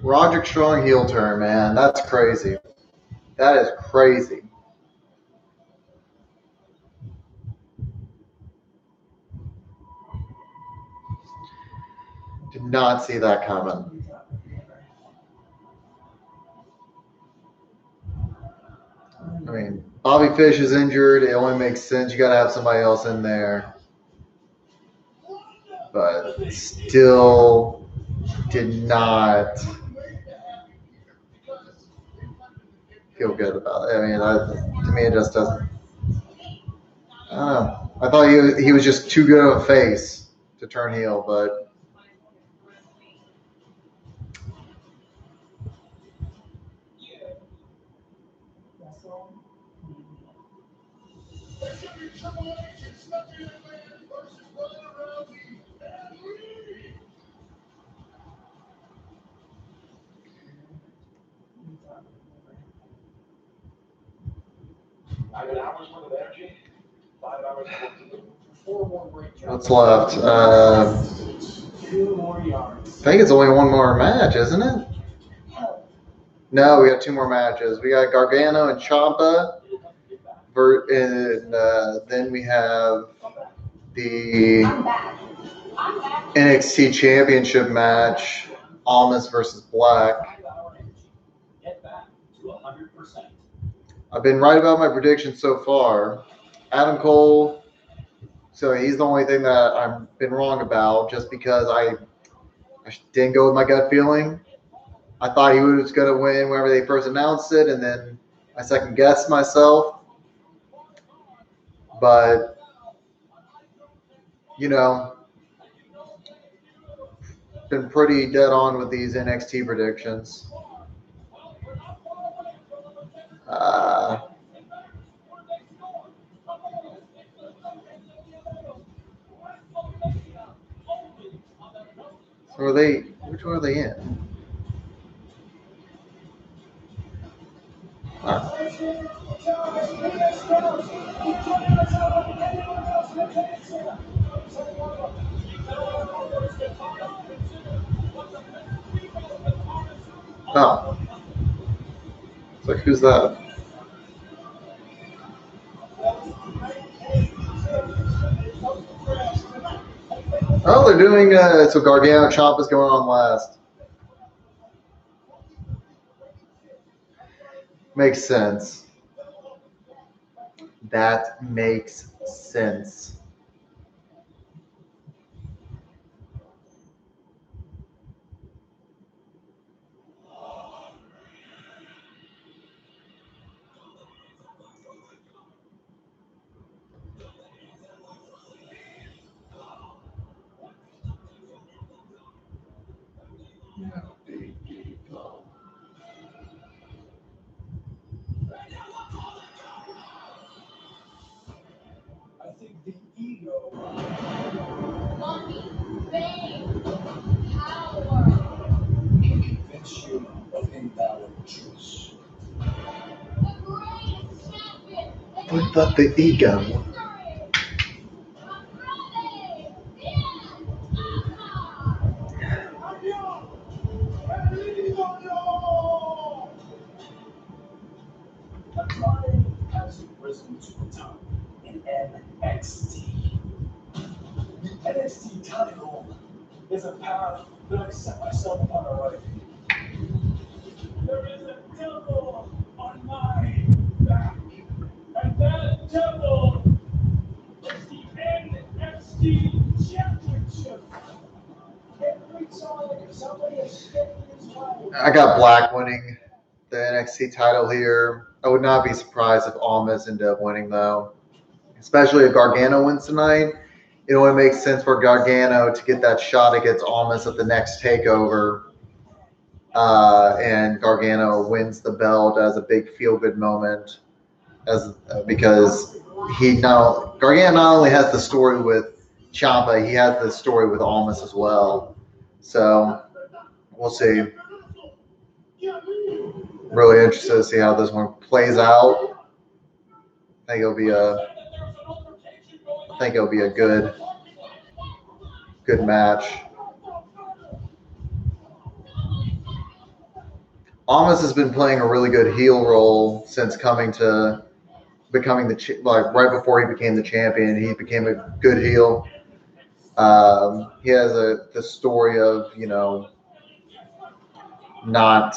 Roderick Strong heel turn, man. That's crazy. That is crazy. Did not see that coming. I mean, Bobby Fish is injured. It only makes sense. You got to have somebody else in there. But still did not feel good about it. I mean, to me, it just doesn't. I don't know. I thought he was just too good of a face to turn heel, but. What's left? I think it's only one more match, isn't it? No, we got two more matches. We got Gargano and Ciampa, and then we have the NXT Championship match, Almas versus Black. I've been right about my predictions so far. Adam Cole, so he's the only thing that I've been wrong about, just because I didn't go with my gut feeling. I thought he was going to win whenever they first announced it, and then I second guessed myself. But, you know, been pretty dead on with these NXT predictions. So which one are they in? Oh. It's like, who's that? Oh, they're doing, so Gargano Chomp is going on last. Makes sense. That makes sense. I think the ego. Money, fame, power. Can convince you of invalid truths. The greatest champion. What about the ego? Andrade has risen to the top in NXT. The NXT title is a path that I set myself upon already. There is a devil on my back, and that devil is the NXT Championship. Every time somebody is stepping his way, I got Black winning the NXT title here. I would not be surprised if Almas ended up winning, though. Especially if Gargano wins tonight. It only makes sense for Gargano to get that shot against Almas at the next takeover. And Gargano wins the belt as a big feel-good moment, because Gargano not only has the story with Ciampa, he has the story with Almas as well. So we'll see. Really interested to see how this one plays out. I think it'll be a good match. Almas has been playing a really good heel role since becoming the right before he became the champion. He became a good heel. He has the story of not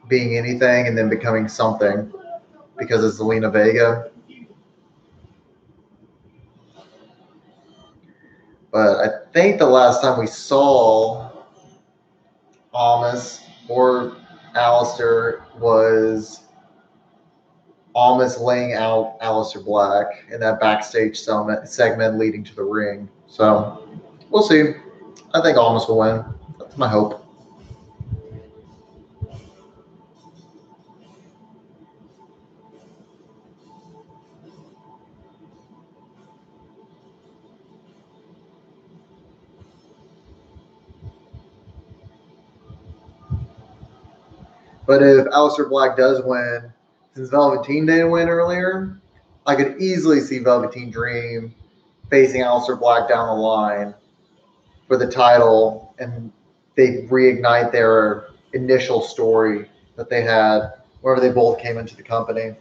being anything and then becoming something because of Zelina Vega. But I think the last time we saw Almas or Aleister was Almas laying out Aleister Black in that backstage segment leading to the ring. So we'll see. I think Almas will win. That's my hope. But if Aleister Black does win, since Velveteen didn't win earlier, I could easily see Velveteen Dream facing Aleister Black down the line for the title, and they reignite their initial story that they had wherever they both came into the company.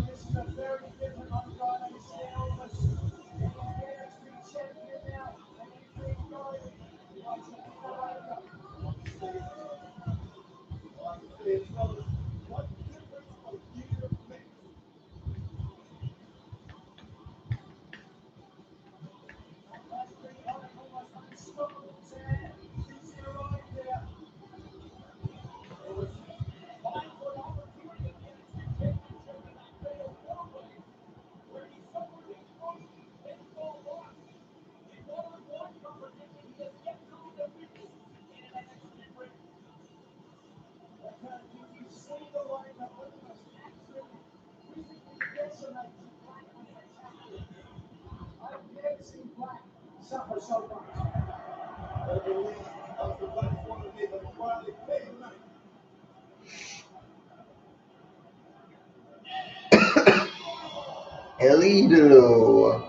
This is a very different ungodly staleness. He's NXT champion now. What difference a year makes? Suffer so much. I believe Aleister Black is going to make a quietly pay tonight. Elido.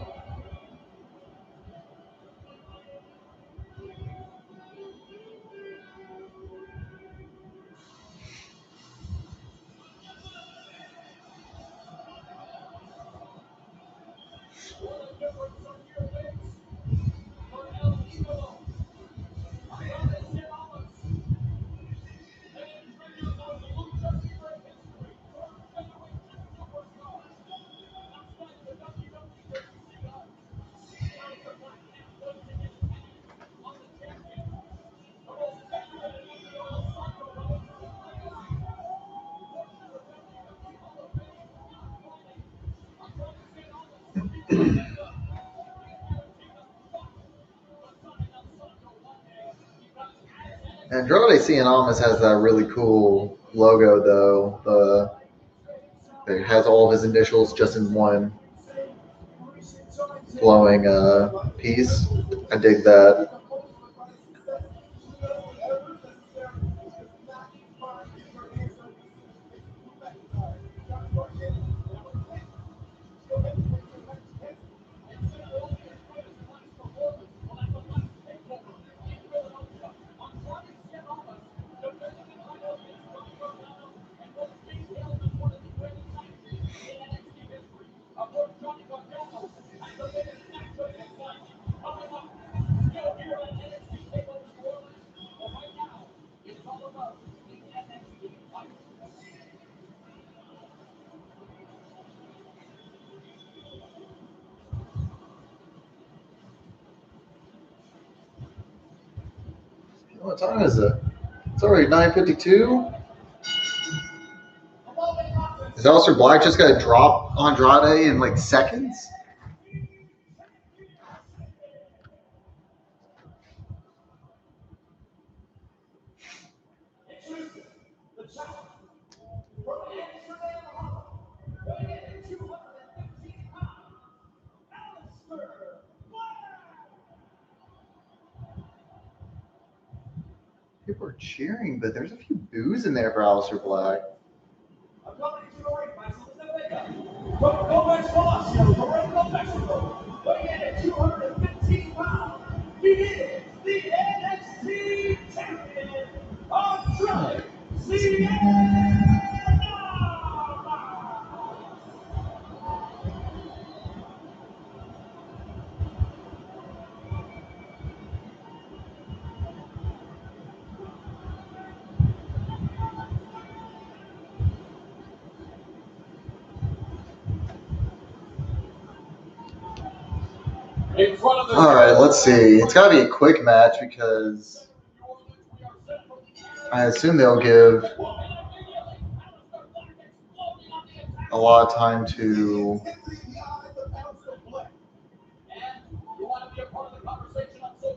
Andrade Cien Almas has that really cool logo, though. It has all of his initials just in one flowing piece. I dig that. What time is it? It's already 9:52. Is Is Aleister Black just going to drop Andrade in like seconds? People are cheering, but there's a few boos in there for Aleister Black. Weighing in at 215 pounds, he is the NXT champion, Andrade Cien. All right, let's see. It's got to be a quick match because I assume they'll give a lot of time to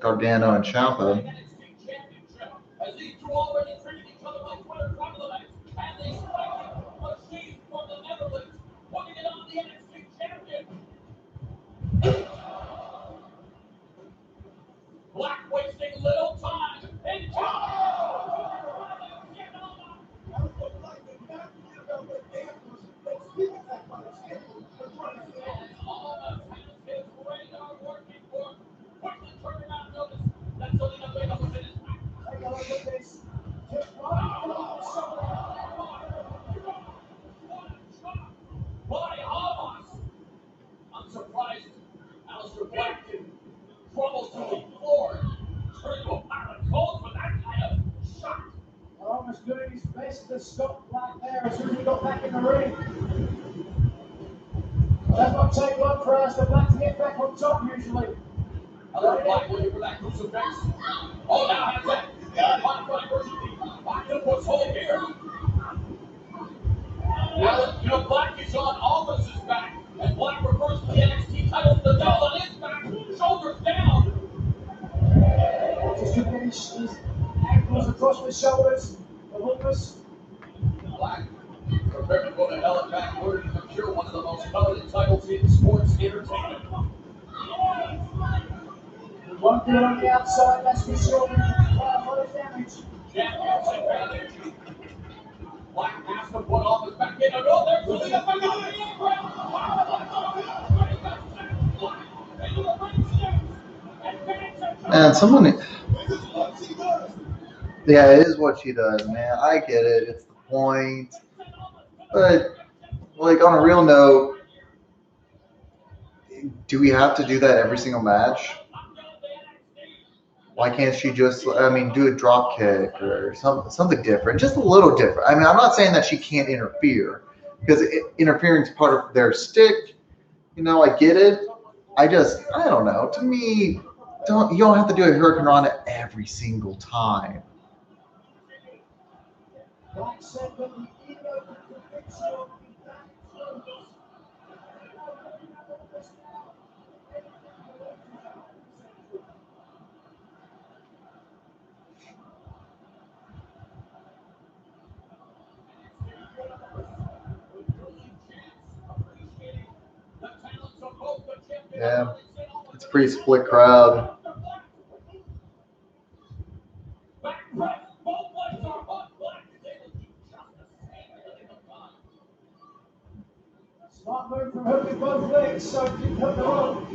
Gargano and Ciampa. Black wasting little time and I'm surprised Aleister Black didn't crumble to the floor, turn to a pile of cold with that kind of shock. Almost doing his best to stop Black there as soon as he got back in the ring. That's not take long for Aleister Black to get back on top usually. Aleister Black looking for that crucifix. Oh, now has that modified version of the octopus hold here. Now that Black is on Almas's back, and Black refers to the NXT title, the NOLA is back, shoulders down. Just to get his ankles across the shoulders of Almas. Black prepared to go to hell and back in order to secure one of the most coveted titles in sports entertainment. He won't do it on the outside, that's for sure. A lot of damage. Champions advantage. Black has to put Almas back in. Oh, there's the back on the apron. And someone, yeah, it is what she does, man. I get it. It's the point. But, like, on a real note, do we have to do that every single match? Why can't she just, do a drop kick or something different? Just a little different. I mean, I'm not saying that she can't interfere because interfering is part of their stick. I get it. I don't know. To me, you don't have to do a Hurricane Rana every single time. Black said that the ego conviction will be back close. Yeah, it's a pretty split crowd. Smart move from her with both legs, so keep her on.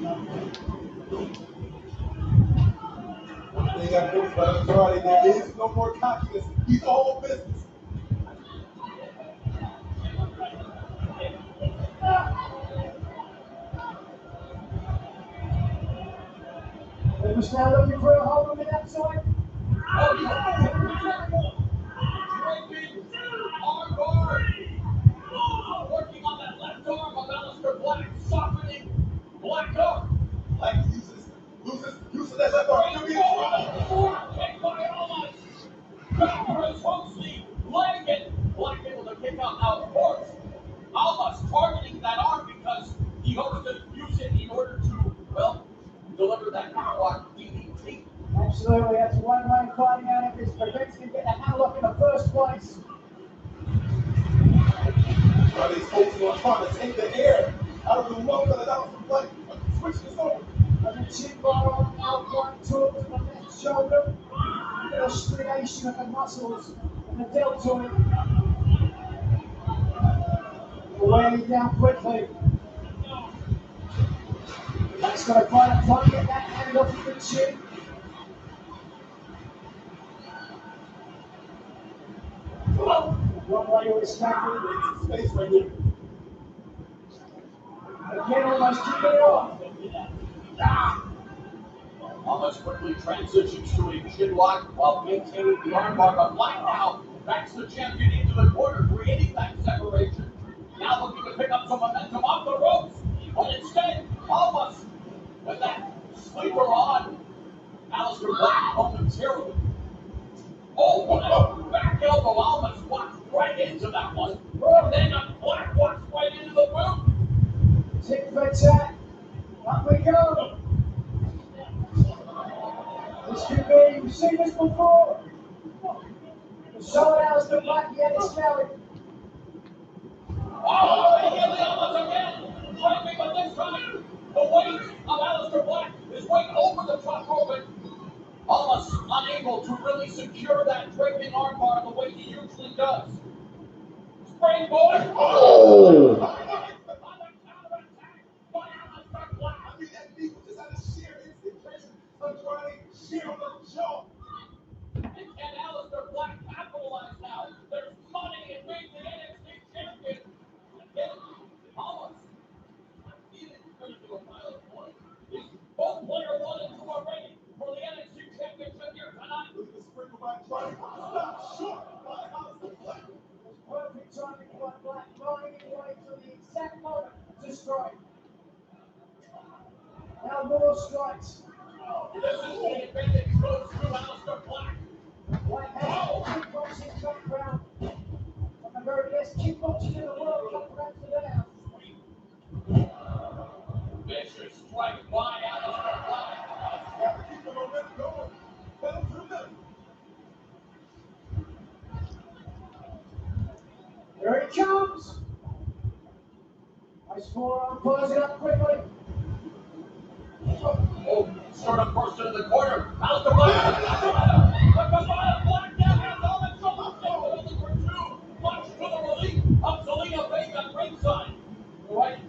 They got both by Andrade. There is no more confidence. He's all business. They was now looking for a hold on the outside. Working on that left arm of Aleister Black, softening Black up. Black uses that left arm. He'll get it. Kick by Almas. Back for his home sleeve. Leg it. Black able to kick out Force. He hopes to use it in order to, well, deliver that power DDT. Absolutely, that's one way of finding out if this prevents him getting a hammerlock in the first place. Are these folks who are trying to take the air out of the lung that out from like switch this over? And the chin bar on now, one towards the left shoulder. A little striation of the muscles and the deltoid. Weighing down quickly. That's going to try to get that hand off of the chin. One way to extract it. Space right here. Again, almost keeping it off. Almost quickly transitions to a chin lock while maintaining the armbar, but Black now backs the champion into the corner, creating that separation. Now looking to pick up some momentum off the ropes, but instead, almost with that sleeper on, Aleister Black momentarily. Oh, what a back elbow, almost walks right into that one. And then a Black walks right into the boot. Tick for tat. Up we go. This could be, we've seen this before. Show it Aleister Black, yet it's going. Oh, he hit the almost again. Dropping, but this time, the weight of Aleister Black is way over the top rope and almost unable to really secure that draping armbar the way he usually does. Springboard. Oh! I mean, that knee was just out of sheer instinct. I'm trying to sheer on the jaw. And Aleister Black capitalized now. There's money in being the NXT champion. Again, almost. He didn't finish to a pile of points. He's both player 1 and 2 are ready for the NXT championship here tonight. Look at the sprinkle by trying to stop short by Aleister Black. Perfect timing by Black, running away to the exact moment to strike. Now more strikes. This is the advantage goes to Aleister Black. Black has a kickboxing background. From the very best kickboxing in the world, come back to there. Vicious strike by Aleister Black. Got to keep the momentum going. Pedal to the metal. Here he comes. Nice forearm, pulls it up quickly. Oh, sort of burst into the corner. Aleister Black. Black now has all the trouble. Only for 2. Much to the relief of Zelina Vega ringside. Right.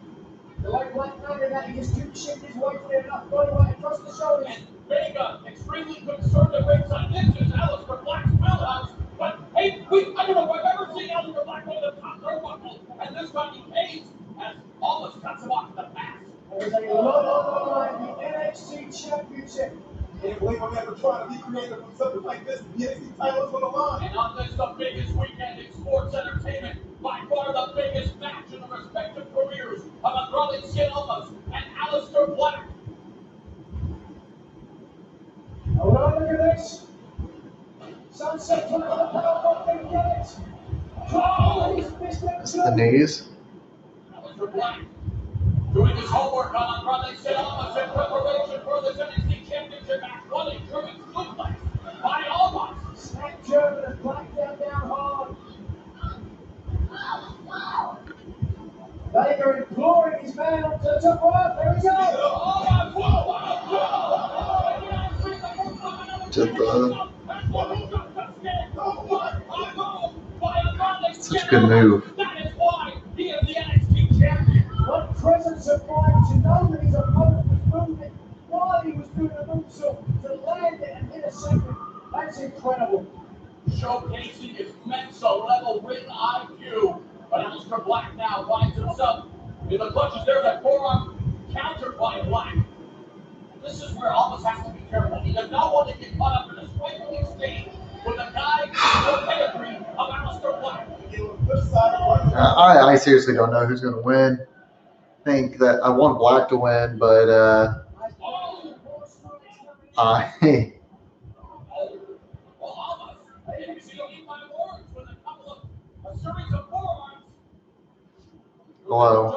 The way Black noted that he just keeps shifting his weight to enough body weight across the shoulders. And Vega extremely concerned at ringside. This is Aleister Black's wheelhouse. But hey, I don't know if I've ever seen Aleister Black go to the top turnbuckle. And this time he pays as almost cuts him off in the pass. There's a lot on the line, the NXT Championship. Can't believe I'm ever trying to be creative with something like this. The NXT title is on the line. And on this, the biggest weekend in sports entertainment, by far the biggest match in the respective careers of Andrade Cien Almas and Aleister Black. Hold on, look at this. Sunset to the powerbomb, they get it. Oh, he's missed that That's the knees. Aleister Black doing his homework on Andrade Cien Almas in preparation for this NXT Championship match. Running German suplex by Almas. Snap German and Black down hard. Vega imploring his man up to the top rope. There we go. Just such a good move. That is why he is the NXT champion. What presence of mind to know that his opponent was moving while he was doing a moonsault to land it and hit a second. That's incredible. Showcasing his Mensa level ring IQ. But Aleister Black now finds himself in the clutches. There's a forearm countered by Black. This is where Almas has to be careful. He does not want to get caught up in a striking exchange with a guy with the pedigree of Aleister Black. I seriously don't know who's going to win. I think that I want Black to win, but I Hello.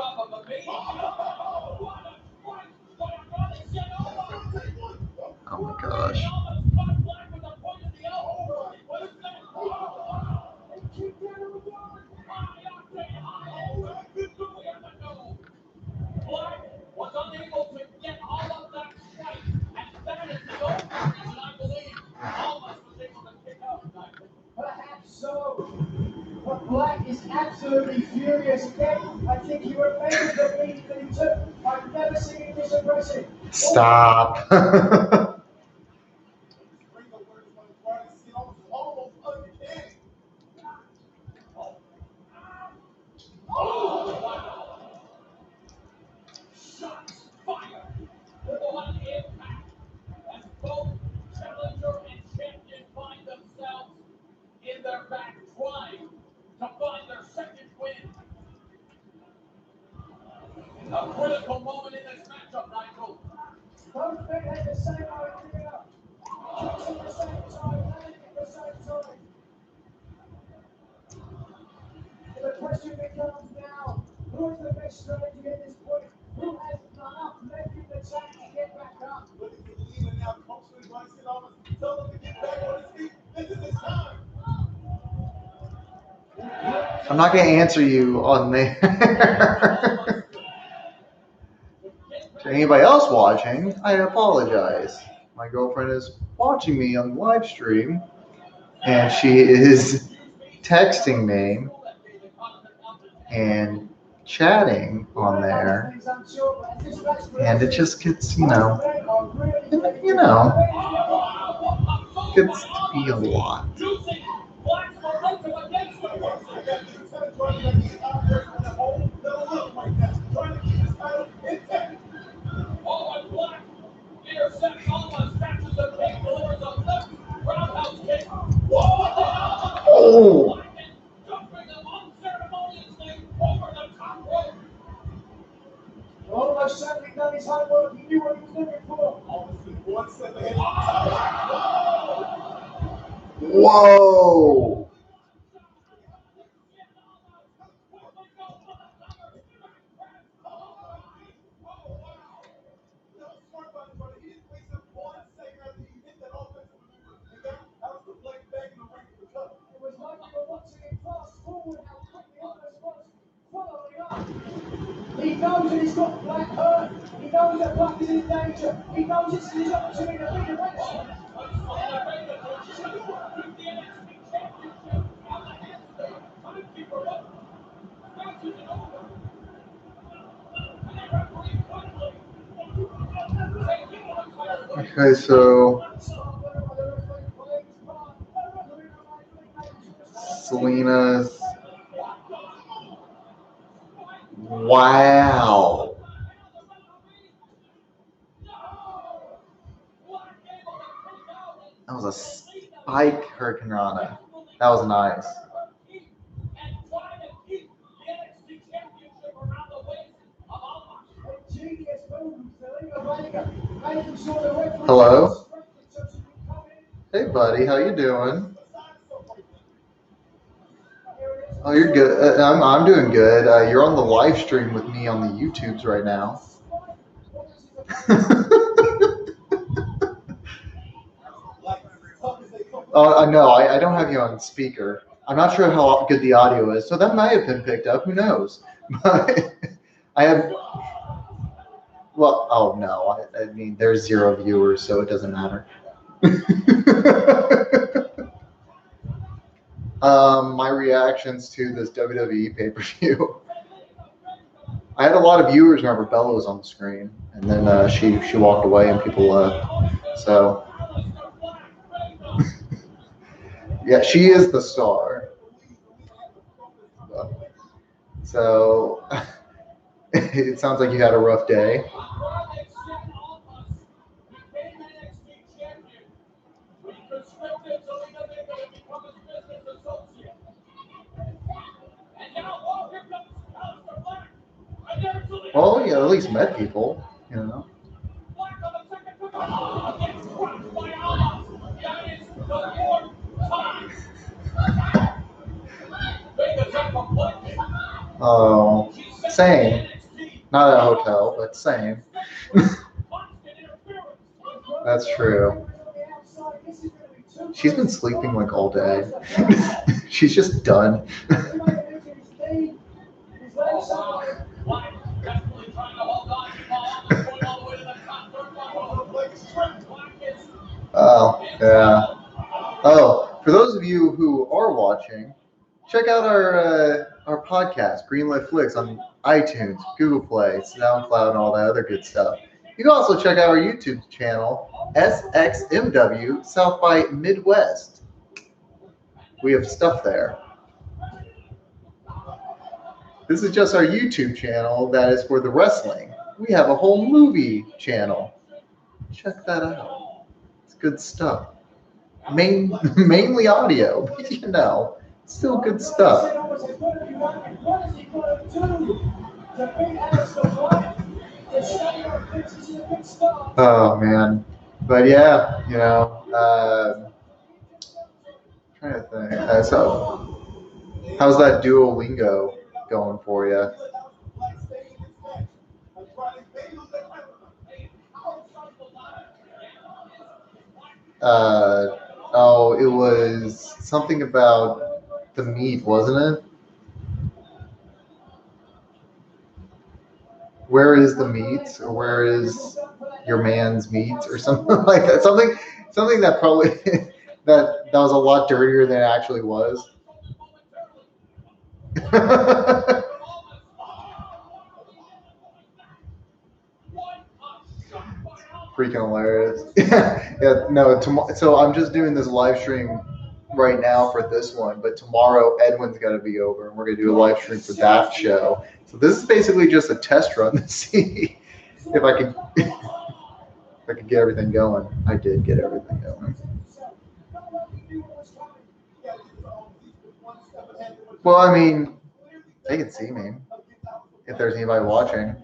absolutely furious again. I think you were better than me too. I've never seen him this aggressive. Stop. Bring the words on twice. You know, it's almost uncanny. Shots fired. What impact. As both challenger and champion find themselves in their back trying to find their second win. A critical moment in this matchup, Nigel. Both men had the same idea. Just at the same time, landing at the same time. The question becomes now, who is the best strategy at this point? Who has enough left in the tank to get back up? Looking for the lead and now coaching advice and almost tell him to get back on his feet. This is his time. I'm not going to answer you on there. To anybody else watching, I apologize. My girlfriend is watching me on the live stream, and she is texting me and chatting on there, and it just gets, gets to be a lot. Oh! Almost certainly done his homework. He knew what he was looking for. Obviously, one step ahead. Whoa! Smart by the brother. He didn't waste a 1 second after he hit that offensive maneuver. And that was the play back in the ring for the cover. It was like you were watching him fast forward, how quickly almost was following up. He knows that he's got Black hurt. He knows that Black is in danger. He knows it's his opportunity to be eventually. Okay, so Selena's. Wow. That was a spike Hurricane Rana. That was nice. Hello? Hey, buddy. How you doing? Oh, you're good. I'm doing good. You're on the live stream with me on the YouTubes right now. Oh, no, I don't have you on speaker. I'm not sure how good the audio is, so that might have been picked up. Who knows? But I have. Well, oh no. I mean, there's 0 viewers, so it doesn't matter. My reactions to this WWE pay-per-view. I had a lot of viewers. Remember, Bella was on the screen, and then she walked away, and people left. So, yeah, she is the star. So, it sounds like you had a rough day. Well, yeah, at least met people, Oh, same. Not at a hotel, but same. That's true. She's been sleeping like all day. She's just done. Oh, yeah. Oh, for those of you who are watching, check out podcast, Greenlit Flicks, on iTunes, Google Play, SoundCloud, and all that other good stuff. You can also check out our YouTube channel, SXMW South by Midwest. We have stuff there. This is just our YouTube channel that is for the wrestling. We have a whole movie channel. Check that out. It's good stuff. Mainly audio, but you know, still good stuff. Oh man, but yeah, you know, trying to think. So, how's that Duolingo going for you? Oh, it was something about the meat, wasn't it? Where is the meat, or where is your man's meat, or something like that? Something that probably that was a lot dirtier than it actually was. Freaking hilarious. Yeah, no, so I'm just doing this live stream right now for this one, but tomorrow Edwin's got to be over, and we're going to do a live stream for that show. So this is basically just a test run to see if I could get everything going. I did get everything going. Well, I mean, they can see me if there's anybody watching.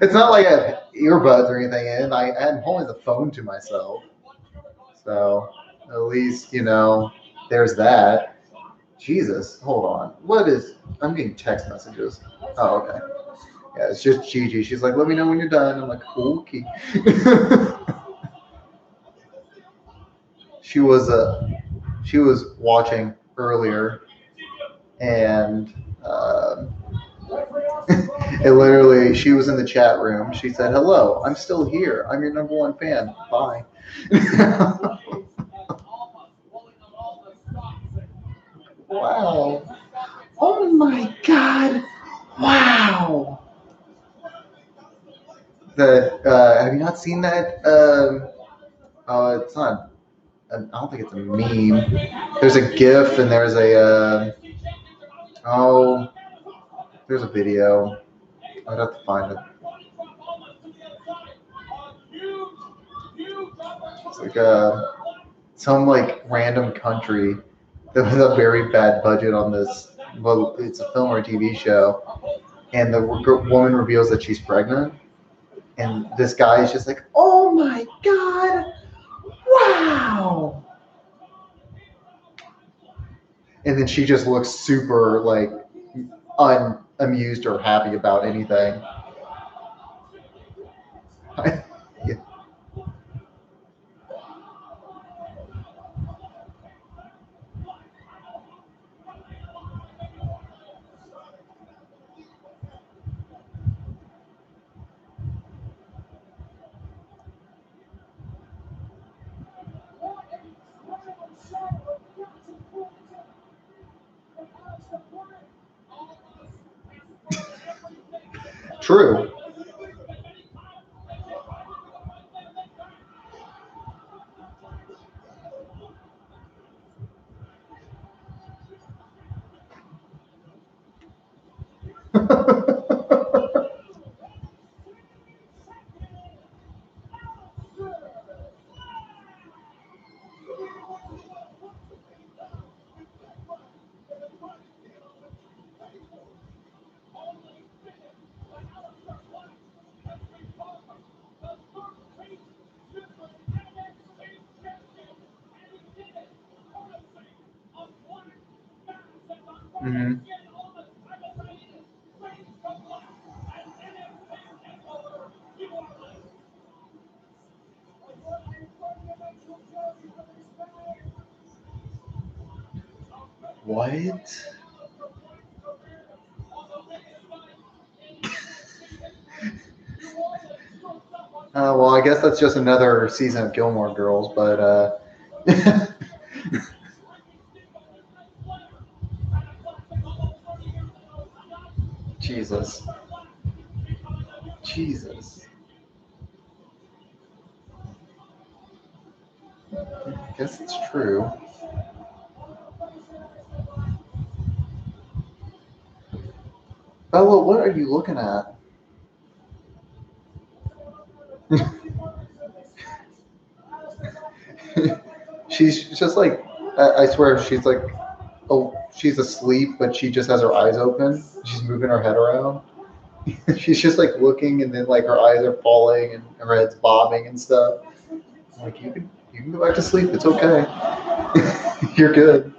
It's not like I have earbuds or anything in. I'm holding the phone to myself. So at least, you know, there's that. Jesus, hold on. I'm getting text messages. Oh, okay. Yeah, it's just Gigi. She's like, let me know when you're done. I'm like, okay. She was watching earlier, and it literally, she was in the chat room. She said, hello, I'm still here. I'm your #1 fan. Bye. Wow. Oh my God. Wow. Have you not seen that? It's not, I don't think it's a meme. There's a GIF and there's there's a video. I'd have to find it. It's like some like random country that has a very bad budget on this. Well, it's a film or a TV show, and the woman reveals that she's pregnant, and this guy is just like, "Oh my God, wow!" And then she just looks super like unamused or happy about anything. Yeah. True. Mm-hmm. What? Well, I guess that's just another season of Gilmore Girls, but Jesus. Jesus. I guess it's true. Bella, what are you looking at? She's just like, I swear, she's like, oh, she's asleep, but she just has her eyes open. She's moving her head around. She's just like looking, and then like her eyes are falling, and her head's bobbing and stuff. I'm like, you can go back to sleep. It's okay. You're good.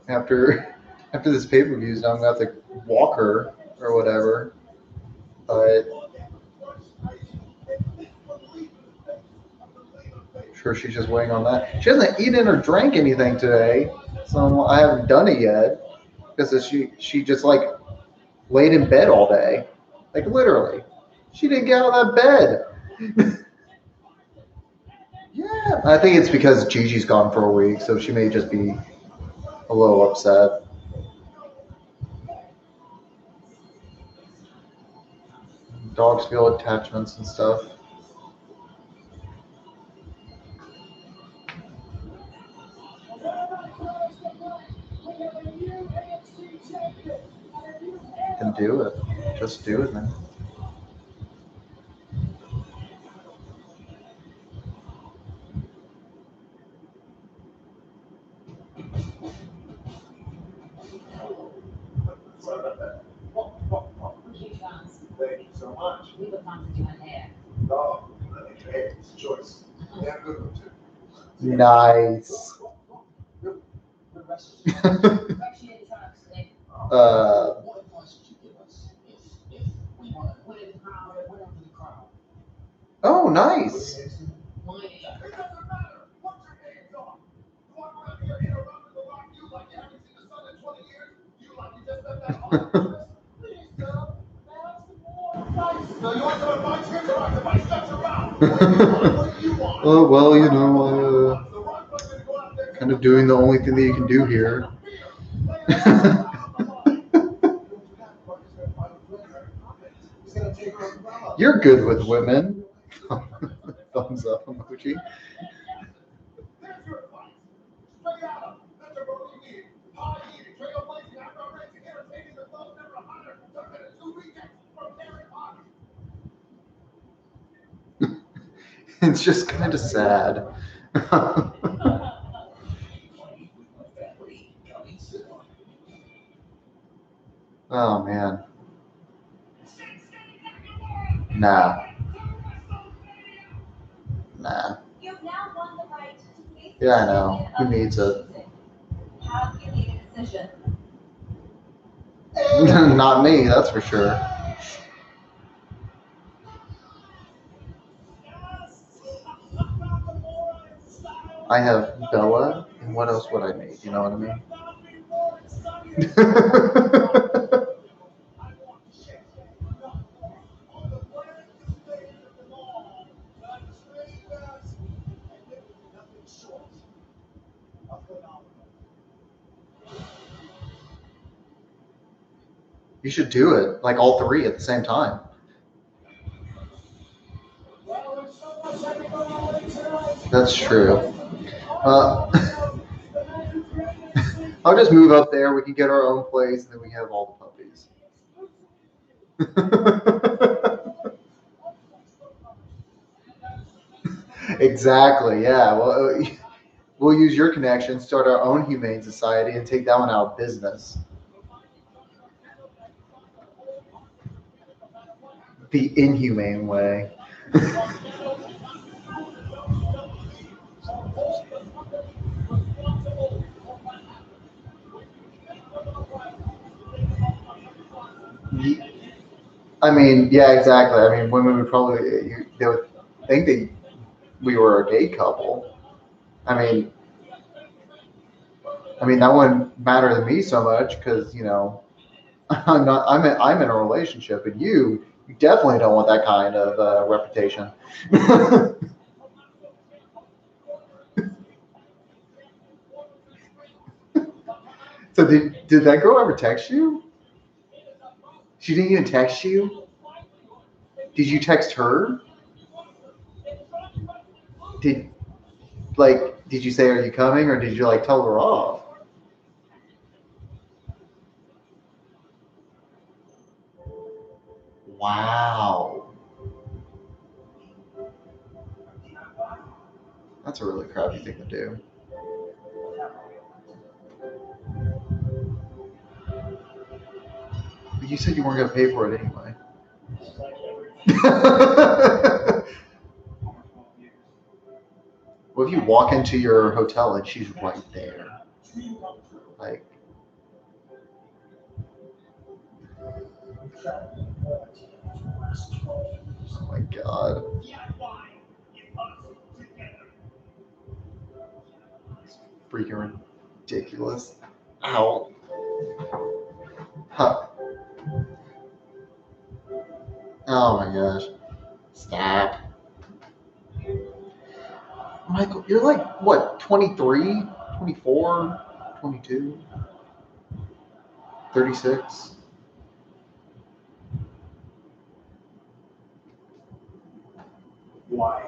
After this pay-per-view, now I'm gonna have to walk her or whatever. But I'm sure she's just waiting on that. She hasn't eaten or drank anything today, so I haven't done it yet because she just like laid in bed all day, like literally. She didn't get out of that bed. Yeah, I think it's because Gigi's gone for a week, so she may just be a little upset. Dogs feel attachments and stuff. Then do it. Just do it, man. Thank you so much. We were constantly on air. No, hey, it's a choice. Yeah, good one too. Nice. What advice would you give us if we want to put in the crowd and went under the crowd? Oh, nice. It doesn't matter. Put your hands on. Walk around here interrupting the rock you like you haven't seen the sun in 20 years. You like you just left that on purpose. Please, girl. No, you want some advice? Here's your advice. Shut your mouth. What do you want? Oh, well, you know, kind of doing the only thing that you can do here. You're good with women. Thumbs up emoji. There's your advice. Straight out. That's a road you need. High-heating, trailblazing, outdoor-racing, entertaining the phone never 100. Took it in 2 weekends from Derek Hawkins. It's just kind of sad. Oh, man. Nah. You've now won the right to face the Yeah, I know. champion Who of needs it? choosing. Have you made a decision? Not me, that's for sure. I have Bella, and what else would I need? You know what I mean? You should do it, like all three at the same time. That's true. I'll just move up there. We can get our own place, and then we have all the puppies. Exactly. Yeah. Well, we'll use your connection, start our own humane society, and take that one out of business. The inhumane way. I mean, yeah, exactly. I mean, women would probably, they would think that we were a gay couple. I mean, that wouldn't matter to me so much because, you know, I'm in a relationship, and you definitely don't want that kind of reputation. So did that girl ever text you? She didn't even text you? Did you text her? Did you say, are you coming, or did you like tell her off? Wow. That's a really crappy thing to do. But you said you weren't going to pay for it anyway. Well, if you walk into your hotel and she's right there, like, oh my God. It's freaking ridiculous. Ow. Huh. Oh my gosh. Stop. Michael, you're like, what, 23, 24, 22, 36? Why?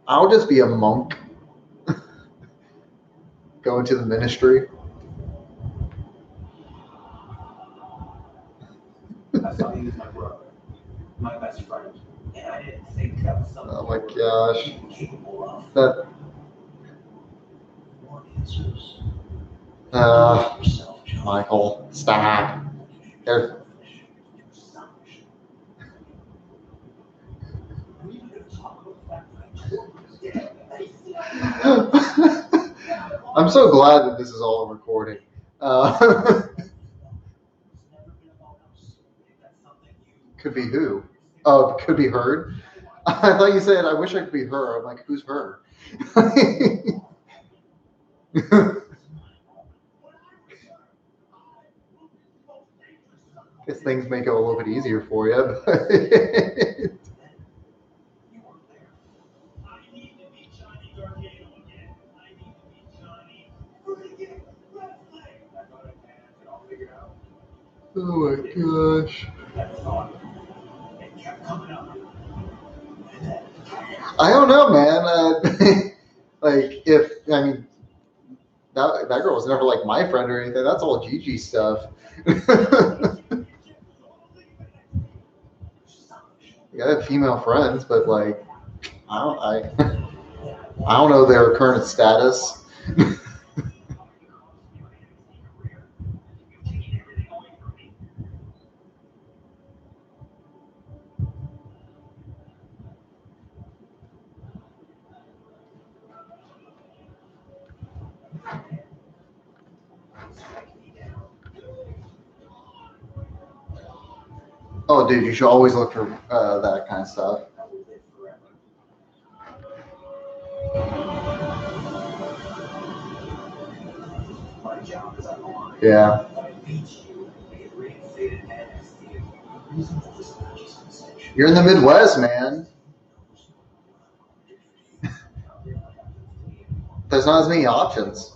I'll just be a monk. Go into the ministry. I saw you as my brother, my best friend, and I didn't think that was something. Oh my gosh. Capable of. That. More answers. Michael, stop. There. I'm so glad that this is all a recording. Could be who? Oh, could be heard. I thought you said, I wish I could be her. I'm like, who's her? Guess things make it a little bit easier for you. But oh my gosh. I don't know, man. That girl was never like my friend or anything. That's all Gigi stuff. I have female friends, but like, I don't know their current status. Oh, dude, you should always look for that kind of stuff. Yeah. You're in the Midwest, man. There's not as many options.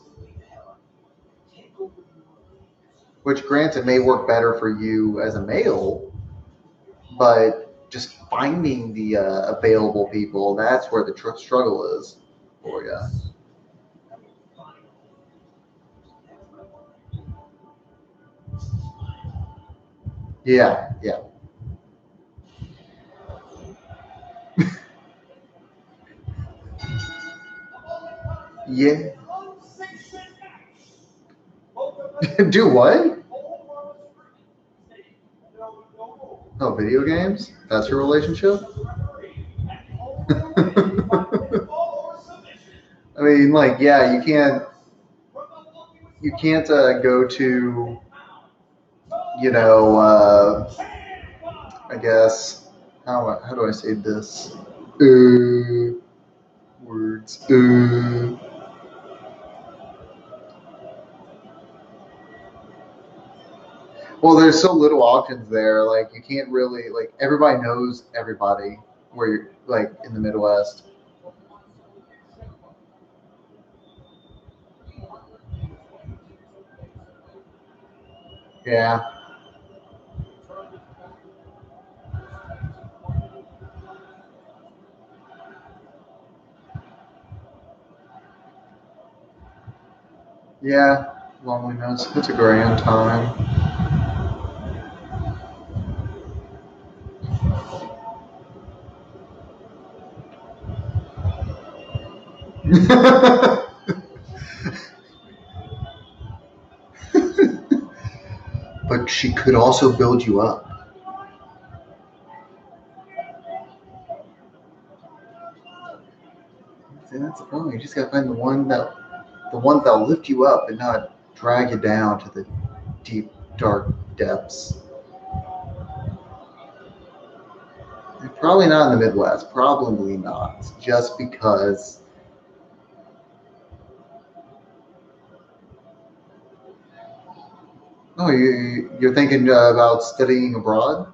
Which, granted, may work better for you as a male, but just finding the available people, that's where the struggle is for you. Yeah, yeah. Yeah. Do what? Oh, video games? That's your relationship? I mean, like, yeah, you can't go to, I guess, how do I say this? Words. Well, there's so little options there. Like you can't really like everybody knows everybody where you're like in the Midwest. Yeah. Yeah. Loneliness. It's a grand time. But she could also build you up. See, that's the problem. You just gotta find the ones that'll lift you up and not drag you down to the deep, dark depths. Probably not in the Midwest. Probably not. Just because. Oh, you're thinking about studying abroad?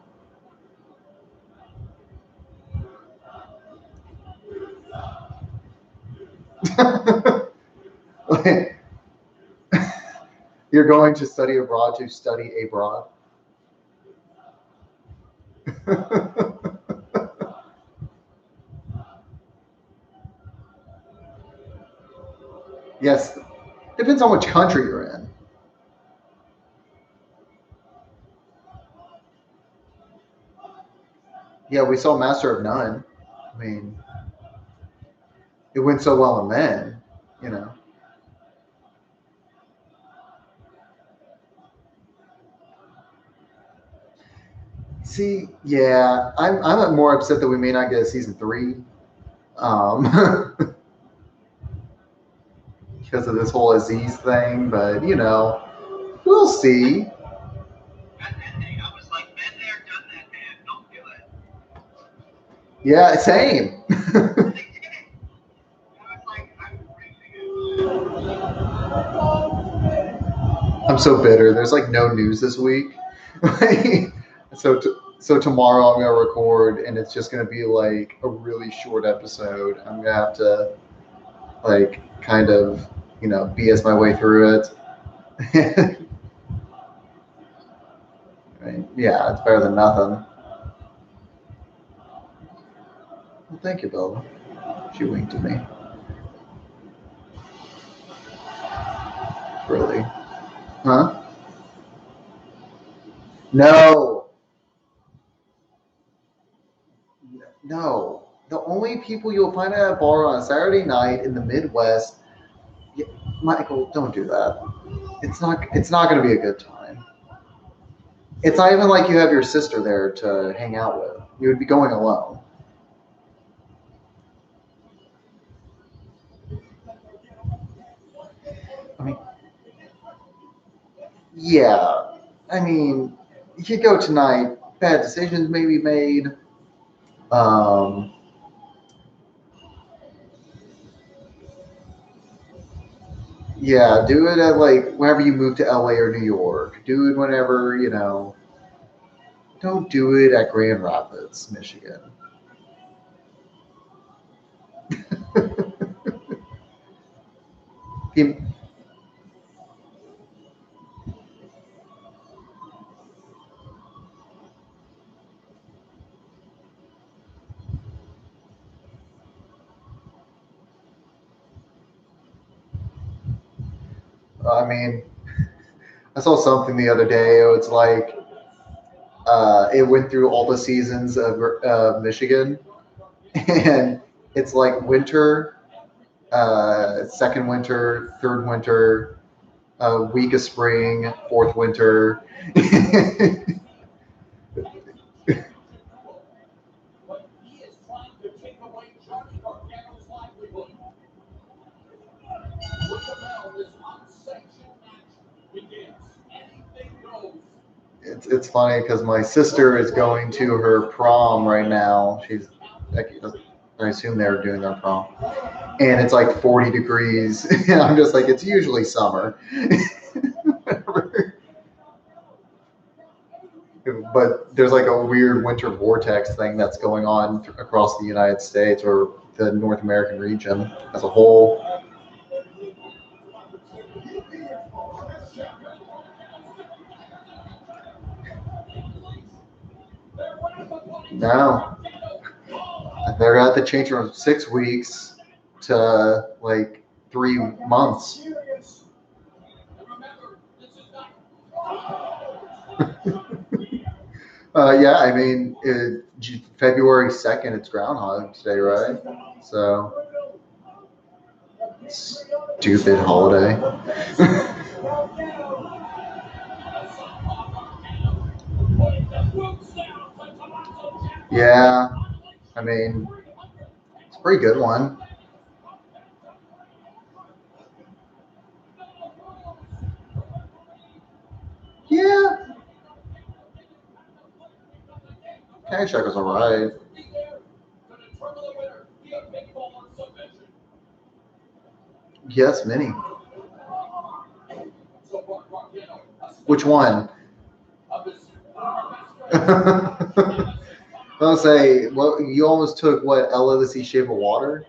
You're going to study abroad to study abroad? Yes. Depends on which country you're in. Yeah, we saw Master of None. I mean, it went so well in men, you know. See, yeah, I'm more upset that we may not get a season 3, because of this whole Aziz thing. But you know, we'll see. Yeah, same. I'm so bitter. There's like no news this week. So tomorrow I'm gonna record, and it's just gonna be like a really short episode. I'm gonna have to like kind of BS my way through it. Right? Yeah, it's better than nothing. Well, thank you, Bella. She winked at me. Really? Huh? No. No. The only people you'll find at a bar on a Saturday night in the Midwest. Yeah, Michael, don't do that. It's not going to be a good time. It's not even like you have your sister there to hang out with. You would be going alone. I mean, yeah. I mean, you could go tonight. Bad decisions may be made. Yeah, do it at like whenever you move to LA or New York. Do it whenever, don't do it at Grand Rapids, Michigan. I mean, I saw something the other day. It was like it went through all the seasons of Michigan, and it's like winter, second winter, third winter, week of spring, fourth winter. It's funny because my sister is going to her prom right now. I assume they're doing their prom, and it's like 40 degrees. And I'm just like, it's usually summer. but there's like a weird winter vortex thing that's going on across the United States or the North American region as a whole. No, they're at the change from 6 weeks to like 3 months. Yeah, I mean, February 2nd, it's Groundhog Day, right? So, stupid holiday. Yeah, I mean, it's a pretty good one. Yeah. Caddyshack was alright. Yes, many. Which one? I'll say, well, you almost took what, Ella the Sea Shape of Water?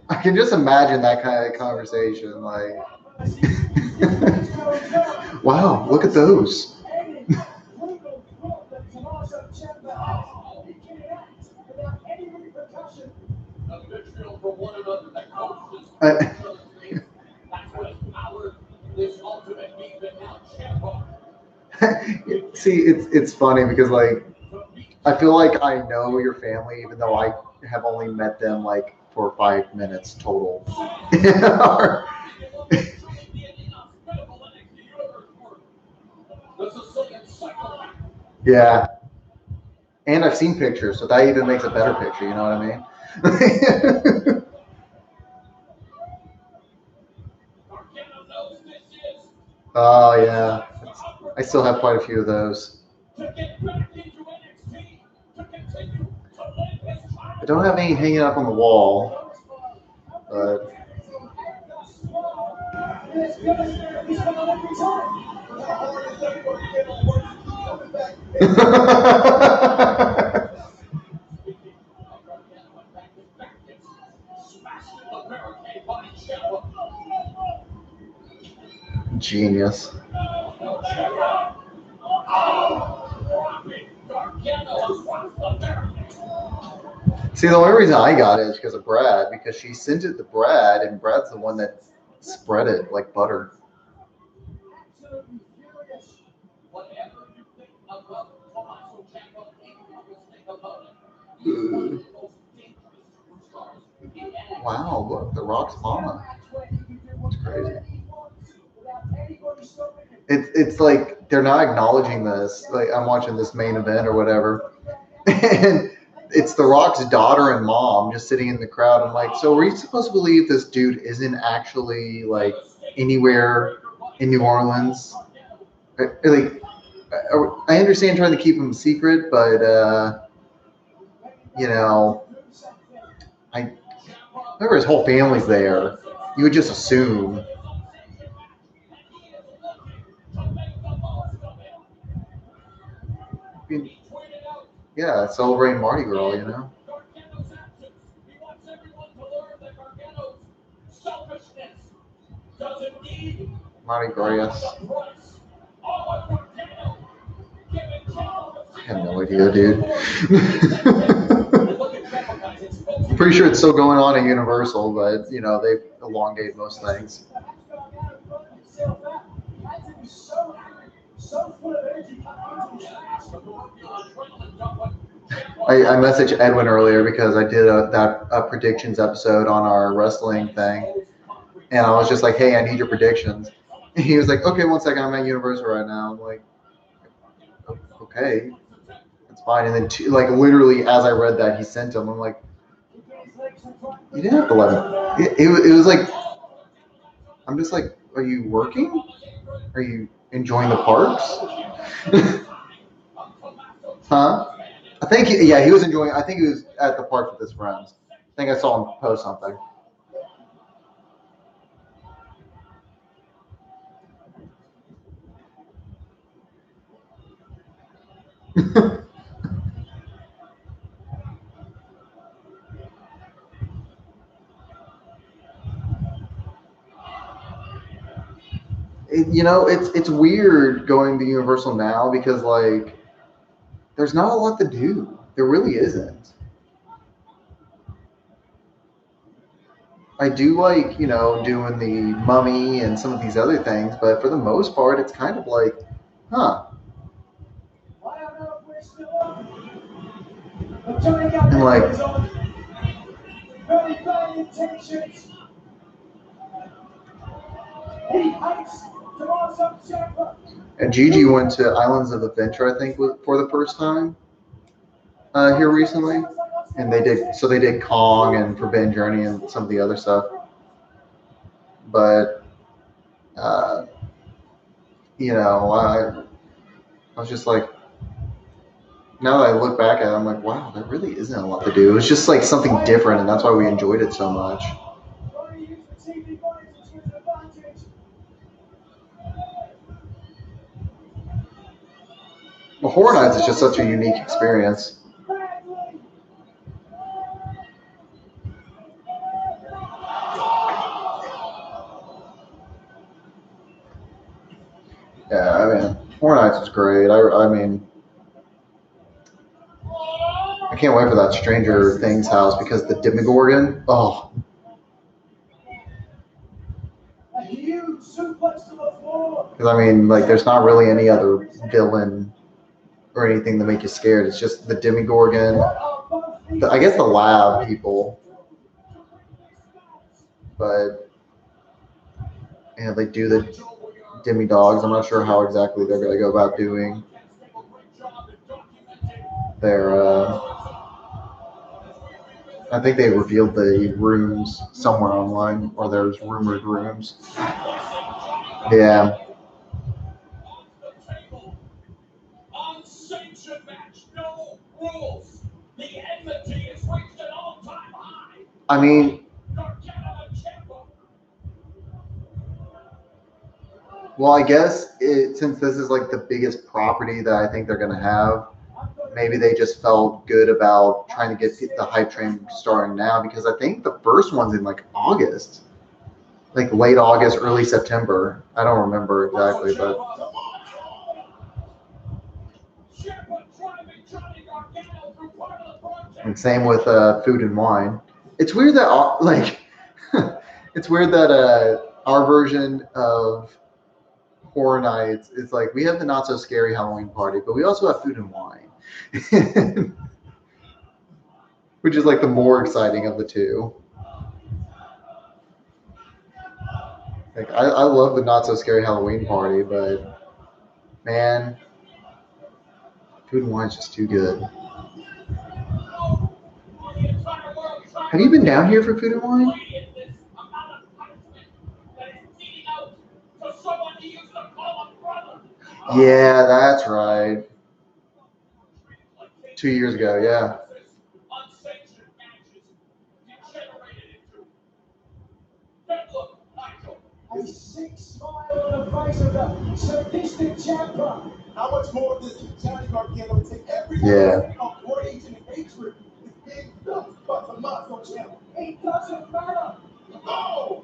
I can just imagine that kind of conversation. Like, wow, look at those. See, it's funny because like I feel like I know your family even though I have only met them like for 5 minutes total. Yeah. And I've seen pictures, so that even makes a better picture, you know what I mean? Oh, yeah. I still have quite a few of those. I don't have any hanging up on the wall, but... Genius. See, the only reason I got it is because of Brad, because she sent it to Brad, and Brad's the one that spread it like butter. Wow, look, The Rock's mama. It's crazy. It's like they're not acknowledging this. Like I'm watching this main event or whatever, and it's The Rock's daughter and mom just sitting in the crowd. I'm like, so are you supposed to believe this dude isn't actually like anywhere in New Orleans? Like, I understand trying to keep him secret, but you know, I remember his whole family's there. You would just assume. I mean, yeah, celebrating Mardi Gras, you know. Mardi Gras. I have no idea, dude. I'm pretty sure it's still going on at Universal, but you know they've elongated most things. I messaged Edwin earlier because I did a predictions episode on our wrestling thing, and I was just like, "Hey, I need your predictions." And he was like, "Okay, 1 second, I'm at Universal right now." I'm like, "Okay, that's fine." And then like literally as I read that, he sent them. I'm like, "You didn't have to let him." It was like I'm just like, are you working? Are you enjoying the parks? Huh? I think, yeah, he was enjoying. I think he was at the park with his friends. I think I saw him post something. It's weird going to Universal now because like there's not a lot to do. There really isn't. I do like, doing the Mummy and some of these other things, but for the most part, it's kind of like, huh. And like, very bad intentions. He hates Tommaso Ciampa. and Gigi went to Islands of Adventure, I think, for the first time here recently, and they did Kong and Forbidden Journey and some of the other stuff, but I was just like, now that I look back at it, I'm like, wow, there really isn't a lot to do. It was just like something different, and that's why we enjoyed it so much. Well, Horror Nights is just such a unique experience. Yeah, I mean, Horror Nights was great. I mean, I can't wait for that Stranger Things house because the Demogorgon, oh. Because I mean, like, there's not really any other villain or anything to make you scared. It's just the Demogorgon, I guess the lab people, but they do the Demi-Dogs. I'm not sure how exactly they're going to go about doing their. I think they revealed the rooms somewhere online, or there's rumored rooms. Yeah. Unsanctioned match, no rules. The enmity is reached an all-time high. I mean, well, I guess since this is like the biggest property that I think they're going to have, maybe they just felt good about trying to get the hype train starting now, because I think the first one's in like August, like late August, early September. I don't remember exactly, but. And same with Food and Wine. It's weird that it's weird that our version of Horror Nights is like, we have the not so scary Halloween party, but we also have Food and Wine, which is like the more exciting of the two. Like I love the not so scary Halloween party, but man, Food and Wine is just too good. Have you been down here for Food and Wine? Yeah, that's right. 2 years ago, yeah. A sick smile on the face of the sadistic Ciampa. How much more of this Johnny Gargano take every Yeah. of rage and hatred is being built by Tommaso Ciampa? It doesn't matter. No!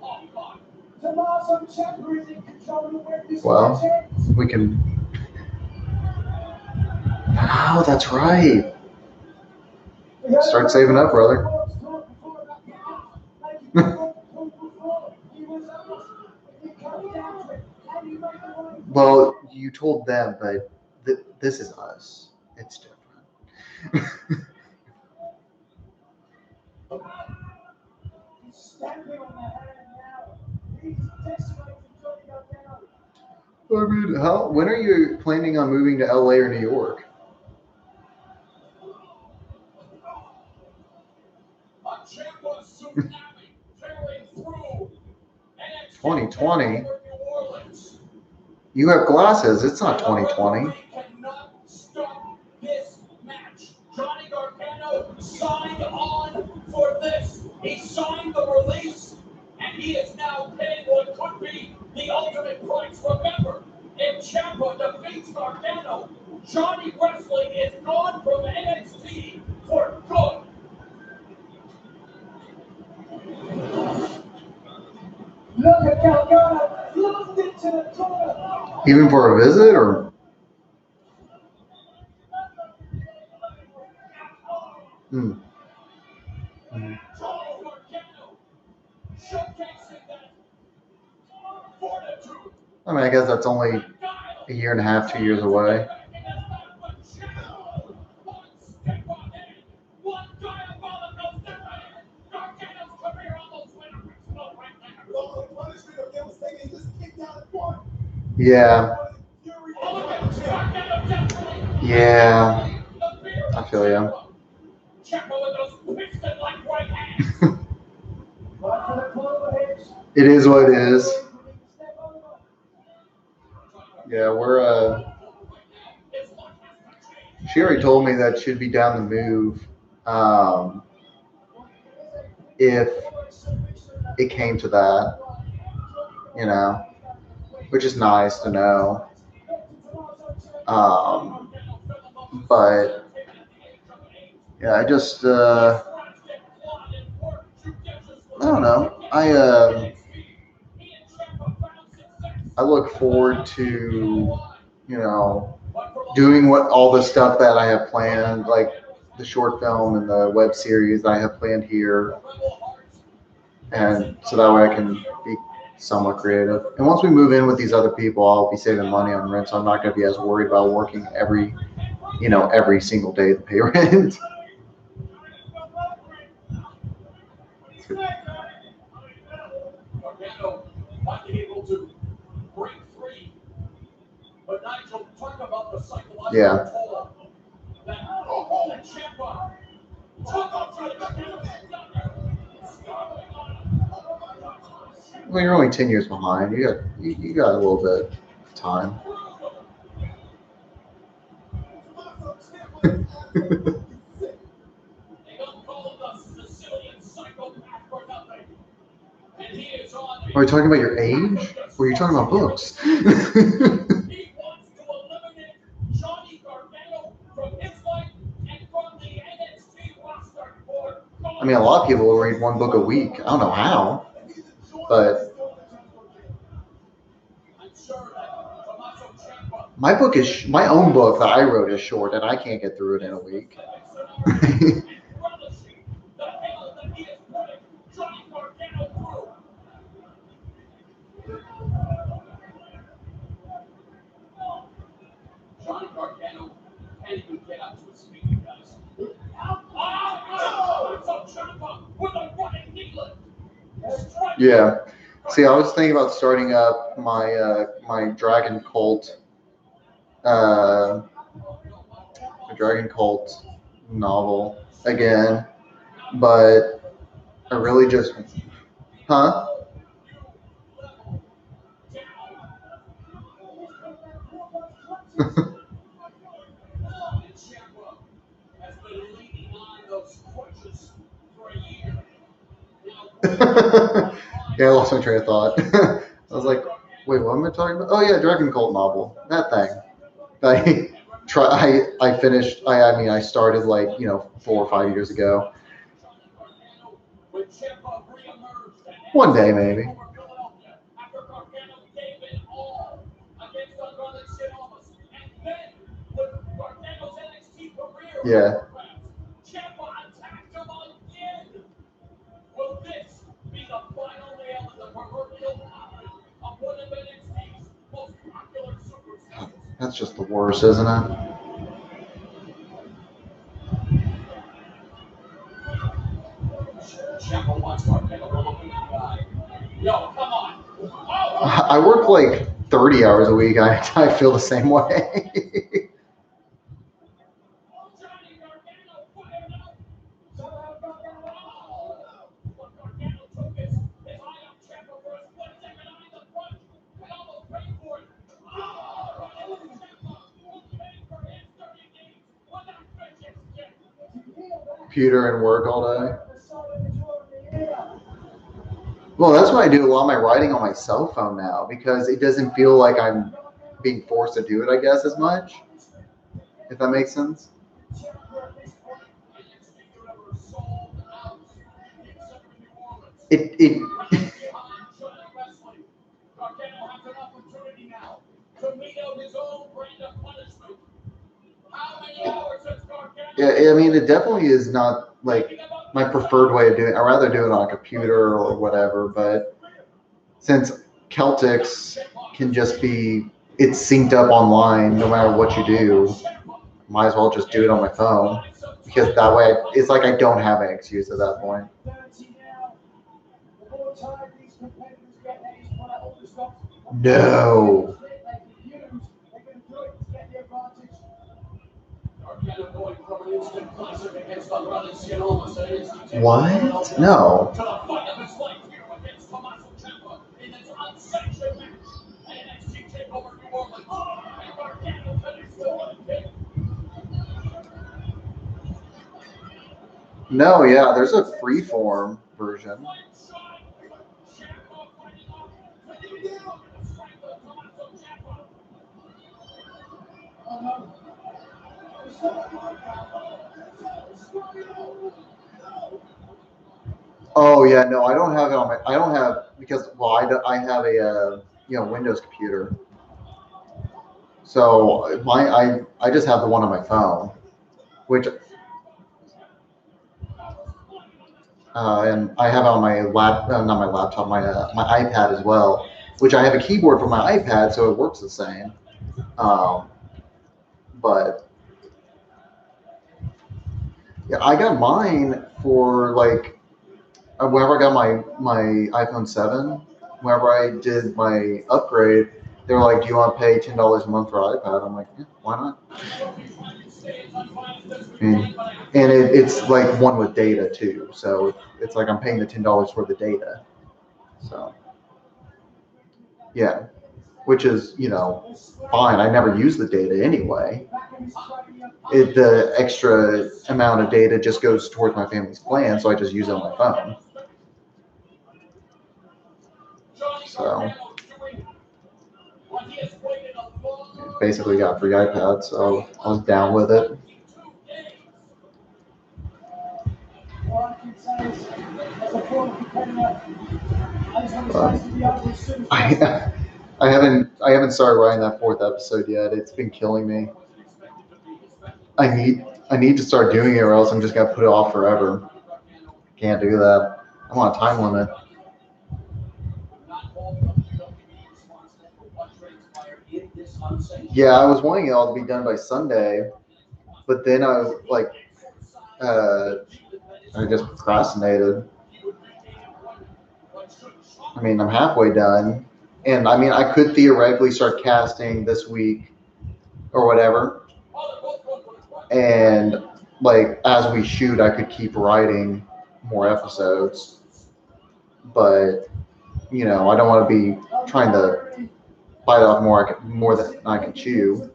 Tommaso Ciampa is in control of where this Well, ends. we can. Oh, that's right. Start saving up, brother. Well, you told them, but this is us. It's different. I mean, when are you planning on moving to LA or New York? 2020? You have glasses. It's not 2020. Cannot stop this match. Johnny Gargano signed on for this. He signed the release, and he is now paying what could be the ultimate price. Remember, if Ciampa defeats Gargano, Johnny Wrestling is gone from NXT for good. Look at Gargano, lost it to the corner. Even for a visit, or? Hmm. Johnny Gargano showcasing that fortitude. I mean, I guess that's only a year and a half, 2 years away. Yeah. Yeah. I feel you. It is what it is. Yeah, we're she already told me that she'd be down to move if it came to that, you know, which is nice to know. But yeah, I just I don't know. I look forward to, you know, doing all the stuff that I have planned, like the short film and the web series I have planned here, and so that way I can be somewhat creative. And once we move in with these other people, I'll be saving money on rent, so I'm not going to be as worried about working every single day to pay rent. Gargano might be able to break free, but Nigel, talk about the psychological toll that Ciampa took on. Well, you're only 10 years behind. You got a little bit of time. Are you talking about your age? Or are you talking about books? I mean, a lot of people will read one book a week. I don't know how, but my own book that I wrote is short, and I can't get through it in a week. Johnny Gargano can't even get up to his feet, guys. Yeah. See, I was thinking about starting up my my Dragon Cult novel again, but I really just Yeah, I lost my train of thought. I was like, wait, what am I talking about? Oh yeah, Dragon Cult novel. That thing. I finished. I started like 4 or 5 years ago. One day maybe. Yeah. That's just the worst, isn't it? I work like 30 hours a week. I feel the same way. computer and work all day. Well, that's why I do a lot of my writing on my cell phone now, because it doesn't feel like I'm being forced to do it, I guess, as much. If that makes sense. It Yeah, I mean, it definitely is not like my preferred way of doing it. I'd rather do it on a computer or whatever, but since Celtics can just be, it's synced up online no matter what you do, might as well just do it on my phone, because that way it's like I don't have an excuse at that point. No. What? No. No, yeah, there's a freeform version. Oh yeah, no, I don't have it on my. I don't have, because I have a Windows computer, so I just have the one on my phone, which and I have on my not my laptop, my iPad as well, which I have a keyboard for my iPad, so it works the same. But yeah, I got mine for like whenever I got my iPhone 7. Whenever I did my upgrade, they were like, "Do you want to pay $10 a month for iPad?" I'm like, "Yeah, why not?" And it's like one with data too, so it's like I'm paying the $10 for the data. So yeah, which is fine. I never use the data anyway. The extra amount of data just goes towards my family's plan, so I just use it on my phone. So basically got free iPad, so I was down with it. I haven't started writing that 4th episode yet. It's been killing me. I need to start doing it, or else I'm just gonna put it off forever. Can't do that. I'm on a time limit. Yeah, I was wanting it all to be done by Sunday, but then I was like, I just procrastinated. I mean, I'm halfway done, and I mean, I could theoretically start casting this week or whatever, and like as we shoot, I could keep writing more episodes, but I don't want to be trying to bite off more than I can chew.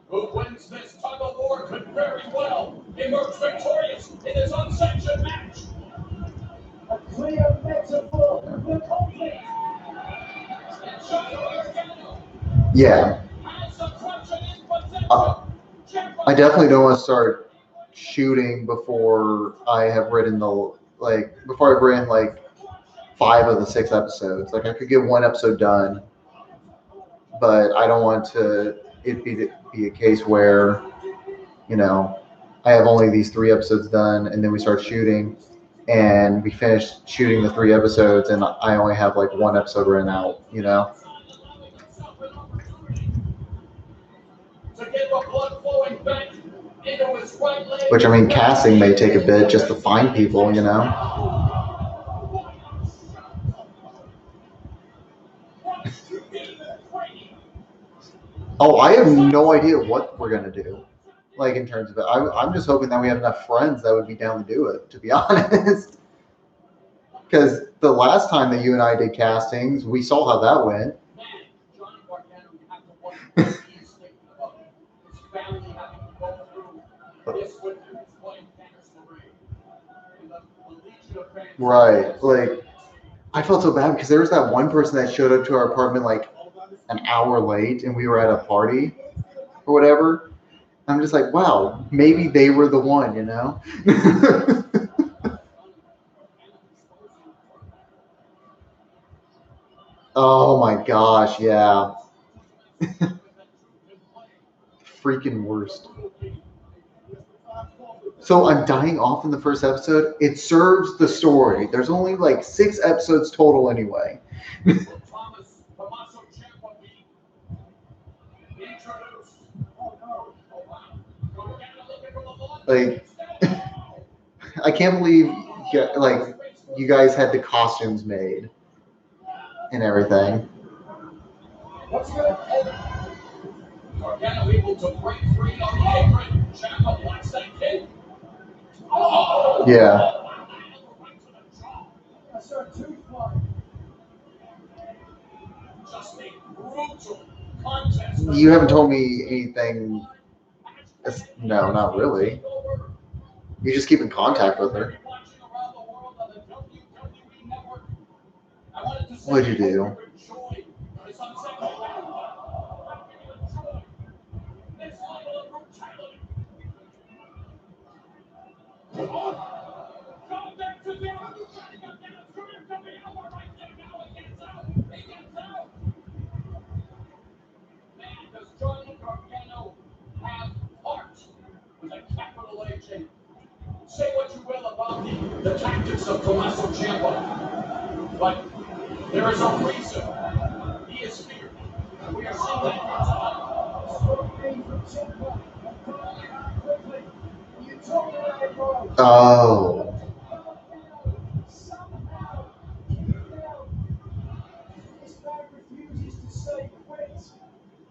Who wins this tug of war could very well emerge victorious in this unsanctioned match. A clear metaphor for conflict. Yeah. I definitely don't want to start shooting before I have written before I've written like 5 of the 6 episodes. Like I could get 1 episode done, but I don't want it be a case where, I have only these 3 episodes done, and then we start shooting, and we finish shooting the 3 episodes, and I only have like 1 episode written out, Which, I mean, casting may take a bit just to find people, Oh, I have no idea what we're going to do, like, in terms of it. I'm just hoping that we have enough friends that would be down to do it, to be honest. Because the last time that you and I did castings, we saw how that went. Right. Like, I felt so bad because there was that one person that showed up to our apartment like an hour late and we were at a party or whatever. I'm just like, wow, maybe they were the one, you know? Oh my gosh, yeah. Freaking worst. So I'm dying off in the first episode. It serves the story. There's only like 6 episodes total anyway. Like, I can't believe like you guys had the costumes made and everything. Gargano able to break free on the apron. Ciampa blocks that kick. Oh! Yeah. That's our tooth Just a brutal contest. You haven't told me anything. No, not really. You just keep in contact with her. What'd you do? Does Johnny Gargano have heart with a capital H? Say what you will about the tactics of Tommaso Ciampa, but there is a reason he is feared. And we are seeing that here tonight. Oh.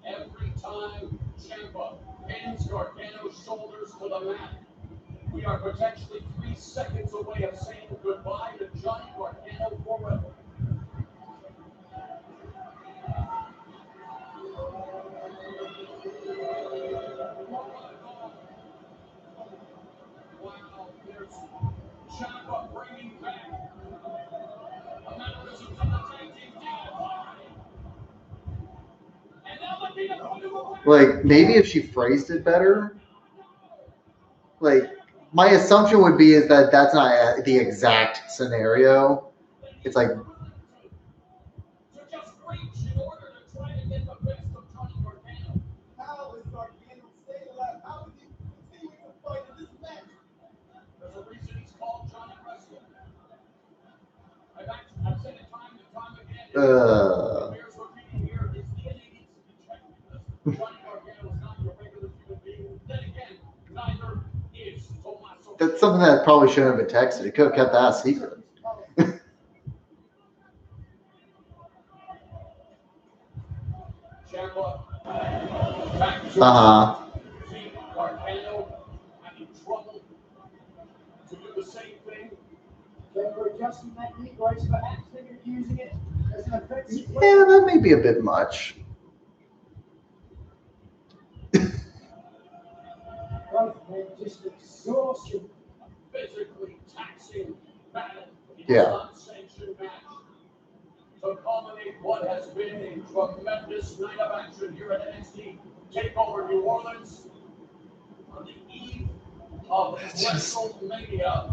Every time Ciampa pins Gargano's shoulders to the mat, we are potentially 3 seconds away of saying goodbye to Johnny Gargano forever. Wow, there's Ciampa bringing back a mannerism from the tag team DIY. And now looking at Like, maybe if she phrased it better. Like, my assumption would be is that that's not the exact scenario. It's like, to just reach in order to try to get the best of Johnny Gargano. How is Gargano staying alive? How is he continuing to fight in this match? There's a reason he's called Johnny Wrestling. I've said it time and time again. It bears repeating here. His DNA needs to be checked because Johnny Gargano is not your regular human being. Then again, neither is Tommaso. that's something that probably shouldn't have been texted. It could have kept that a secret. Ciampa back to see Gargano having trouble to do the same thing. They were adjusting that knee brace, perhaps they're using it as an offensive Yeah, that may be a bit much. both men just exhaustion. Physically taxing battle in Yeah. an unsanctioned match to culminate what has been a tremendous night of action here at NXT Takeover New Orleans on the eve of WrestleMania.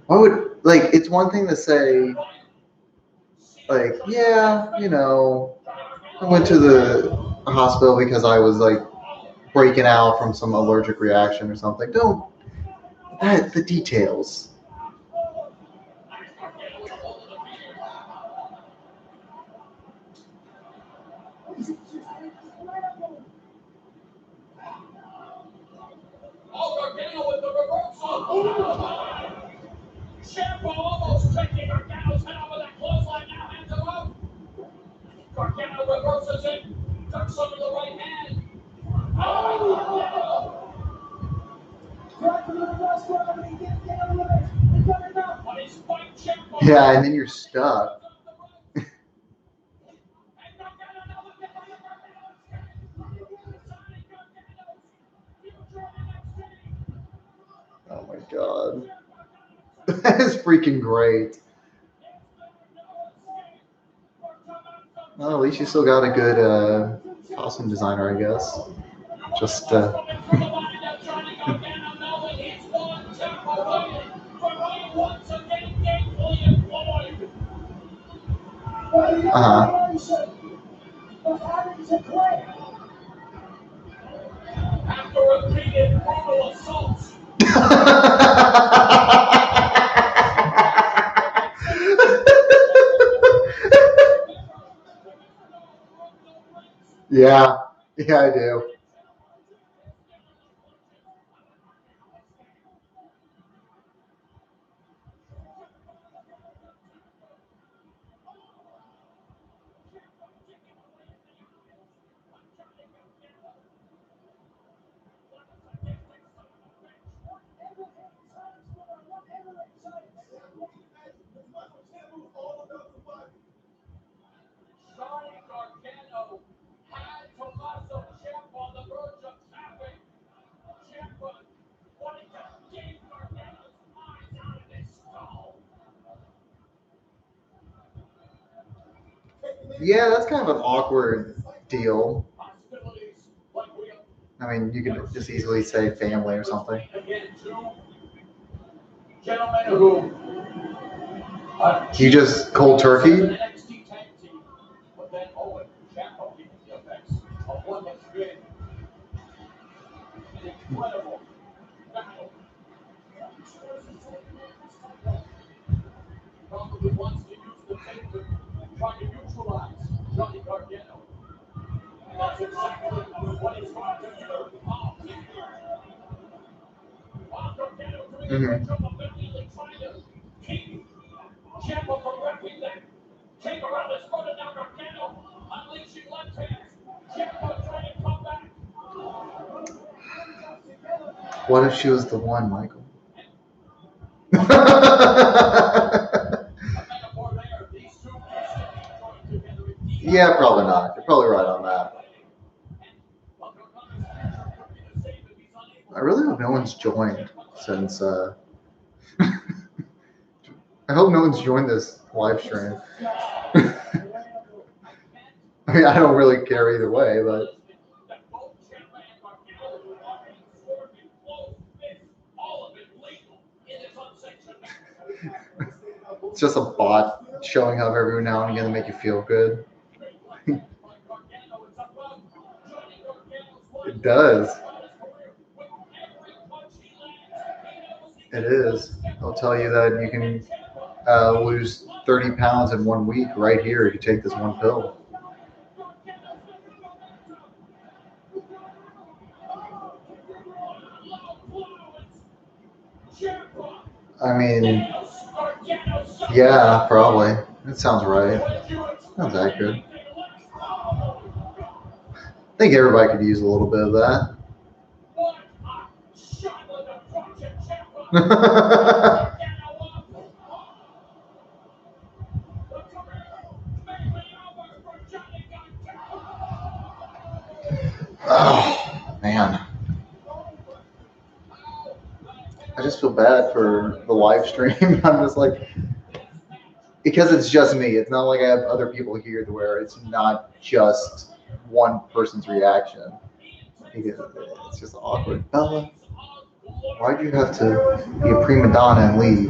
Why would, like, it's one thing to say, like, yeah, you know, I went to the hospital because I was like breaking out from some allergic reaction or something. Don't, the details. Oh, Gargano with the reversal. Ciampa almost taking Gargano's head over that clothesline. Now hands him up. Gargano reverses it. Ducks under the right hand. Oh! Yeah, and then you're stuck. Oh my god. That is freaking great. Well, at least you still got a good costume designer, I guess. Just After repeated brutal assaults, yeah, I do. Johnny Gargano had Tommaso Ciampa on the verge of tapping. Ciampa wanting to dig Gargano's eyes out of his skull. Yeah, that's kind of an awkward deal. Hostilities like we have I mean, you could just easily say family or something. again two gentlemen who You just cold turkey? NXT tag team, but then Owen Ciampa feeling the effects of what has been an incredible battle. Probably wants to use the tape to try to neutralize Johnny Gargano. And that's exactly what he's going to do. Gargano doing a great job of immediately trying to keep Ciampa from wrapping that tape around his foot, and now Gargano unleashing left hands. Ciampa trying to come back. What if she was the one, Michael? A metaphor there. These two joined together in deep. Yeah, probably not. You're probably right on that. I really hope no one's joined since I hope no one's joined this live stream. I mean, I don't really care either way, but it's just a bot showing up every now and again to make you feel good. It does. It is. I'll tell you that you can lose 30 pounds in 1 week right here if you take this one pill. I mean, yeah, probably. That sounds right. Sounds accurate. I think everybody could use a little bit of that. Oh, man. I just feel bad for the live stream. I'm just like, because it's just me. It's not like I have other people here to where it's not just one person's reaction. It's just awkward. Bella, why'd you have to be a prima donna and leave?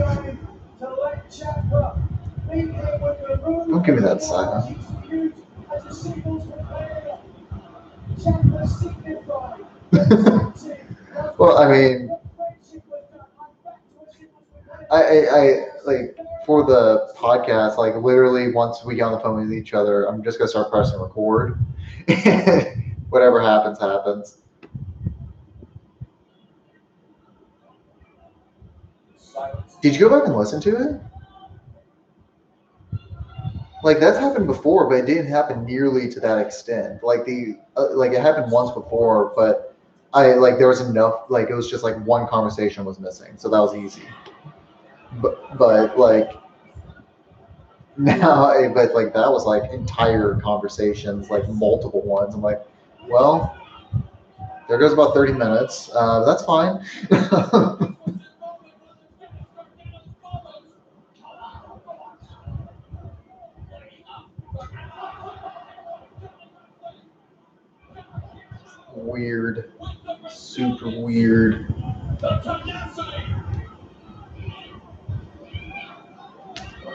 Don't give me that side. Well, I mean, I like for the podcast, like literally once we get on the phone with each other, I'm just gonna start pressing record. Whatever happens, happens. Did you go back and listen to it? Like that's happened before, but it didn't happen nearly to that extent. Like like it happened once before, but there was enough. Like it was just like one conversation was missing, so that was easy. But like now, but like that was like entire conversations, like multiple ones. I'm like, well, there goes about 30 minutes. That's fine. weird. Super weird.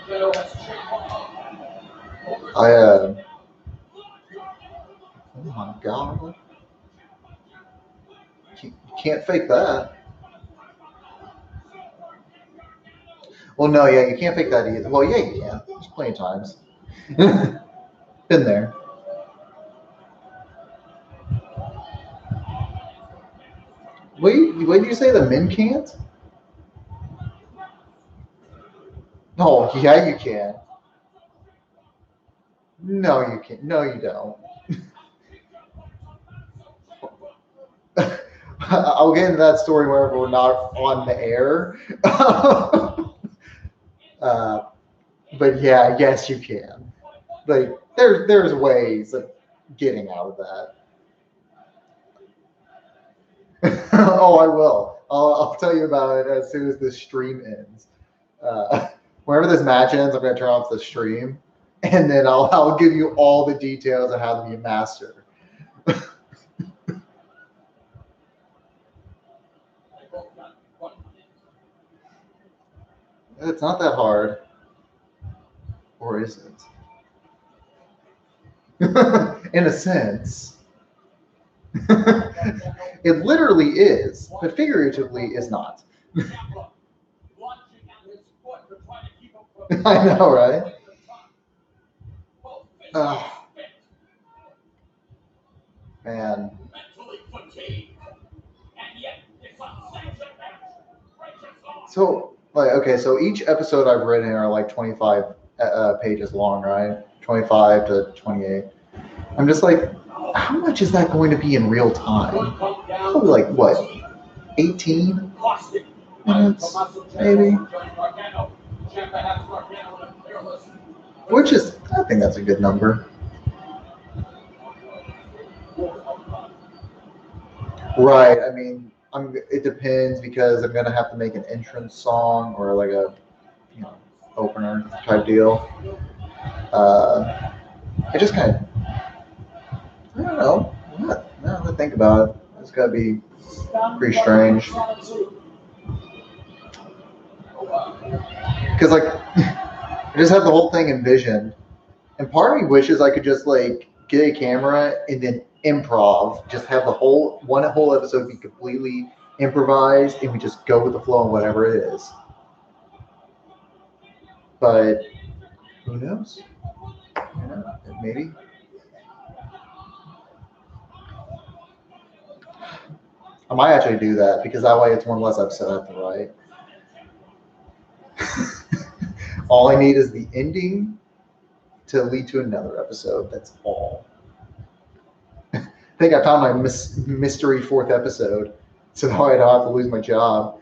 Oh my God. You can't fake that. Well, no, yeah, you can't fake that either. Well, yeah, you can. There's plenty of times. Been there. Wait, did you say the men can't? Oh, yeah, you can. No, you can't. No, you don't. I'll get into that story whenever we're not on the air. But yeah, yes, you can. Like there's ways of getting out of that. Oh, I will. I'll tell you about it as soon as this stream ends. Whenever this match ends, I'm gonna turn off the stream, and then I'll give you all the details on how to be a master. It's not that hard, or is it? In a sense. It literally is, but figuratively is not. I know, right? Man. So, like, okay, so each episode I've written are like 25 pages long, right? 25 to 28. I'm just like, how much is that going to be in real time? Probably like, what, 18 minutes, maybe? Which is, I think that's a good number. Right, I mean, it depends because I'm gonna have to make an entrance song or like a, opener type deal. I just kind of, I don't know. What? Now that I think about it, it's gotta be pretty strange. Because like, I just have the whole thing envisioned, and part of me wishes I could just like get a camera and then improv, just have the whole episode be completely improvised, and we just go with the flow and whatever it is. But who knows? Maybe. I might actually do that because that way it's one less episode I have to write. All I need is the ending to lead to another episode. That's all. I think I found my mystery fourth episode, so now I don't have to lose my job.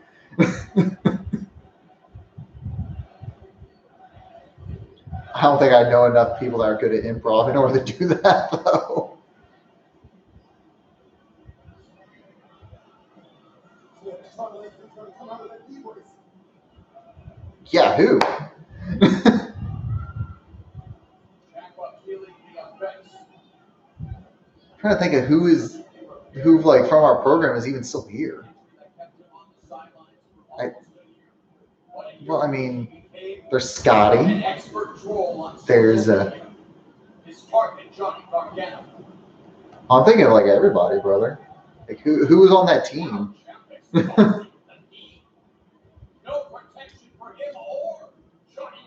I don't think I know enough people that are good at improv in order to do that, though. Yeah, who? I'm trying to think of who like from our program is even still here. Well, I mean, there's Scotty. There's I'm thinking of like everybody, brother. Like who was on that team?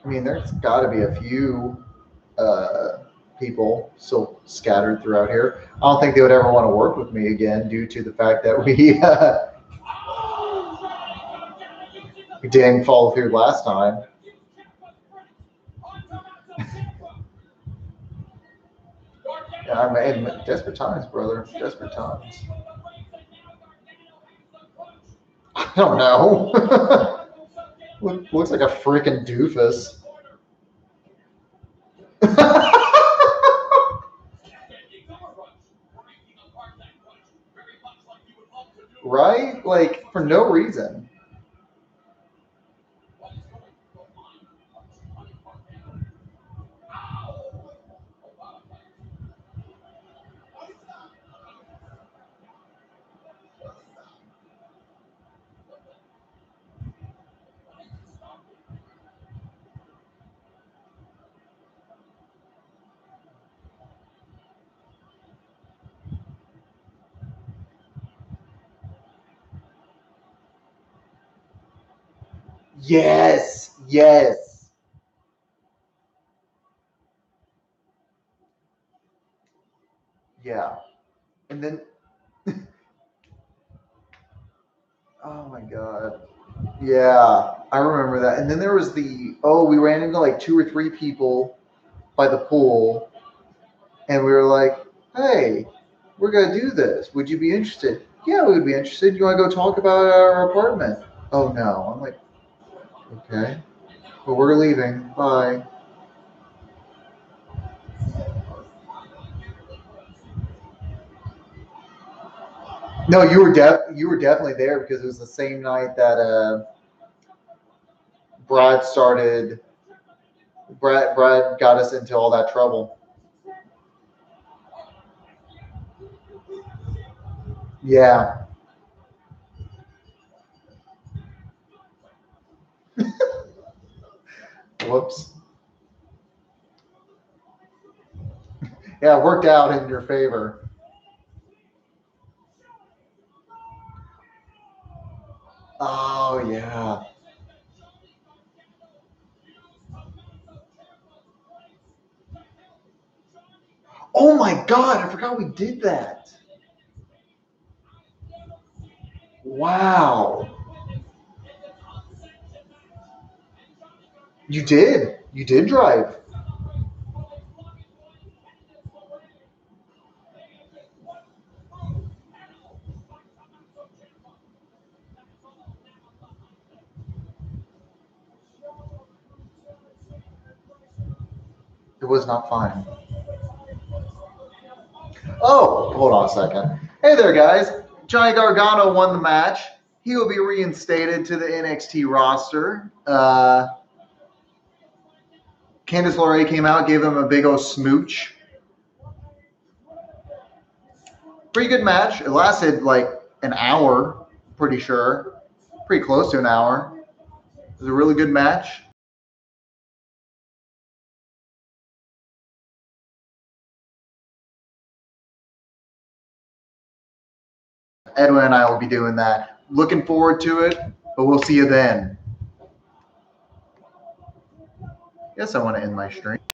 I mean, there's got to be a few people still scattered throughout here. I don't think they would ever want to work with me again due to the fact that we didn't follow through last time. Yeah, I mean, desperate times, brother. Desperate times. I don't know. Looks like a freaking doofus. Right? Like, for no reason. Yes, yes. Yeah. And then, oh my God. Yeah, I remember that. And then there was we ran into like 2 or 3 people by the pool, and we were like, hey, we're going to do this. Would you be interested? Yeah, we would be interested. You want to go talk about our apartment? Oh, no. I'm like, okay. Well, we're leaving. Bye. No, you were definitely there because it was the same night that Brad started. Brad got us into all that trouble. Yeah. Whoops. Yeah, it worked out in your favor. Oh yeah. Oh my God, I forgot we did that. Wow. You did. You did drive. It was not fine. Oh, hold on a second. Hey there, guys. Johnny Gargano won the match. He will be reinstated to the NXT roster. Candice LeRae came out, gave him a big old smooch. Pretty good match. It lasted like an hour, pretty sure. Pretty close to an hour. It was a really good match. Edwin and I will be doing that. Looking forward to it, but we'll see you then. Yes, I want to end my stream.